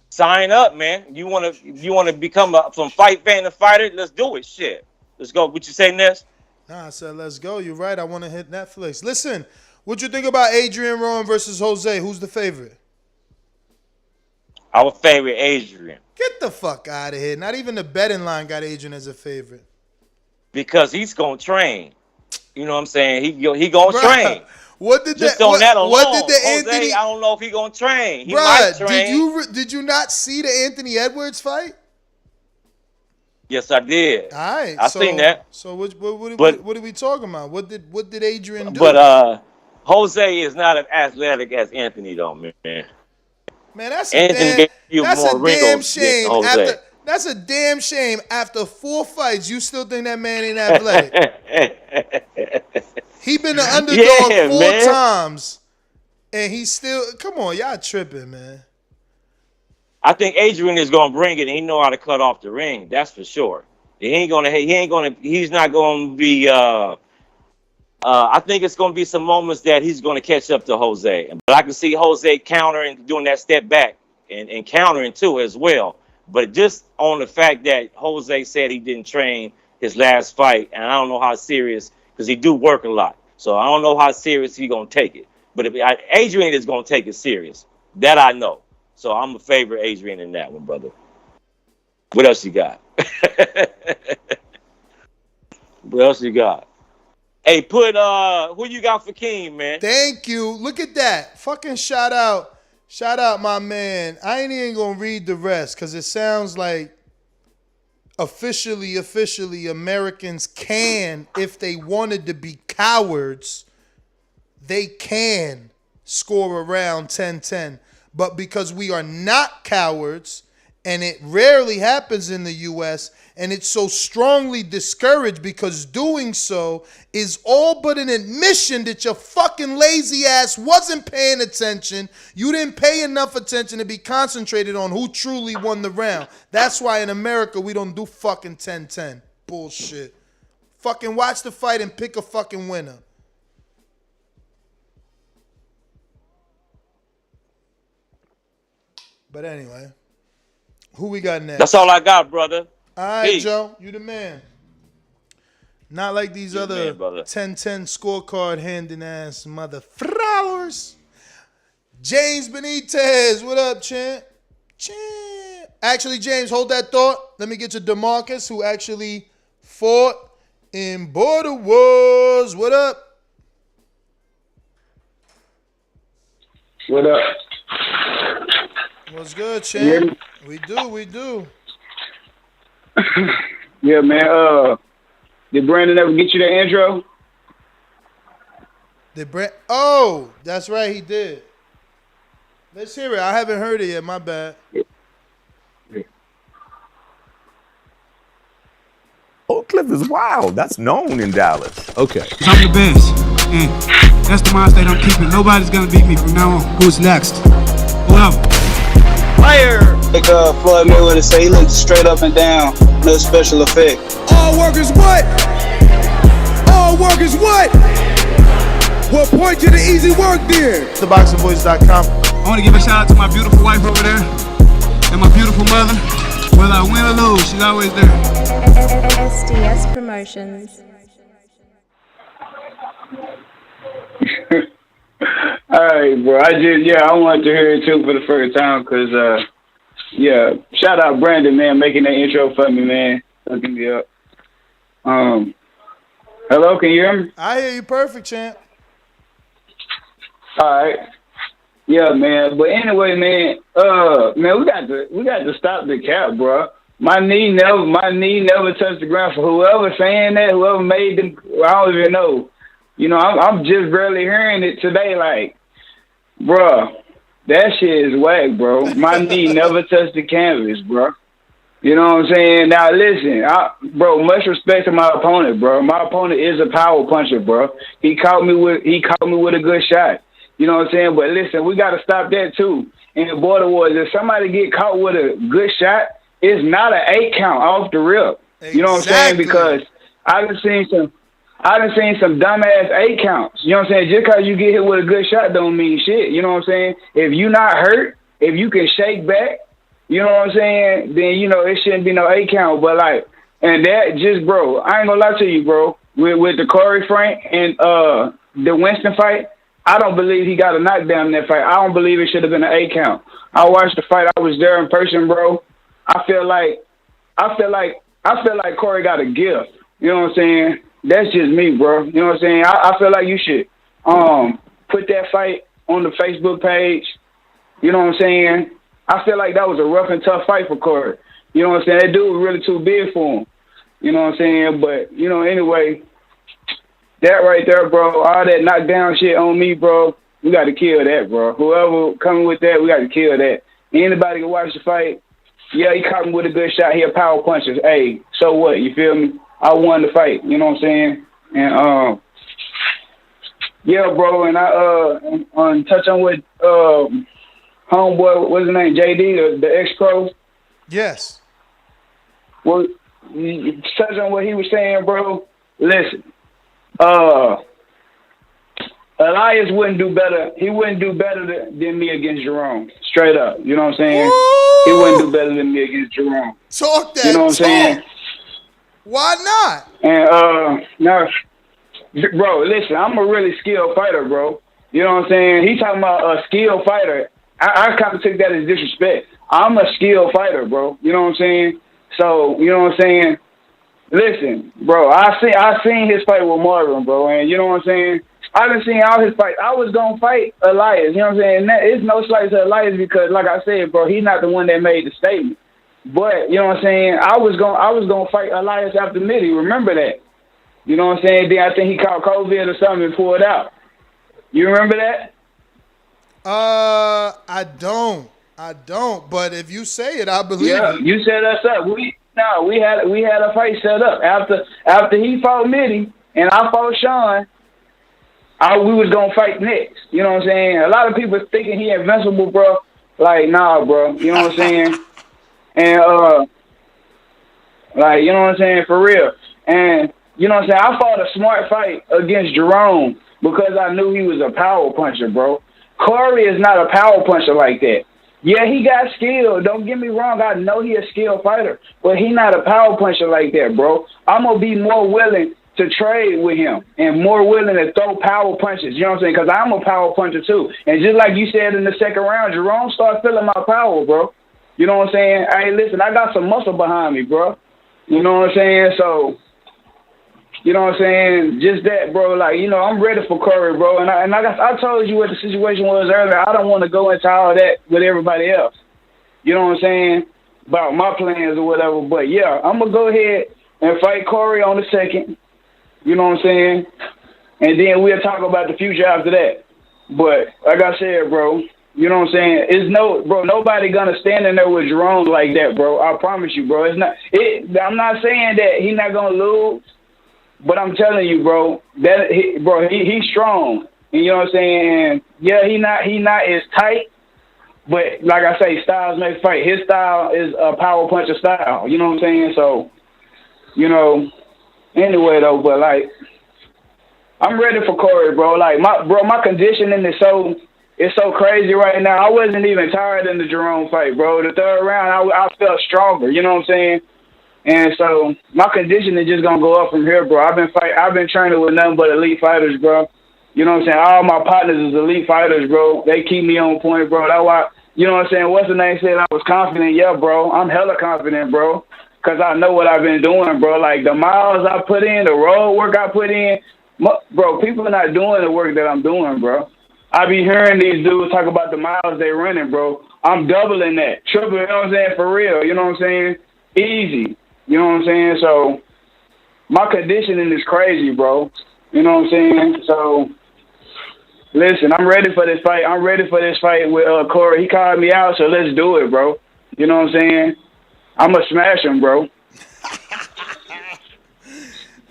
sign up, man. You wanna become from fight fan to fighter? Let's do it. Shit. Let's go. What you say, Ness? Nah, I said let's go. You're right. I want to hit Netflix. Listen, what you think about Adrian Rowan versus Jose? Who's the favorite? Our favorite, Adrian. Get the fuck out of here. Not even the betting line got Adrian as a favorite. Because he's gonna train. You know what I'm saying? He gonna train. What did just that, on that alone? What did the Jose, Anthony? I don't know if he gonna train. He might train. Did you not see the Anthony Edwards fight? Yes, I did. All right, I seen that. So what are we talking about? What did Adrian do? But Jose is not as athletic as Anthony, though, man. Man, that's a damn shame. That's a damn shame. After 4 fights, you still think that man ain't athletic? He been an underdog 4 times, and he's still. Come on, y'all tripping, man. I think Adrian is gonna bring it, and he know how to cut off the ring. That's for sure. He's not gonna be. I think it's gonna be some moments that he's gonna catch up to Jose, but I can see Jose countering, doing that step back, and countering too as well. But just on the fact that Jose said he didn't train his last fight, and I don't know how serious, because he do work a lot. So I don't know how serious he gonna take it. But Adrian is gonna take it serious. That I know. So I'm a favorite Adrian in that one, brother. What else you got? What else you got? Hey, put who you got for King, man? Thank you. Look at that. Fucking shout out. Shout out my man. I ain't even gonna read the rest because it sounds like officially Americans can, if they wanted to be cowards, they can score around 10-10. But because we are not cowards, and it rarely happens in the U.S., and it's so strongly discouraged because doing so is all but an admission that your fucking lazy ass wasn't paying attention. You didn't pay enough attention to be concentrated on who truly won the round. That's why in America we don't do fucking 10-10. Bullshit. Fucking watch the fight and pick a fucking winner. But anyway, who we got next? That's all I got, brother. All right, Joe, you the man. Not like these other 10-10 scorecard handing ass mother flowers. James Benitez, what up, champ? Actually, James, hold that thought. Let me get to DeMarcus, who actually fought in Border Wars. What up? What up? What's good, champ? We do. Yeah, man. Did Brandon ever get you the intro? Oh, that's right, he did. Let's hear it. I haven't heard it yet. My bad. Oak Cliff is wild. That's known in Dallas. Okay. I'm the best. And that's the mind state I'm keeping. Nobody's gonna beat me from now on. Who's next? Whoever. Fire! Like Floyd Mayweather say, he looks straight up and down, no special effect. All work is what? All work is what? Well, point to the easy work then. Thaboxingvoice.com. I want to give a shout out to my beautiful wife over there and my beautiful mother. Whether I win or lose, she's always there. SDS Promotions. All right, bro. I wanted to hear it too for the first time because, shout out Brandon, man, making that intro for me, man. Hooking me up. Hello, can you hear me? I hear you perfect, champ. All right. Yeah, man. But anyway, man, we got to stop the cap, bro. My knee never touched the ground. For whoever saying that, whoever made them, I don't even know. You know, I'm just barely hearing it today. Like, bro, that shit is whack, bro. My knee never touched the canvas, bro. You know what I'm saying? Now listen, bro. Much respect to my opponent, bro. My opponent is a power puncher, bro. He caught me with a good shot. You know what I'm saying? But listen, we got to stop that too. In the border wars, if somebody get caught with a good shot, it's not an 8 count off the rip. Exactly. You know what I'm saying? Because I done seen some dumbass 8 counts. You know what I'm saying? Just because you get hit with a good shot don't mean shit. You know what I'm saying? If you not hurt, if you can shake back, you know what I'm saying? Then, you know, it shouldn't be no 8 count. But, like, and that just, bro, I ain't going to lie to you, bro. With the Corey Frank and the Winston fight, I don't believe he got a knockdown in that fight. I don't believe it should have been an 8 count. I watched the fight. I was there in person, bro. I feel like Corey got a gift. You know what I'm saying? That's just me, bro. You know what I'm saying? I feel like you should put that fight on the Facebook page. You know what I'm saying? I feel like that was a rough and tough fight for Corey. You know what I'm saying? That dude was really too big for him. You know what I'm saying? But, you know, anyway, that right there, bro, all that knockdown shit on me, bro, we got to kill that, bro. Whoever coming with that, we got to kill that. Anybody can watch the fight. Yeah, he caught me with a good shot. He a power puncher. Hey, so what? You feel me? I won the fight. You know what I'm saying? And, yeah, bro, and I touch on what homeboy, what's his name, JD, the ex-pro? Yes. Well, touch on what he was saying, bro. Listen, Elias wouldn't do better. He wouldn't do better than me against Jerome. Straight up. You know what I'm saying? Woo! He wouldn't do better than me against Jerome. Talk that. You know what I'm saying? Why not? And now, bro, listen, I'm a really skilled fighter, bro. You know what I'm saying? He talking about a skilled fighter. I kind of took that as disrespect. I'm a skilled fighter, bro. You know what I'm saying? So, you know what I'm saying? Listen, bro, I seen his fight with Marvin, bro, and you know what I'm saying? I done seen all his fights. I was gonna fight Elias, you know what I'm saying? It's no slight to Elias because, like I said, bro, he's not the one that made the statement. But you know what I'm saying? I was gonna fight Elias after Mitty. Remember that? You know what I'm saying? Then I think he caught COVID or something and pulled out. You remember that? I don't. But if you say it, I believe it. You set us up. We had a fight set up after he fought Mitty and I fought Sean. We was gonna fight next. You know what I'm saying? A lot of people thinking he invincible, bro. Like, nah, bro. You know what I'm saying? And like, you know what I'm saying, for real. And you know what I'm saying? I fought a smart fight against Jerome because I knew he was a power puncher, bro. Corey is not a power puncher like that. Yeah, he got skill. Don't get me wrong. I know he a skilled fighter, but he not a power puncher like that, bro. I'm gonna be more willing to trade with him and more willing to throw power punches. You know what I'm saying? Because I'm a power puncher too. And just like you said in the second round, Jerome started feeling my power, bro. You know what I'm saying? Hey, listen, I got some muscle behind me, bro. You know what I'm saying? So, you know what I'm saying? Just that, bro. Like, you know, I'm ready for Corey, bro. And I told you what the situation was earlier. I don't want to go into all that with everybody else. You know what I'm saying? About my plans or whatever. But, yeah, I'm going to go ahead and fight Corey on the second. You know what I'm saying? And then we'll talk about the future after that. But, like I said, bro, you know what I'm saying? Nobody going to stand in there with Jerome like that, bro. I promise you, bro. I'm not saying that he's not going to lose. But I'm telling you, bro, he's strong. And you know what I'm saying? Yeah, he not as tight, but like I say, styles make fight. His style is a power puncher style. You know what I'm saying? So, you know, anyway though, but like I'm ready for Corey, bro. Like my conditioning is so crazy right now. I wasn't even tired in the Jerome fight, bro. The third round, I felt stronger. You know what I'm saying? And so my conditioning just gonna go up from here, bro. I've been training with nothing but elite fighters, bro. You know what I'm saying? All my partners is elite fighters, bro. They keep me on point, bro. That's why, you know what I'm saying? What's the name said I was confident? Yeah, bro. I'm hella confident, bro. Because I know what I've been doing, bro. Like, the miles I put in, the road work I put in. Bro, people are not doing the work that I'm doing, bro. I be hearing these dudes talk about the miles they running, bro. I'm doubling that. Triple, you know what I'm saying? For real, you know what I'm saying? Easy. You know what I'm saying? So, my conditioning is crazy, bro. You know what I'm saying? So, listen, I'm ready for this fight. I'm ready for this fight with Corey. He called me out, so let's do it, bro. You know what I'm saying? I'm going to smash him, bro.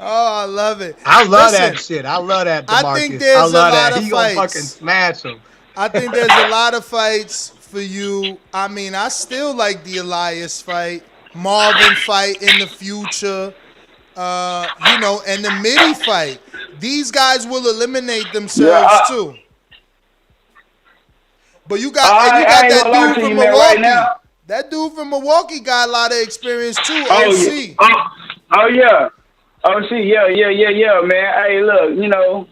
Oh, I love it. I love that shit. I love that, DeMarcus. I think there's a lot of He fights. gonna fucking smash him. I think there's a lot of fights for you. I mean, I still like the Elias fight, Marvin fight in the future, you know, and the Mitty fight. These guys will eliminate themselves too. But you got that dude from Milwaukee. Right, that dude from Milwaukee got a lot of experience too. OC. Oh yeah. OC, yeah, man. Hey, look, you know,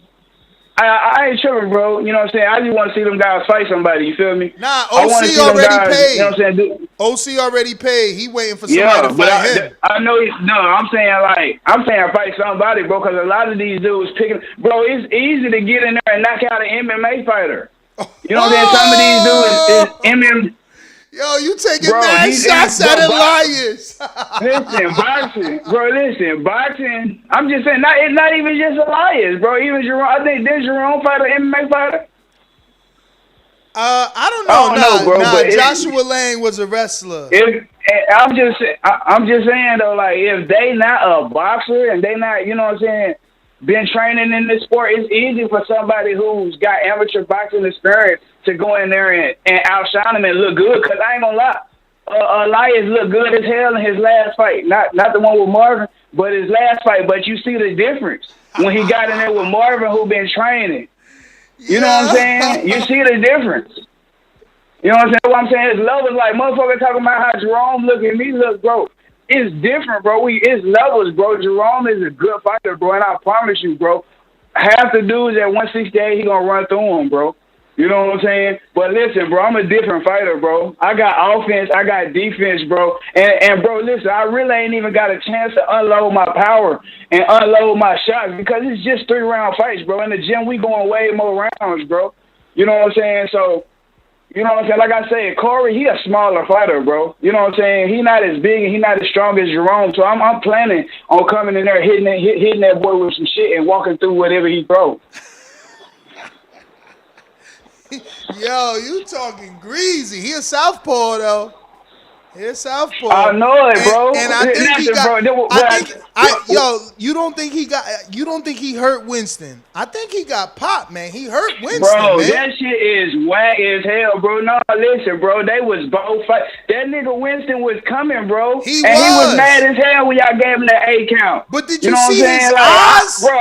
I ain't tripping, bro. You know what I'm saying? I just want to see them guys fight somebody. You feel me? Nah, OC already paid. You know what I'm saying? OC already paid. He waiting for somebody to fight him. I know I'm saying fight somebody, bro, because a lot of these dudes picking. Bro, it's easy to get in there and knock out an MMA fighter. You know what I'm saying? Some of these dudes is MMA. Yo, you taking mad shots at Elias. Listen, boxing. I'm just saying, it's not even just Elias, bro. Even Jerome. I think there's Jerome fighter, MMA fighter. I don't know, bro. But Joshua Lane was a wrestler. I'm just saying though, like if they not a boxer and they not, you know what I'm saying, been training in this sport, it's easy for somebody who's got amateur boxing experience to go in there and outshine him and look good. Because I ain't gonna lie, Elias looked good as hell in his last fight. Not the one with Marvin, but his last fight. But you see the difference when he got in there with Marvin, who been training. You know what I'm saying? You see the difference. You know what I'm saying? What I'm saying is levels. Like motherfucker talking about how Jerome look at me, look, bro. It's different, bro. It's levels, bro. Jerome is a good fighter, bro, and I promise you, bro, half the dudes at 168, he gonna run through them, bro. You know what I'm saying? But listen, bro, I'm a different fighter, bro. I got offense, I got defense, bro. And bro, listen, I really ain't even got a chance to unload my power and unload my shots because it's just 3-round fights, bro. In the gym, we going way more rounds, bro. You know what I'm saying? So, you know what I'm saying? Like I said, Corey, he a smaller fighter, bro. You know what I'm saying? He not as big and he not as strong as Jerome. So I'm planning on coming in there, hitting that boy with some shit and walking through whatever he throws. Yo, you talking greasy. He a southpaw, though. He a southpaw. I know it, bro. And I think he got. You don't think he hurt Winston? I think he got popped, man. He hurt Winston, bro. man. That shit is whack as hell, bro. No, listen, bro. They was both fight. That nigga Winston was coming, bro. He was mad as hell when y'all gave him that 8 count. But did you see his eyes, bro?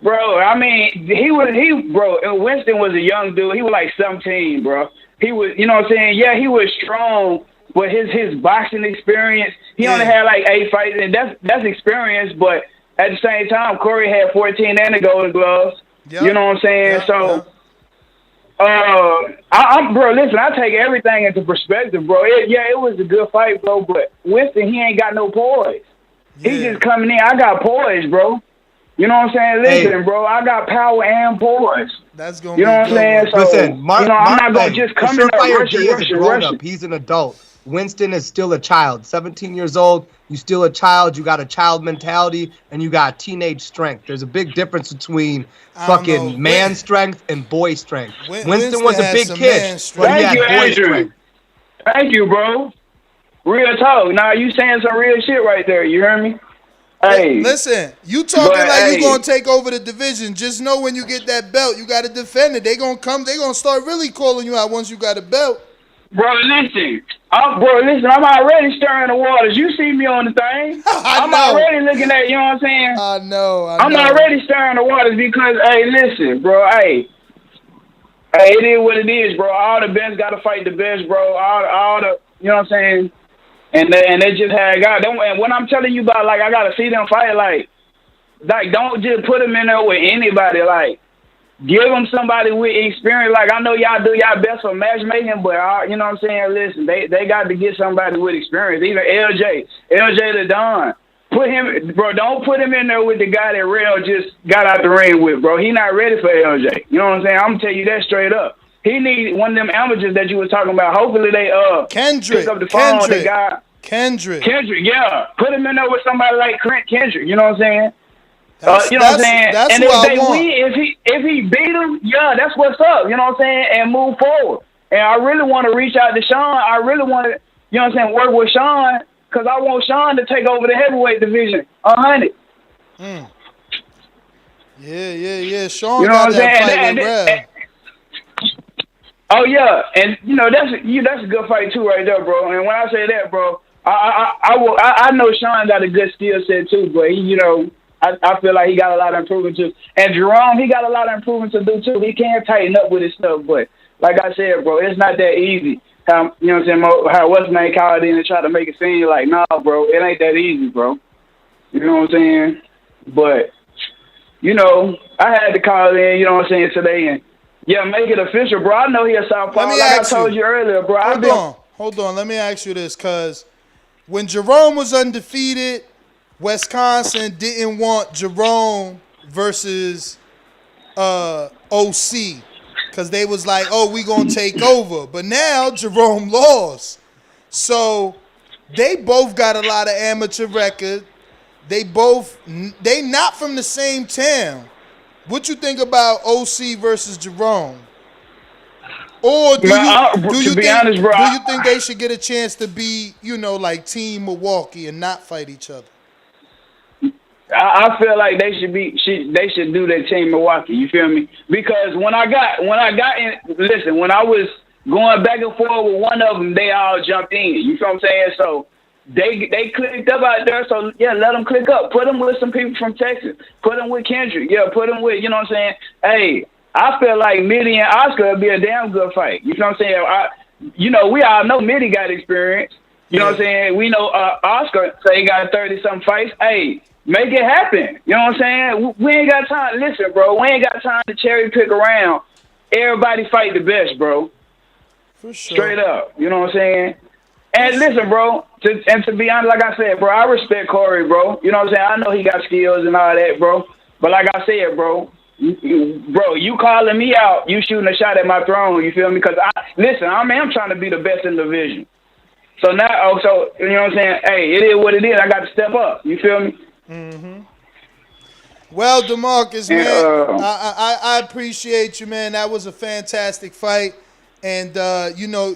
Bro, I mean, Winston was a young dude. He was like 17, bro. He was, you know what I'm saying? Yeah, he was strong, but his boxing experience, he only had like 8 fights, and that's experience, but at the same time, Corey had 14 and the Golden Gloves. Yep. You know what I'm saying? Bro, listen, I take everything into perspective, bro. It was a good fight, bro, but Winston, he ain't got no poise. He just coming in. I got poise, bro. You know what I'm saying? Listen, bro, I got power and poise. That's going to be what I'm saying? So, listen, I'm not going to just come in there rushing. He's an adult. Winston is still a child. 17 years old, you still a child. You got a child mentality, and you got teenage strength. There's a big difference between fucking man strength and boy strength. Winston was a big kid, but he had boy strength. Thank you, bro. Real talk. Now, you saying some real shit right there. You hear me? Hey, listen, you talking like you gonna take over the division. Just know when you get that belt, you gotta defend it. They gonna start really calling you out once you got a belt. Bro, listen, Bro, listen, I'm already stirring the waters. You see me on the thing. I'm already looking at, you know what I'm saying? I know. I'm already stirring the waters because, hey, listen, bro, hey, it is what it is, bro. All the best got to fight the best, bro. All the, you know what I'm saying? And they just had God. And what I'm telling you about, like, I got to see them fight, like, don't just put them in there with anybody, like. Give them somebody with experience. Like, I know y'all do y'all best for matchmaking, but, you know what I'm saying? Listen, they got to get somebody with experience. Even LJ the Don. Don't put him in there with the guy that Real just got out the ring with, bro. He not ready for LJ. You know what I'm saying? I'm going to tell you that straight up. He need one of them amateurs that you were talking about. Hopefully they pick up the phone. Kendrick, yeah. Put him in there with somebody like Kendrick. You know what I'm saying? You know what I'm saying? That's and what if I want. if he beat him, yeah, that's what's up. You know what I'm saying? And move forward. And I really want to reach out to Sean. I really want to, you know what I'm saying, work with Sean because I want Sean to take over the heavyweight division 100. Yeah. Sean You know got what I'm that saying? fight with Rev. Oh yeah, and you know that's a good fight too, right there, bro. And when I say that, bro, I know Sean got a good skill set too, but he, you know. I feel like he got a lot of improvement too. And Jerome, he got a lot of improvement to do too. He can tighten up with his stuff, but like I said, bro, it's not that easy. How, you know what I'm saying? How what's name called in and try to make it seem like, nah, bro, it ain't that easy, bro. You know what I'm saying? But, you know, I had to call in, you know what I'm saying, today and, yeah, make it official, bro. I know he a southpaw. Like I told you earlier, bro. Hold on. Let me ask you this, because when Jerome was undefeated, Wisconsin didn't want Jerome versus OC because they was like, oh, we going to take over. But now Jerome lost. So they both got a lot of amateur record. They not from the same town. What you think about OC versus Jerome? Or do you think they should get a chance to be, you know, like Team Milwaukee and not fight each other? I feel like they should do their Team Milwaukee. You feel me? Because when I got in, listen, when I was going back and forth with one of them, they all jumped in. You feel what I'm saying? So they clicked up out there. So yeah, let them click up. Put them with some people from Texas. Put them with Kendrick. Yeah, put them with, you know what I'm saying? Hey, I feel like Mitty and Oscar would be a damn good fight. You know what I'm saying? You know, we all know Mitty got experience. You know what I'm saying? We know Oscar say he got 30-something fights. Hey, make it happen. You know what I'm saying? We ain't got time. Listen, bro, we ain't got time to cherry pick around. Everybody fight the best, bro. For sure. Straight up. You know what I'm saying? And listen, bro, to be honest, like I said, bro, I respect Corey, bro. You know what I'm saying? I know he got skills and all that, bro. But like I said, bro, you calling me out, you shooting a shot at my throne, you feel me? Because, I'm trying to be the best in the division. So now, you know what I'm saying? Hey, it is what it is. I got to step up. You feel me? Mm-hmm. Well, DeMarcus, man, I appreciate you, man. That was a fantastic fight. And, you know,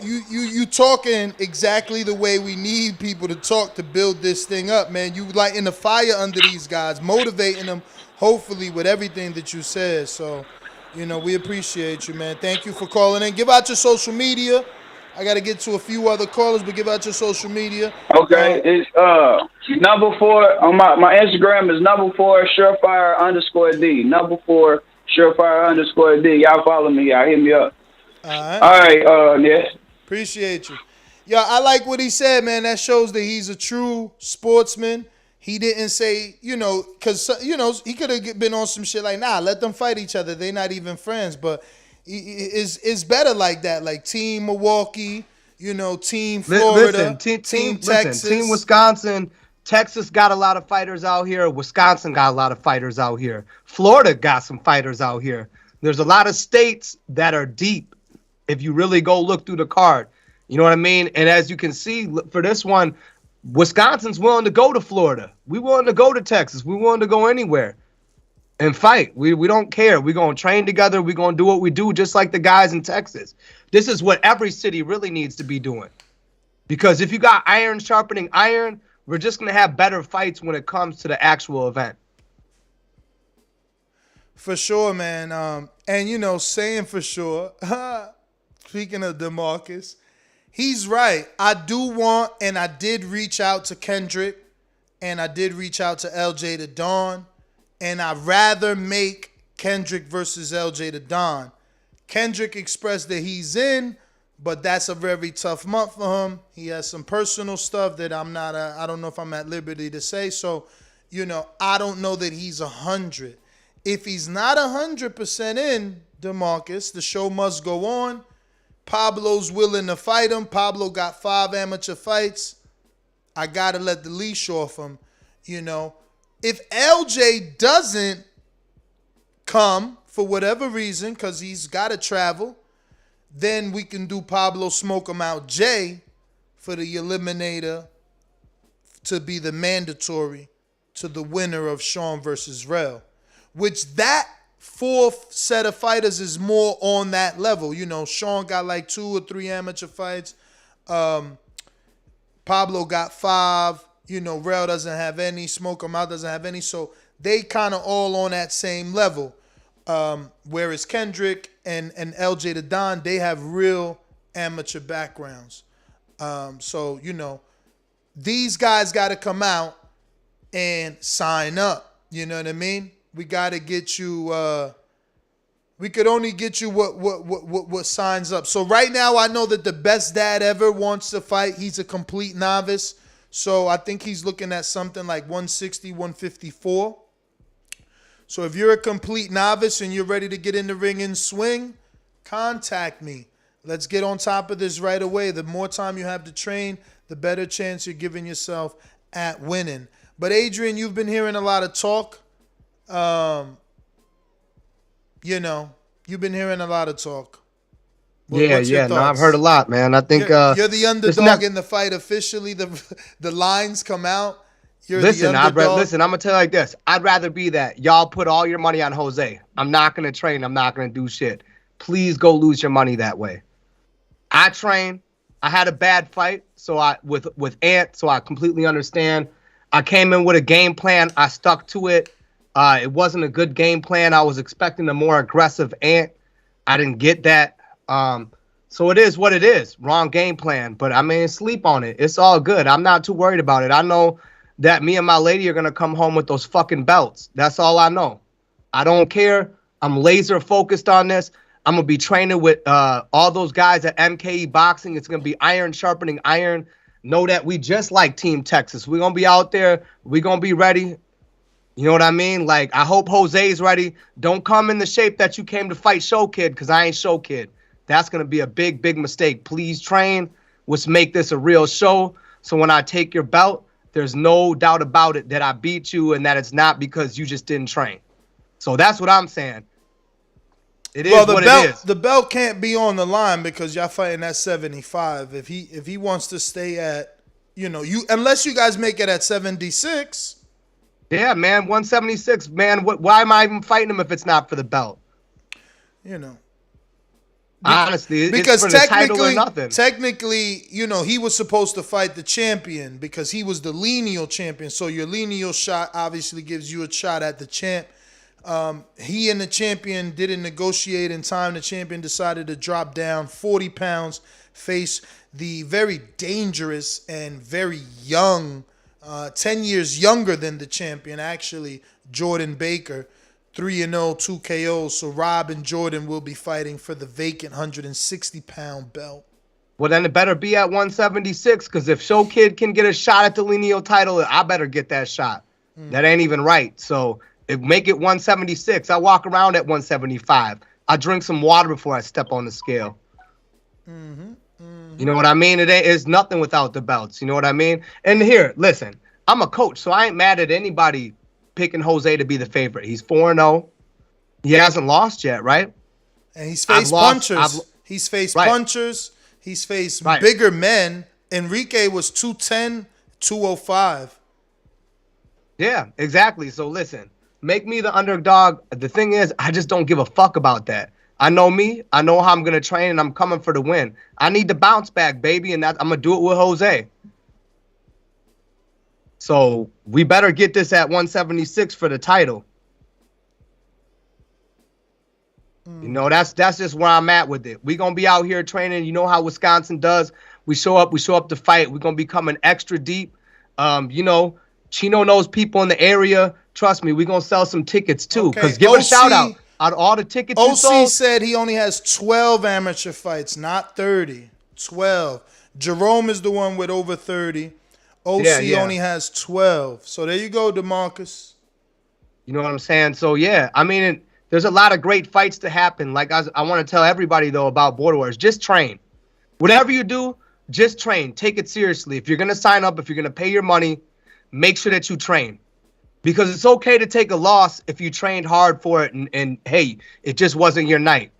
you talking exactly the way we need people to talk to build this thing up, man. You lighting the fire under these guys, motivating them, hopefully, with everything that you said. So, you know, we appreciate you, man. Thank you for calling in. Give out your social media. I got to get to a few other callers, but give out your social media. Okay, it's number 4 on my Instagram is number 4 surefire_D. Number 4 surefire_D. Y'all follow me. Y'all hit me up. All right. Yes. Appreciate you. Yeah, I like what he said, man. That shows that he's a true sportsman. He didn't say, you know, because, you know, he could have been on some shit like, nah, let them fight each other. They're not even friends. But it's better like that, like Team Milwaukee, you know, Team Florida, Team Texas. Team Wisconsin. Texas got a lot of fighters out here. Wisconsin got a lot of fighters out here. Florida got some fighters out here. There's a lot of states that are deep if you really go look through the card. You know what I mean? And as you can see, for this one, Wisconsin's willing to go to Florida. We willing to go to Texas. We willing to go anywhere and fight. We don't care. We're going to train together. We're going to do what we do just like the guys in Texas. This is what every city really needs to be doing. Because if you got iron sharpening iron, we're just going to have better fights when it comes to the actual event. For sure, man. And, you know, saying for sure, speaking of DeMarcus, He's right. I do want, and I did reach out to Kendrick, and I did reach out to LJ to Dawn, and I'd rather make Kendrick versus LJ to Dawn. Kendrick expressed that he's in, but that's a very tough month for him. He has some personal stuff that I don't know if I'm at liberty to say. So, I don't know that he's 100. If he's not 100% in, DeMarcus, the show must go on. Pablo's willing to fight him. Pablo got 5 amateur fights. I got to let the leash off him, If LJ doesn't come for whatever reason, because he's got to travel, then we can do Pablo Smoke him out J for the eliminator to be the mandatory to the winner of Sean versus Rel, which that 4th set of fighters is more on that level. Sean got like 2 or 3 amateur fights. Pablo got 5. Rel doesn't have any. Smoke him out doesn't have any. So they kind of all on that same level. Whereas Kendrick and LJ the Don, they have real amateur backgrounds. So, these guys got to come out and sign up. You know what I mean? We got to get you, we could only get you what signs up. So right now I know that the best dad ever wants to fight. He's a complete novice. So I think he's looking at something like 160, 154. So if you're a complete novice and you're ready to get in the ring and swing, contact me. Let's get on top of this right away. The more time you have to train, the better chance you're giving yourself at winning. But Adrian, you've been hearing a lot of talk. You've been hearing a lot of talk. What's your No, thoughts? I've heard a lot, man. I think you're the underdog in the fight officially. The lines come out. Listen, I'm gonna tell you like this. I'd rather be that. Y'all put all your money on Jose. I'm not gonna train. I'm not gonna do shit. Please go lose your money that way. I train. I had a bad fight, with Ant, so I completely understand. I came in with a game plan. I stuck to it. It wasn't a good game plan. I was expecting a more aggressive Ant. I didn't get that. So it is what it is. Wrong game plan. But sleep on it. It's all good. I'm not too worried about it. I know that me and my lady are going to come home with those fucking belts. That's all I know. I don't care. I'm laser focused on this. I'm going to be training with all those guys at MKE Boxing. It's going to be iron sharpening iron. Know that we just like Team Texas. We're going to be out there. We're going to be ready. You know what I mean? Like, I hope Jose's ready. Don't come in the shape that you came to fight Show Kid, because I ain't Show Kid. That's going to be a big, big mistake. Please train. Let's make this a real show. So when I take your belt, there's no doubt about it that I beat you and that it's not because you just didn't train. So that's what I'm saying. It is what it is. The belt can't be on the line because y'all fighting at 75. If he wants to stay at, unless you guys make it at 76. Yeah, man, 176, man. Why am I even fighting him if it's not for the belt? Honestly, because it's for the title or nothing. Technically, he was supposed to fight the champion because he was the lineal champion. So your lineal shot obviously gives you a shot at the champ. He and the champion didn't negotiate in time. The champion decided to drop down 40 pounds, face the very dangerous and very young, 10 years younger than the champion, actually, Jordan Baker. 3-0, 2 KOs. So Rob and Jordan will be fighting for the vacant 160-pound belt. Well, then it better be at 176, because if Show Kid can get a shot at the lineal title, I better get that shot. That ain't even right. So make it 176. I walk around at 175. I drink some water before I step on the scale. You know what I mean? It is nothing without the belts. You know what I mean? And here, listen, I'm a coach, so I ain't mad at anybody picking Jose to be the favorite. He's 4-0. He hasn't lost yet, right? And he's faced punchers. He's faced punchers. He's faced bigger men. Enrique was 210, 205. Yeah, exactly. So listen, make me the underdog. The thing is, I just don't give a fuck about that. I know me. I know how I'm going to train, and I'm coming for the win. I need to bounce back, baby, and I'm going to do it with Jose. So we better get this at 176 for the title. That's just where I'm at with it. We're going to be out here training. You know how Wisconsin does. We show up to fight. We're gonna be coming extra deep. You know, Chino knows people in the area. Trust me, we're gonna sell some tickets too. Because give a shout out of all the tickets you OC sold. said he only has 12 amateur fights, not 30. 12. Jerome is the one with over 30. OC only has 12. So there you go, DeMarcus. You know what I'm saying? So yeah, I mean, there's a lot of great fights to happen. Like I want to tell everybody though about Border Wars. Just train. Whatever you do, just train. Take it seriously. If you're gonna sign up, if you're gonna pay your money, make sure that you train. Because it's okay to take a loss if you trained hard for it and hey, it just wasn't your night.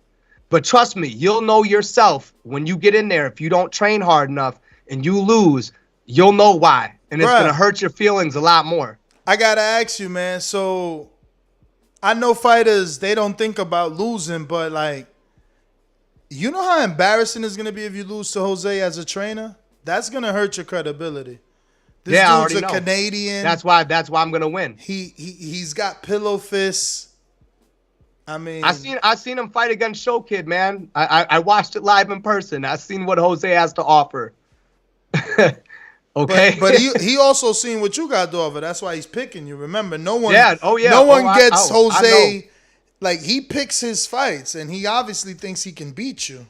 But trust me, you'll know yourself when you get in there. If you don't train hard enough and you lose, you'll know why. And it's going to hurt your feelings a lot more. I got to ask you, man. So I know fighters, they don't think about losing, but like, you know how embarrassing it's going to be if you lose to Jose as a trainer? That's going to hurt your credibility. This dude's a Canadian. That's why I'm gonna win. He's got pillow fists. I mean, I seen him fight against Show Kid, man. I watched it live in person. I seen what Jose has to offer. Okay, but he also seen what you got to offer. That's why he's picking you. Remember, no one. Yeah. No one gets Jose. Like he picks his fights, and he obviously thinks he can beat you.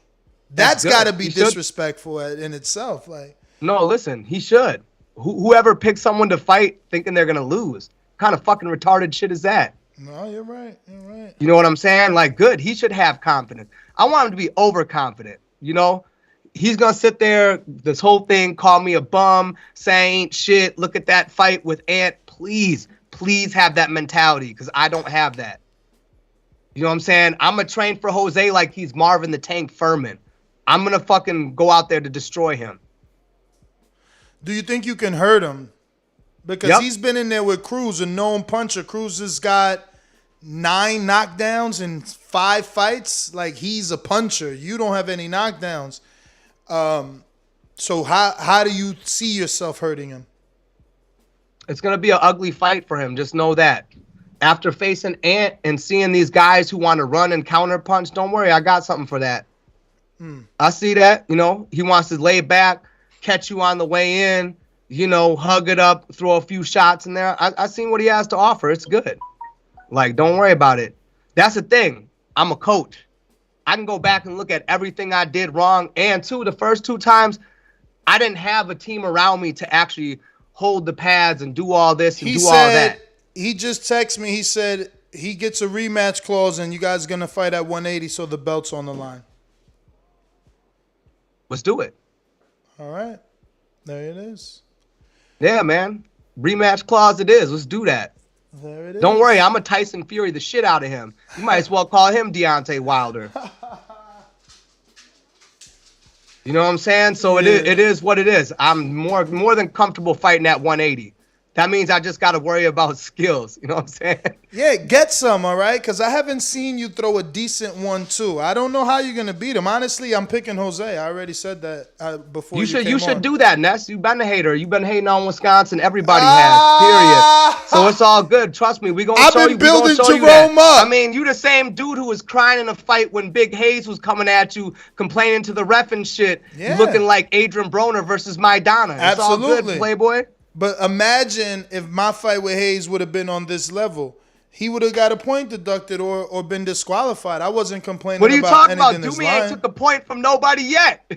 That's got to be disrespectful in itself. Like, no, listen, he should. Whoever picks someone to fight thinking they're gonna lose, what kind of fucking retarded shit is that? No, you're right. You're right. You know what I'm saying? Like, good. He should have confidence. I want him to be overconfident. You know, he's gonna sit there this whole thing, call me a bum, saying shit. Look at that fight with Ant. Please have that mentality because I don't have that. You know what I'm saying? I'm gonna train for Jose like he's Marvin the Tank Furman. I'm gonna fucking go out there to destroy him. Do you think you can hurt him? Because he's been in there with Cruz, a known puncher. Cruz has got 9 knockdowns in 5 fights. Like, he's a puncher. You don't have any knockdowns. So how do you see yourself hurting him? It's going to be an ugly fight for him. Just know that. After facing Ant and seeing these guys who want to run and counter punch, don't worry, I got something for that. I see that. You know, he wants to lay back, catch you on the way in, you know, hug it up, throw a few shots in there. I seen what he has to offer. It's good. Like, don't worry about it. That's the thing. I'm a coach. I can go back and look at everything I did wrong. And, too, the first 2 times, I didn't have a team around me to actually hold the pads and do all this and all that. He just texted me. He said he gets a rematch clause and you guys are going to fight at 180, so the belt's on the line. Let's do it. All right. There it is. Yeah, man. Rematch clause it is. Let's do that. There it is. Don't worry. I'm a Tyson Fury the shit out of him. You might as well call him Deontay Wilder. You know what I'm saying? So it is what it is. I'm more than comfortable fighting at 180. That means I just got to worry about skills. You know what I'm saying? Yeah, get some, all right? Because I haven't seen you throw a decent one, too. I don't know how you're going to beat him. Honestly, I'm picking Jose. I already said that before you should do that, Ness. You've been a hater. You've been hating on Wisconsin. Everybody has, period. So it's all good. Trust me. We're going to show you. I've been building Jerome up. I mean, you the same dude who was crying in a fight when Big Hayes was coming at you, complaining to the ref and shit. Yeah. You looking like Adrian Broner versus Maidana. It's Absolutely. all good, Playboy. But imagine if my fight with Hayes would have been on this level. He would have got a point deducted or been disqualified. I wasn't complaining about anything. What are you talking about? Dumi ain't took a point from nobody yet.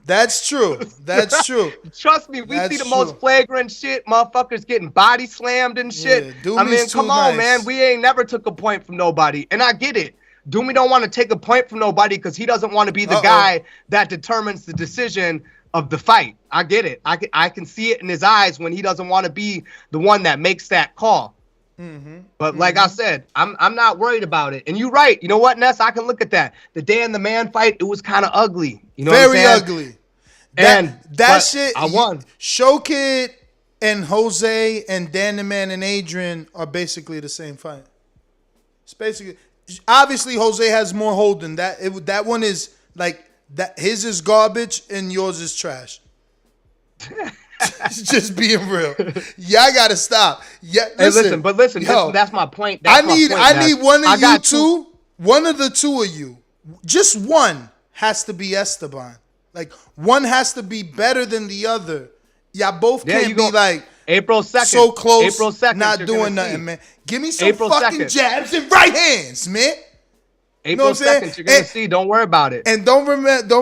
That's true. That's true. Trust me, we see the most flagrant shit. Motherfuckers getting body slammed and shit. Yeah, I mean, come on, man. We ain't never took a point from nobody. And I get it. Dumi don't want to take a point from nobody because he doesn't want to be the guy that determines the decision of the fight. I get it. I can see it in his eyes when he doesn't want to be the one that makes that call. But like I said, I'm not worried about it. And you're right. You know what, Ness? I can look at that. The Dan the Man fight, it was kind of ugly. You know, very ugly. That shit. I won. Show Kid and Jose and Dan the Man and Adrian are basically the same fight. It's basically, obviously Jose has more hold than that. That one is like that. His is garbage and yours is trash. Just being real. Yeah, I gotta stop. Yeah, listen, listen, that's my point. I need one of you two. One of the two of you. Just one has to be Esteban. Like, one has to be better than the other. Y'all both can't be like April 2nd. so close, April 2nd, not doing nothing, man. Give me some April fucking 2nd. jabs and right hands, man. April what I'm saying? 2nd, you're going to see. Don't worry about it. And don't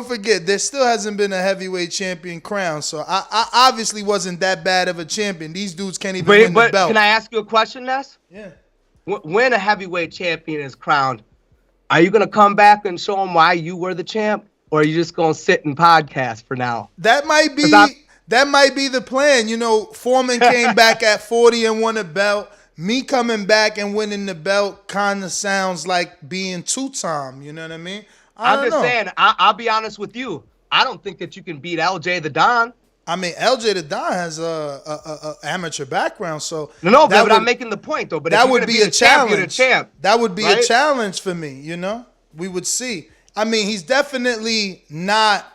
forget, there still hasn't been a heavyweight champion crowned. So I obviously wasn't that bad of a champion. These dudes can't even win the belt. Can I ask you a question, Ness? Yeah. When a heavyweight champion is crowned, are you going to come back and show them why you were the champ? Or are you just going to sit and podcast for now? That might be the plan. You know, Foreman came back at 40 and won a belt. Me coming back and winning the belt kind of sounds like being two-time. You know what I mean? I'm just saying, I'll be honest with you. I don't think that you can beat LJ the Don. I mean, LJ the Don has a amateur background, so but I'm making the point though. But that would be a challenge. Champ, that would be right? a challenge for me. You know, we would see. I mean, he's definitely not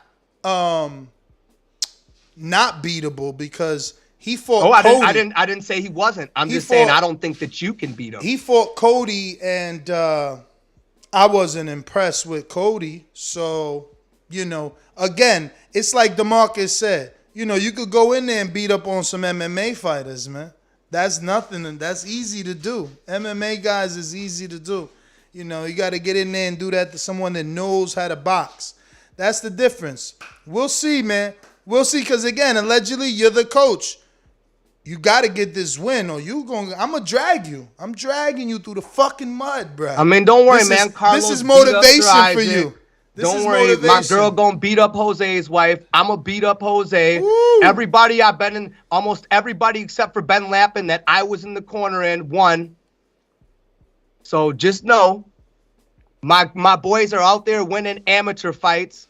beatable because he fought Cody. I didn't say he wasn't. I'm just saying I don't think that you can beat him. He fought Cody, and I wasn't impressed with Cody. So, you know, again, it's like DeMarcus said. You know, you could go in there and beat up on some MMA fighters, man. That's nothing, and that's easy to do. MMA guys is easy to do. You know, you got to get in there and do that to someone that knows how to box. That's the difference. We'll see, man. We'll see, because, again, allegedly, you're the coach. You got to get this win, or I'm going to drag you. I'm dragging you through the fucking mud, bro. I mean, don't worry, man. This is motivation for you. Don't worry, my girl gonna beat up Jose's wife. I'm gonna beat up Jose. Woo. Everybody I've been in, almost everybody except for Ben Lappin that I was in the corner in, won. So just know, my boys are out there winning amateur fights.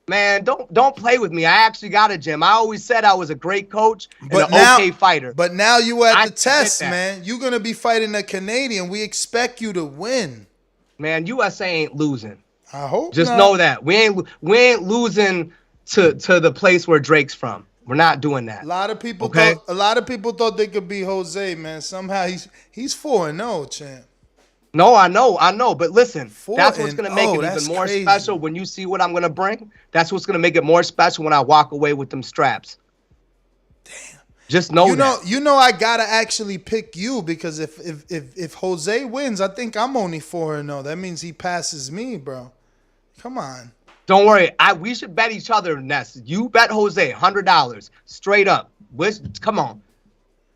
Man, don't play with me. I actually got a gym. I always said I was a great coach and an okay fighter. But now you at the test, man. You're gonna be fighting a Canadian. We expect you to win. Man, USA ain't losing. I hope just not. know that we ain't losing to the place where Drake's from. We're not doing that. A lot of people thought they could beat Jose, man. Somehow he's 4-0, champ. No, I know, but listen, that's what's gonna make it even more crazy. special when you see what I'm gonna bring. That's what's gonna make it more special when I walk away with them straps. Damn. Just know that. You know I gotta actually pick you because if Jose wins, I think I'm only 4-0. That means he passes me, bro. Come on. Don't worry. We should bet each other, Ness. You bet Jose $100 straight up. Come on.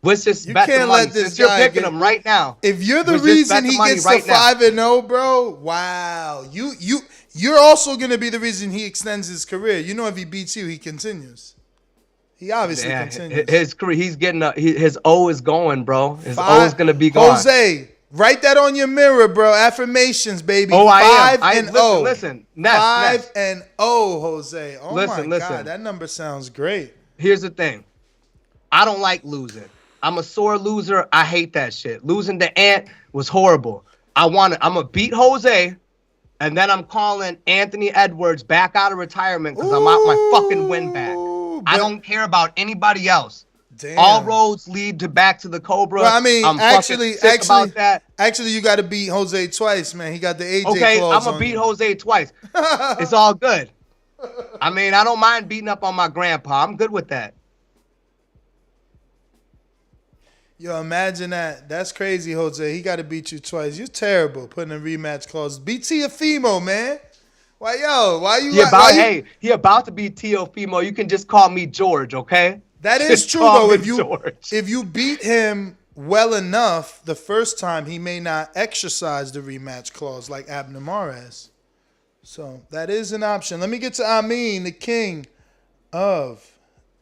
Let's just bet the money. Since you're picking him right now. If you're the reason he gets to 5-0, bro, wow. You're also gonna be the reason he extends his career. You know, if he beats you, he continues. He obviously continues. His career, he's getting his O is going, bro. His O is gonna be gone. Jose. Write that on your mirror, bro. Affirmations, baby. Oh, I am. 5-0. Listen. 5-0, Jose. Oh my God, that number sounds great. Here's the thing. I don't like losing. I'm a sore loser. I hate that shit. Losing to Ant was horrible. I'm gonna beat Jose, and then I'm calling Anthony Edwards back out of retirement because I'm out my fucking win back. I don't care about anybody else. Damn. All roads lead back to the Cobra. Well, I mean, I'm actually, about that. Actually, you got to beat Jose twice, man. He got the AJ Okay, clause I'm gonna beat Jose twice. It's all good. I mean, I don't mind beating up on my grandpa. I'm good with that. Yo, imagine that. That's crazy, Jose. He got to beat you twice. You're terrible putting a rematch clause. Beat Teofimo, man. Why you? He about to be Teofimo. You can just call me George, okay? That is true, though. If you beat him well enough the first time, he may not exercise the rematch clause like Abner Mares. So that is an option. Let me get to Amin, the king of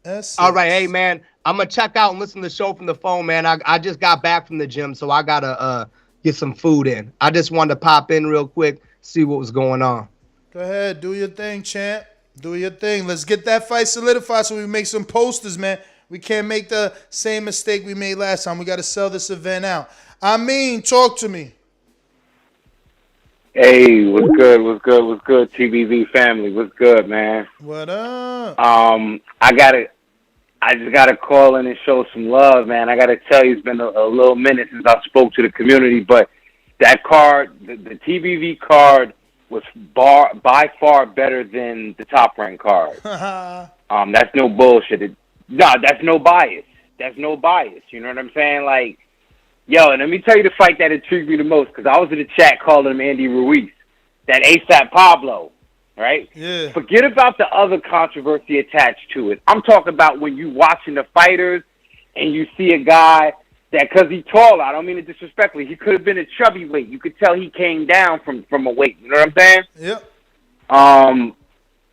Essex. All right, hey, man. I'm going to check out and listen to the show from the phone, man. I just got back from the gym, so I got to get some food in. I just wanted to pop in real quick, see what was going on. Go ahead. Do your thing, champ. Do your thing. Let's get that fight solidified so we make some posters, man. We can't make the same mistake we made last time. We got to sell this event out. Talk to me. Hey, what's good, TBV family? What's good, man? What up? I just gotta call in and show some love, man. I gotta tell you, it's been a little minute since I spoke to the community, but that card, the TBV card was by far better than the top ranked card. That's no bullshit. That's no bias. That's no bias. You know what I'm saying? Like, yo, and let me tell you the fight that intrigued me the most, because I was in the chat calling him Andy Ruiz, that ASAP Pablo, right? Yeah. Forget about the other controversy attached to it. I'm talking about when you watching the fighters and you see a guy that, because he's tall, I don't mean it disrespectfully, he could have been a chubby weight. You could tell he came down from a weight. You know what I'm saying? Yep.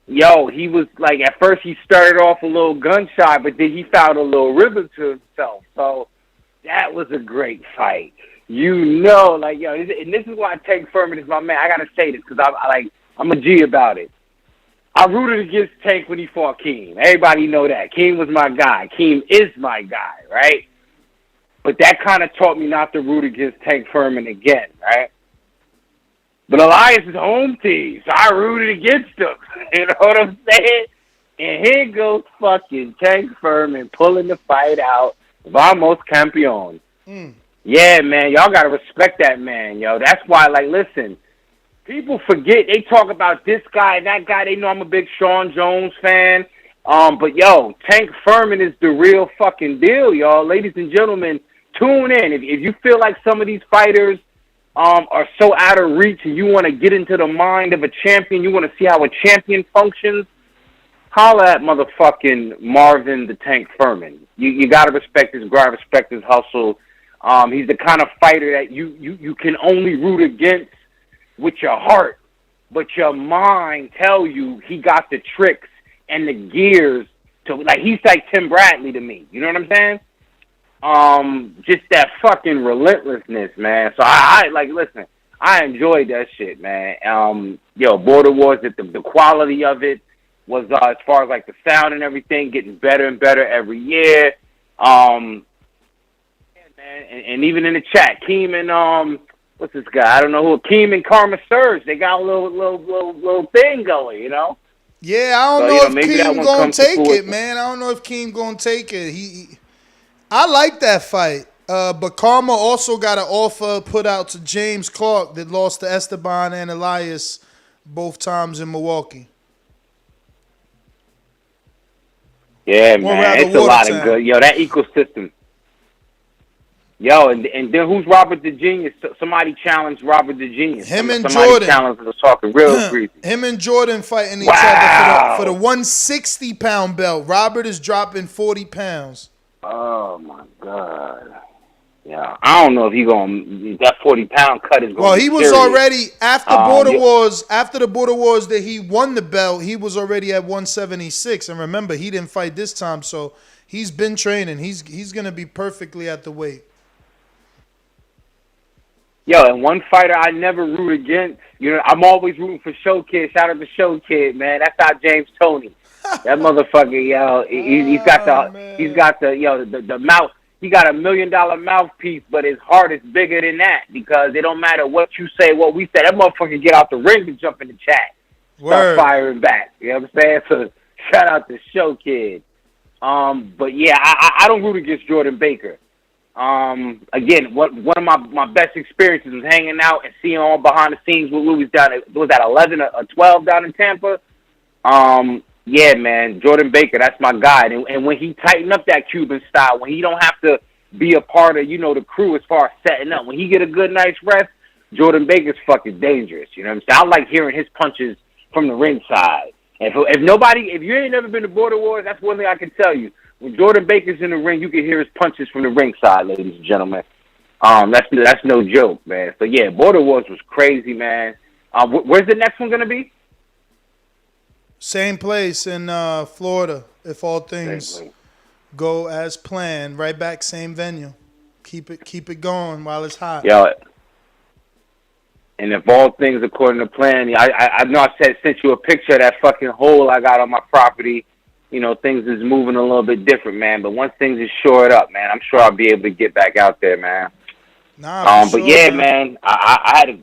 Yo, he was like, at first he started off a little gun shy, but then he found a little rhythm to himself. So that was a great fight. You know, like, yo, and this is why Tank Furman is my man. I gotta say this because I'm a G about it. I rooted against Tank when he fought Keem. Everybody know that. Keem was my guy. Keem is my guy, right? But that kind of taught me not to root against Tank Furman again, right? But Elias is home team, so I rooted against him. You know what I'm saying? And here goes fucking Tank Furman pulling the fight out. Vamos campeón. Yeah, man, y'all gotta respect that man, yo. That's why, like, listen, people forget. They talk about this guy and that guy. They know I'm a big Sean Jones fan. But yo, Tank Furman is the real fucking deal, y'all. Ladies and gentlemen, tune in. If you feel like some of these fighters are so out of reach and you want to get into the mind of a champion, you want to see how a champion functions, holla at motherfucking Marvin the Tank Furman. You got to respect his grind, respect his hustle. He's the kind of fighter that you can only root against with your heart, but your mind tell you he got the tricks and the gears to, like, he's like Tim Bradley to me. You know what I'm saying? Just that fucking relentlessness, man. So I like, listen, I enjoyed that shit, man. Border Wars, the quality of it was, as far as like the sound and everything, getting better and better every year. Man, and even in the chat, Keem and what's this guy? I don't know who. Keem and Karma Surge, they got a little thing going, you know. Yeah, I don't know if Keem gonna take it, man. I don't know if Keem gonna take it. I like that fight. But Karma also got an offer put out to James Clark that lost to Esteban and Elias both times in Milwaukee. Yeah, man, it's a lot of good. Yo, that ecosystem. Yo, and then who's Robert the Genius? Somebody challenged Robert the Genius. Him and somebody Jordan. Challenged was talking real greasy. Him and Jordan fighting each other for the 160-pound belt. Robert is dropping 40 pounds. Oh my God. Yeah, I don't know if that 40-pound cut is going. Well, he was already after Wars. After the Border Wars that he won the belt, he was already at 176. And remember, he didn't fight this time, so he's been training. He's gonna be perfectly at the weight. Yo, and one fighter I never root against. You know, I'm always rooting for Show Kid. Shout out to Show Kid, man. That's our James Toney. That motherfucker, yo, he's got the mouth. He got $1 million mouthpiece, but his heart is bigger than that, because it don't matter what you say, what we say. That motherfucker get out the ring and jump in the chat, start firing back. You know what I'm saying? So shout out to Show Kid. But yeah, I don't root against Jordan Baker. Again, one of my best experiences was hanging out and seeing all behind the scenes with Louis down at, was that 11 or 12 down in Tampa? Yeah, man, Jordan Baker, that's my guy. And when he tightened up that Cuban style, when he don't have to be a part of, the crew as far as setting up, when he get a good night's rest, Jordan Baker's fucking dangerous. You know what I'm saying? I like hearing his punches from the ringside. And if you ain't never been to Border Wars, that's one thing I can tell you. When Jordan Baker's in the ring, you can hear his punches from the ringside, ladies and gentlemen. That's no joke, man. So yeah, Border Wars was crazy, man. Where's the next one gonna be? Same place in Florida, if all things go as planned. Right back, same venue. Keep it going while it's hot. Yeah. And if all things according to plan, I know I sent you a picture of that fucking hole I got on my property. Things is moving a little bit different, man. But once things is shored up, man, I'm sure I'll be able to get back out there, man. But yeah, man, I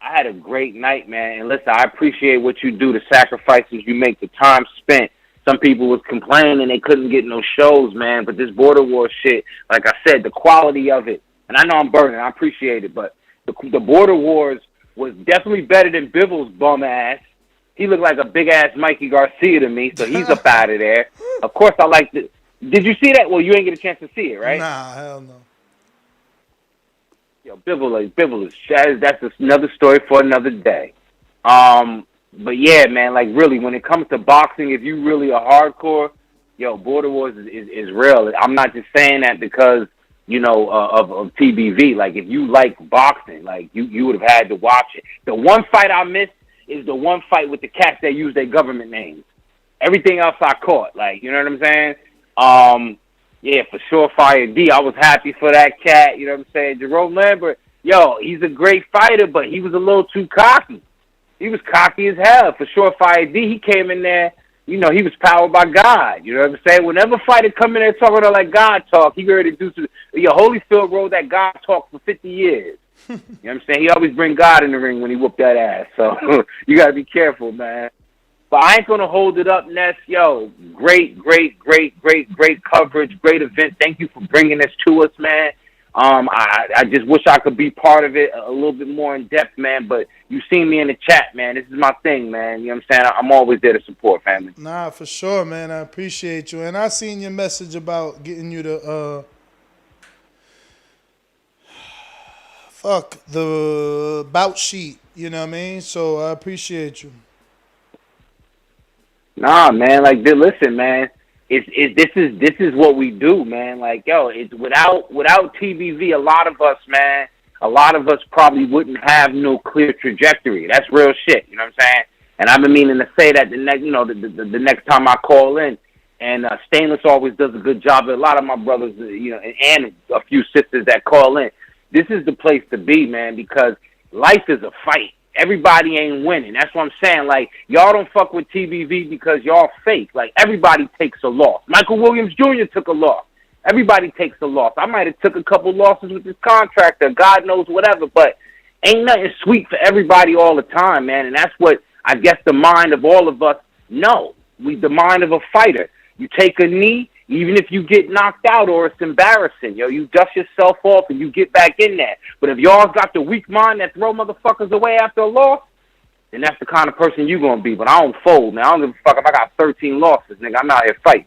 had a great night, man. And listen, I appreciate what you do, the sacrifices you make, the time spent. Some people was complaining they couldn't get no shows, man. But this Border War shit, like I said, the quality of it, and I know I'm burning, I appreciate it, but the Border Wars was definitely better than Bibble's bum ass. He looked like a big ass Mikey Garcia to me, so he's up out of there. Of course, I like the. Did you see that? Well, you ain't get a chance to see it, right? Nah, hell no. Yo, Bibble is that's another story for another day. But yeah, man, like really, when it comes to boxing, if you really are hardcore, yo, Border Wars is real. I'm not just saying that because of TBV. Like if you like boxing, like you would have had to watch it. The one fight I missed is the one fight with the cats that use their government names. Everything else I caught. Like, you know what I'm saying? Yeah, for sure, Fire D. I was happy for that cat. You know what I'm saying? Jerome Lambert, yo, he's a great fighter, but he was a little too cocky. He was cocky as hell. For sure, Fire D, he came in there, he was powered by God. You know what I'm saying? Whenever fighter come in there talking like God talk, he ready to do some. Holyfield wrote that God talk for 50 years. You know what I'm saying? He always bring God in the ring when he whoop that ass. So you got to be careful, man. But I ain't going to hold it up, Ness. Yo, great coverage, great event. Thank you for bringing this to us, man. I just wish I could be part of it a little bit more in depth, man. But you seen me in the chat, man. This is my thing, man. You know what I'm saying? I'm always there to support, family. Nah, for sure, man. I appreciate you. And I seen your message about getting you the the bout sheet. You know what I mean? So I appreciate you. Nah, man. Like, listen, man. This is what we do, man. Like, yo, it's without TBV, a lot of us probably wouldn't have no clear trajectory. That's real shit. You know what I'm saying? And I've been meaning to say that the next time I call in. And Stainless always does a good job. A lot of my brothers, and a few sisters that call in. This is the place to be, man, because life is a fight. Everybody ain't winning. That's what I'm saying. Like, y'all don't fuck with TBV because y'all fake. Like, everybody takes a loss. Michael Williams Jr. took a loss. Everybody takes a loss. I might have took a couple losses with this contractor, God knows whatever, but ain't nothing sweet for everybody all the time, man. And that's what I guess the mind of all of us know. The mind of a fighter. You take a knee, even if you get knocked out or it's embarrassing, you dust yourself off and you get back in there. But if y'all got the weak mind that throw motherfuckers away after a loss, then that's the kind of person you gonna be. But I don't fold, man. I don't give a fuck if I got 13 losses, nigga. I'm out here fighting.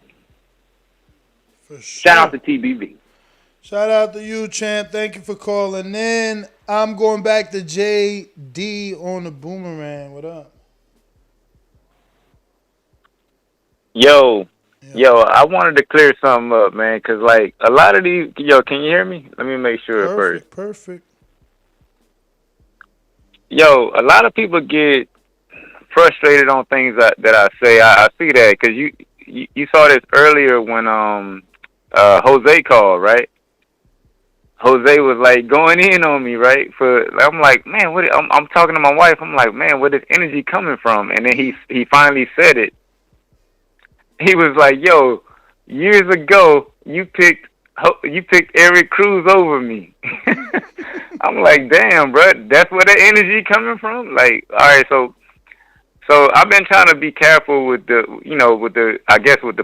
For sure. Shout out to TBV. Shout out to you, champ. Thank you for calling in. I'm going back to JD on the boomerang. What up? Yo, I wanted to clear something up, man, because, like, a lot of these... Yo, can you hear me? Let me make sure first. Perfect. Yo, a lot of people get frustrated on things that I say. I see that because you saw this earlier when Jose called, right? Jose was, like, going in on me, right? I'm like, man, I'm talking to my wife. I'm like, man, where this energy coming from? And then he finally said it. He was like, yo, years ago, you picked Eric Cruz over me. I'm like, damn, bro, that's where the energy coming from? Like, all right, so I've been trying to be careful with the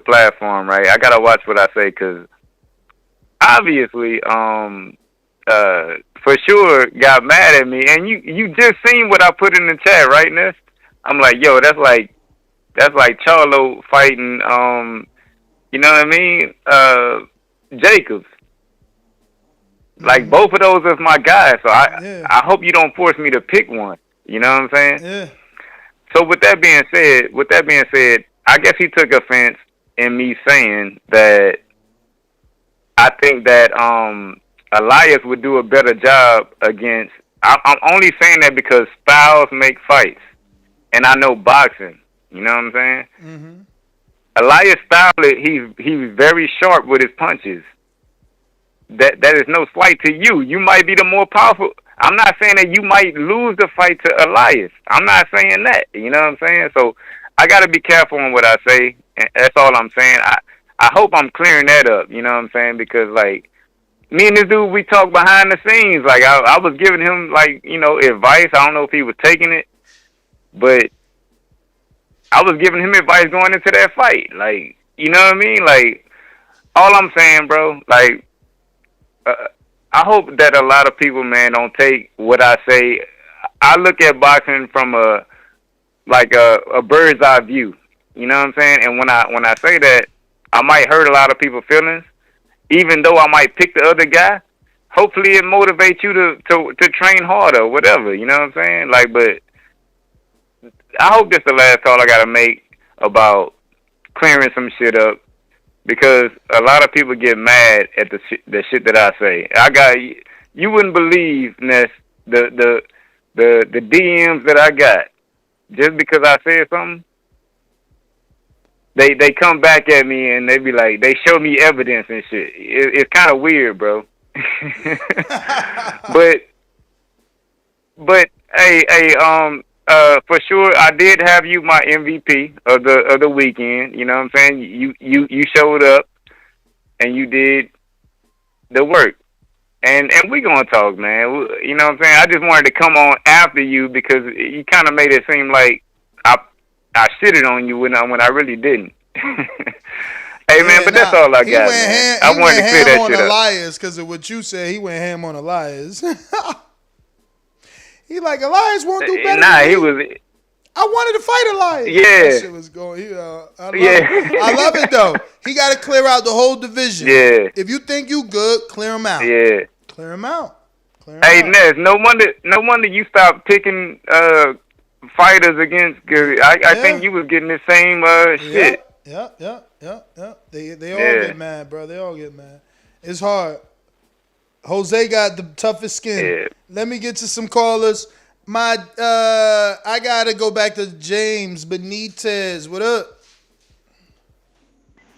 platform, right? I got to watch what I say because obviously, for sure got mad at me. And you just seen what I put in the chat, right, Ness? I'm like, yo, that's like Charlo fighting, you know what I mean? Jacobs. Like, both of those are my guys, so I hope you don't force me to pick one. You know what I'm saying? Yeah. So with that being said, I guess he took offense in me saying that I think that Elias would do a better job against. I'm only saying that because styles make fights, and I know boxing. You know what I'm saying? Mm-hmm. Elias Style, he's very sharp with his punches. That is no slight to you. You might be the more powerful. I'm not saying that you might lose the fight to Elias. I'm not saying that. You know what I'm saying? So I got to be careful on what I say. And that's all I'm saying. I hope I'm clearing that up. You know what I'm saying? Because, like, me and this dude, we talk behind the scenes. Like, I was giving him, like, advice. I don't know if he was taking it. But I was giving him advice going into that fight. Like, you know what I mean? Like, all I'm saying, bro, like, I hope that a lot of people, man, don't take what I say. I look at boxing from a bird's eye view. You know what I'm saying? And when I say that, I might hurt a lot of people's feelings, even though I might pick the other guy. Hopefully, it motivates you to train harder, or whatever. You know what I'm saying? Like, but I hope this is the last call I gotta make about clearing some shit up, because a lot of people get mad at the shit that I say. You wouldn't believe, Ness, the DMs that I got just because I said something. They come back at me and they be like, they show me evidence and shit. It's kind of weird, bro. but hey, for sure, I did have you my MVP of the weekend. You know what I'm saying? You showed up and you did the work, and we gonna talk, man. You know what I'm saying? I just wanted to come on after you because you kind of made it seem like I shitted on you when I really didn't. Hey, man, but that's all I got, man. I wanted to clear that shit up. He went ham on Elias because of what you said. He went ham on Elias. He like, Elias won't do better than me. He was... I wanted to fight Elias. Yeah. That shit was going... I love it, though. He got to clear out the whole division. Yeah. If you think you good, clear him out. Yeah. Clear him out. Hey, Ness, no wonder you stopped picking fighters against... Cause I think you was getting the same shit. Yeah. They all get mad, bro. They all get mad. It's hard. Jose got the toughest skin. Yeah. Let me get to some callers. I gotta go back to James Benitez. What up?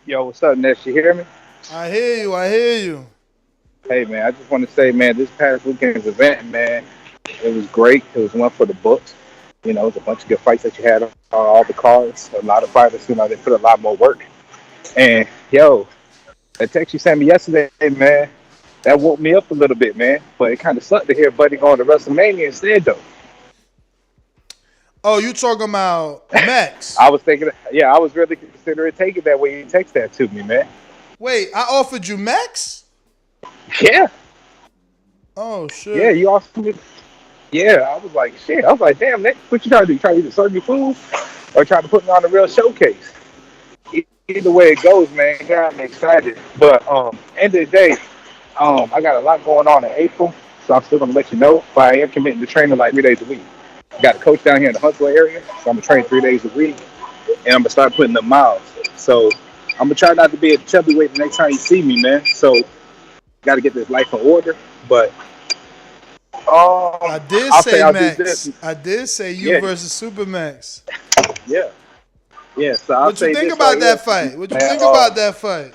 Yo, what's up, Ness? You hear me? I hear you. Hey, man, I just want to say, man, this past weekend's event, man, it was great. It was one for the books. You know, it was a bunch of good fights that you had on all the cards. A lot of fighters, you know, they put a lot more work. And, yo, that text you sent me yesterday, man, that woke me up a little bit, man. But it kind of sucked to hear Buddy going to WrestleMania instead, though. Oh, you talking about Max? I was thinking, I was really considering taking that when you text that to me, man. Wait, I offered you Max? Yeah. Oh, shit. Yeah, you offered me. Yeah, I was like, shit. I was like, damn, Nick, what you trying to do? You trying to either serve me food or try to put me on a real showcase? Either way it goes, man, I'm excited. But end of the day, I got a lot going on in April, so I'm still going to let you know. But I am committing to training like 3 days a week. I got a coach down here in the Huntsville area, so I'm going to train 3 days a week, and I'm going to start putting the miles. So I'm going to try not to be a chubby weight the next time you see me, man. So got to get this life in order. But I did say Max. I did say you versus Supermax. Yeah. Yeah. So what you think about that fight? What you think about that fight?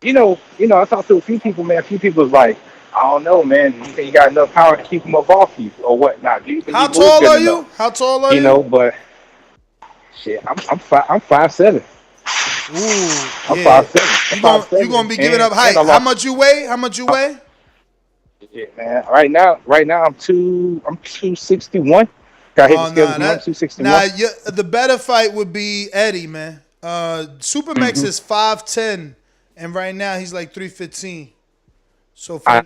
You know, I talked to a few people, man. A few people was like, I don't know, man. You think you got enough power to keep them up off you or whatnot? How tall are you? How tall are you? You know, but shit, I'm 5'7". Ooh, I'm yeah. 5'7". You gonna be giving up height? How much you weigh? Yeah, man. Right now I'm 261. Got hit the scales 261. Nah, the better fight would be Eddie, man. Supermax is 5'10", and right now he's like 315. So for the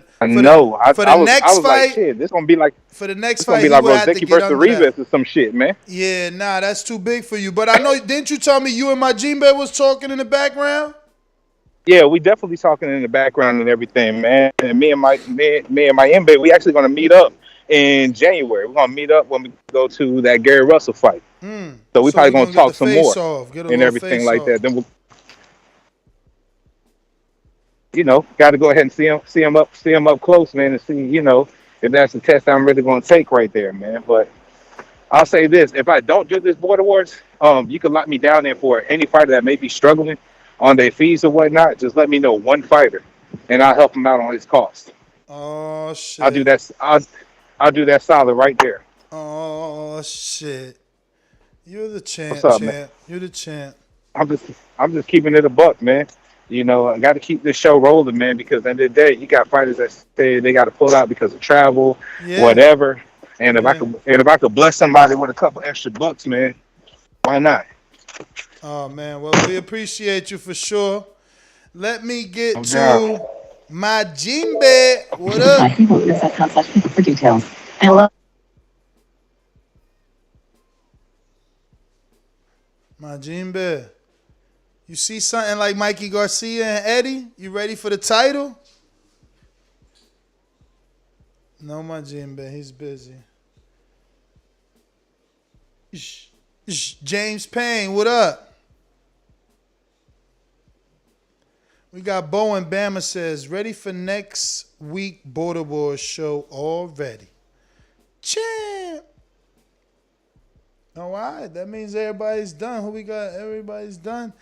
next fight, like, shit, this gonna be like he like would have to Rosicki get versus under Rivas that. or some shit, man. Yeah, nah, that's too big for you. But I know, didn't you tell me you and my Jinbe was talking in the background? Yeah, we definitely talking in the background and everything, man. And me and my Mbe, we actually gonna meet up in January. We're gonna meet up when we go to that Gary Russell fight. So we probably gonna talk some more and everything like that. Then we'll, got to go ahead and see him up close, man, and see, if that's the test I'm really gonna take right there, man. But I'll say this: if I don't do this Border Wars, you can lock me down there for any fighter that may be struggling on their fees or whatnot. Just let me know one fighter, and I'll help him out on his cost. Oh shit! I'll do that. I'll do that solid right there. Oh shit! You're the champ. What's up, man? You're the champ. I'm just keeping it a buck, man. I got to keep this show rolling, man, because at the end of the day, you got fighters that say they got to pull out because of travel, whatever. And if I could bless somebody with a couple extra bucks, man, why not? Oh man, well, we appreciate you for sure. Let me get to Majimbe, what up? For details. Hello. Majimbe. You see something like Mikey Garcia and Eddie? You ready for the title? No, Majimbe, he's busy. James Payne, what up? We got Bo and Bama says, ready for next week Border Wars show already. Champ. All right, that means everybody's done. Who we got? Everybody's done.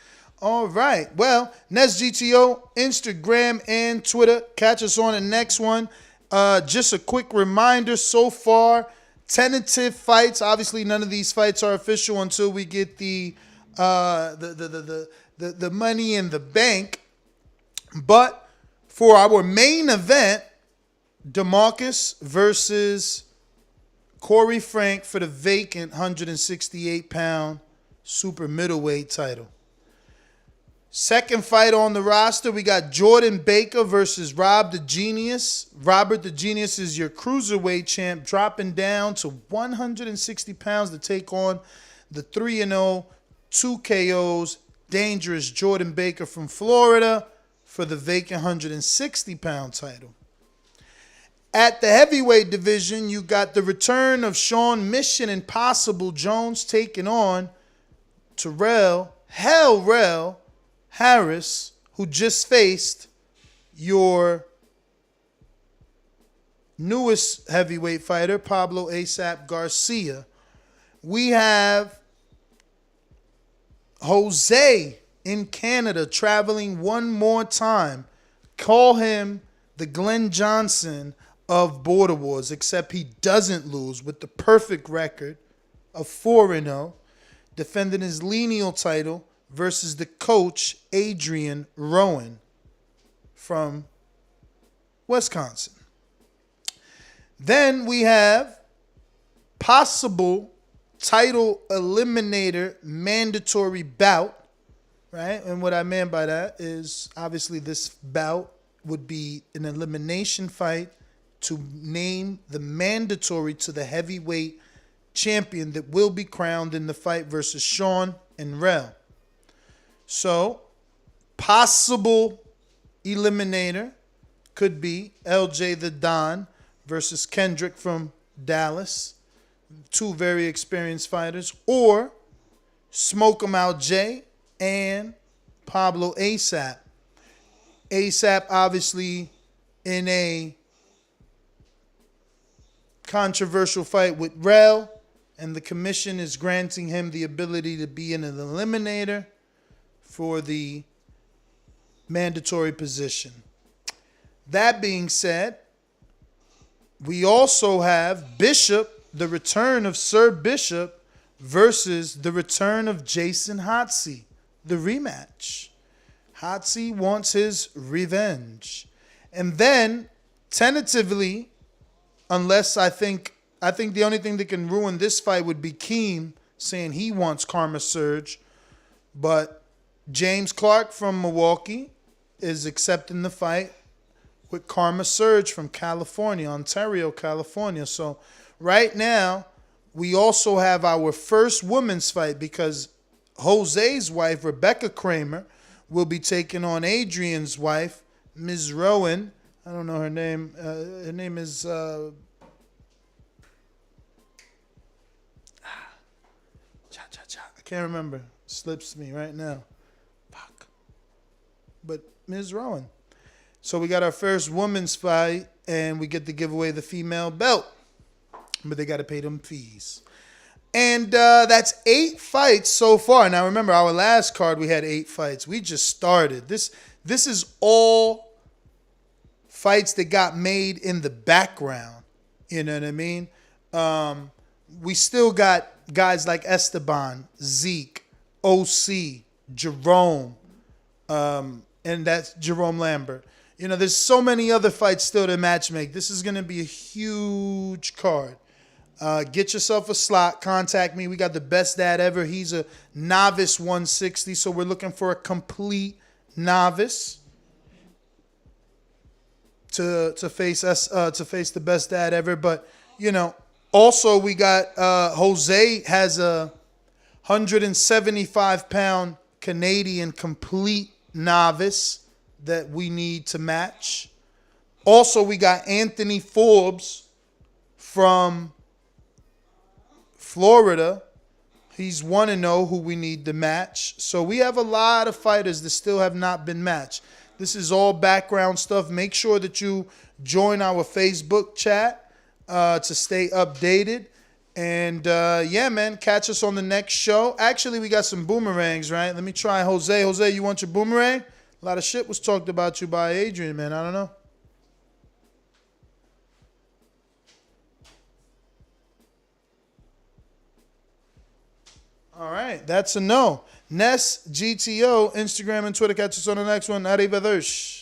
All right. Well, Nest GTO, Instagram and Twitter. Catch us on the next one. Just a quick reminder so far, tentative fights. Obviously, none of these fights are official until we get the money in the bank. But for our main event, DeMarcus versus Corey Frank for the vacant 168-pound super middleweight title. Second fight on the roster, we got Jordan Baker versus Rob the Genius. Robert the Genius is your cruiserweight champ, dropping down to 160 pounds to take on the 3-0, 2 KOs, dangerous Jordan Baker from Florida for the vacant 160-pound title. At the heavyweight division, you got the return of Sean Mission Impossible Jones taking on Terrell Hellrell Harris, who just faced your newest heavyweight fighter, Pablo ASAP Garcia. We have Jose in Canada traveling one more time. Call him the Glenn Johnson of Border Wars, except he doesn't lose with the perfect record of 4-0, defending his lineal title versus the coach, Adrian Rowan from Wisconsin. Then we have possible title eliminator mandatory bout, right? And what I mean by that is obviously this bout would be an elimination fight to name the mandatory to the heavyweight champion that will be crowned in the fight versus Sean and Rel. So, possible eliminator could be LJ the Don versus Kendrick from Dallas. Two very experienced fighters. Or Smoke 'em Out Jay and Pablo ASAP. ASAP obviously in a controversial fight with Rel, and the commission is granting him the ability to be in an eliminator for the mandatory position. That being said, we also have Bishop, the return of Sir Bishop versus the return of Jason Hotsey, the rematch. Hotsey wants his revenge. And then, tentatively, unless I think the only thing that can ruin this fight would be Keem saying he wants Karma Surge. But James Clark from Milwaukee is accepting the fight with Karma Surge from California, Ontario, California. So right now, we also have our first women's fight because Jose's wife, Rebecca Kramer, will be taking on Adrian's wife, Ms. Rowan. I don't know her name. Her name is I can't remember. Slips me right now. Fuck. But Ms. Rowan. So we got our first women's fight, and we get to give away the female belt. But they got to pay them fees. And that's 8 fights so far. Now remember, our last card we had 8 fights. We just started. This is all fights that got made in the background. You know what I mean? We still got guys like Esteban, Zeke, OC, Jerome, and that's Jerome Lambert. You know, there's so many other fights still to matchmake. This is going to be a huge card. Get yourself a slot. Contact me. We got the best dad ever. He's a novice 160, so we're looking for a complete novice. to face us to face the best dad ever. But also we got Jose has a 175-pound Canadian complete novice that we need to match. Also, we got Anthony Forbes from Florida. He's 1-0 who we need to match. So we have a lot of fighters that still have not been matched. This is all background stuff. Make sure that you join our Facebook chat to stay updated. And yeah, man, catch us on the next show. Actually, we got some boomerangs, right? Let me try Jose. Jose, you want your boomerang? A lot of shit was talked about you by Adrian, man. I don't know. All right, that's a no. Ness, GTO, Instagram and Twitter. Catch us on the next one. Arrivederci.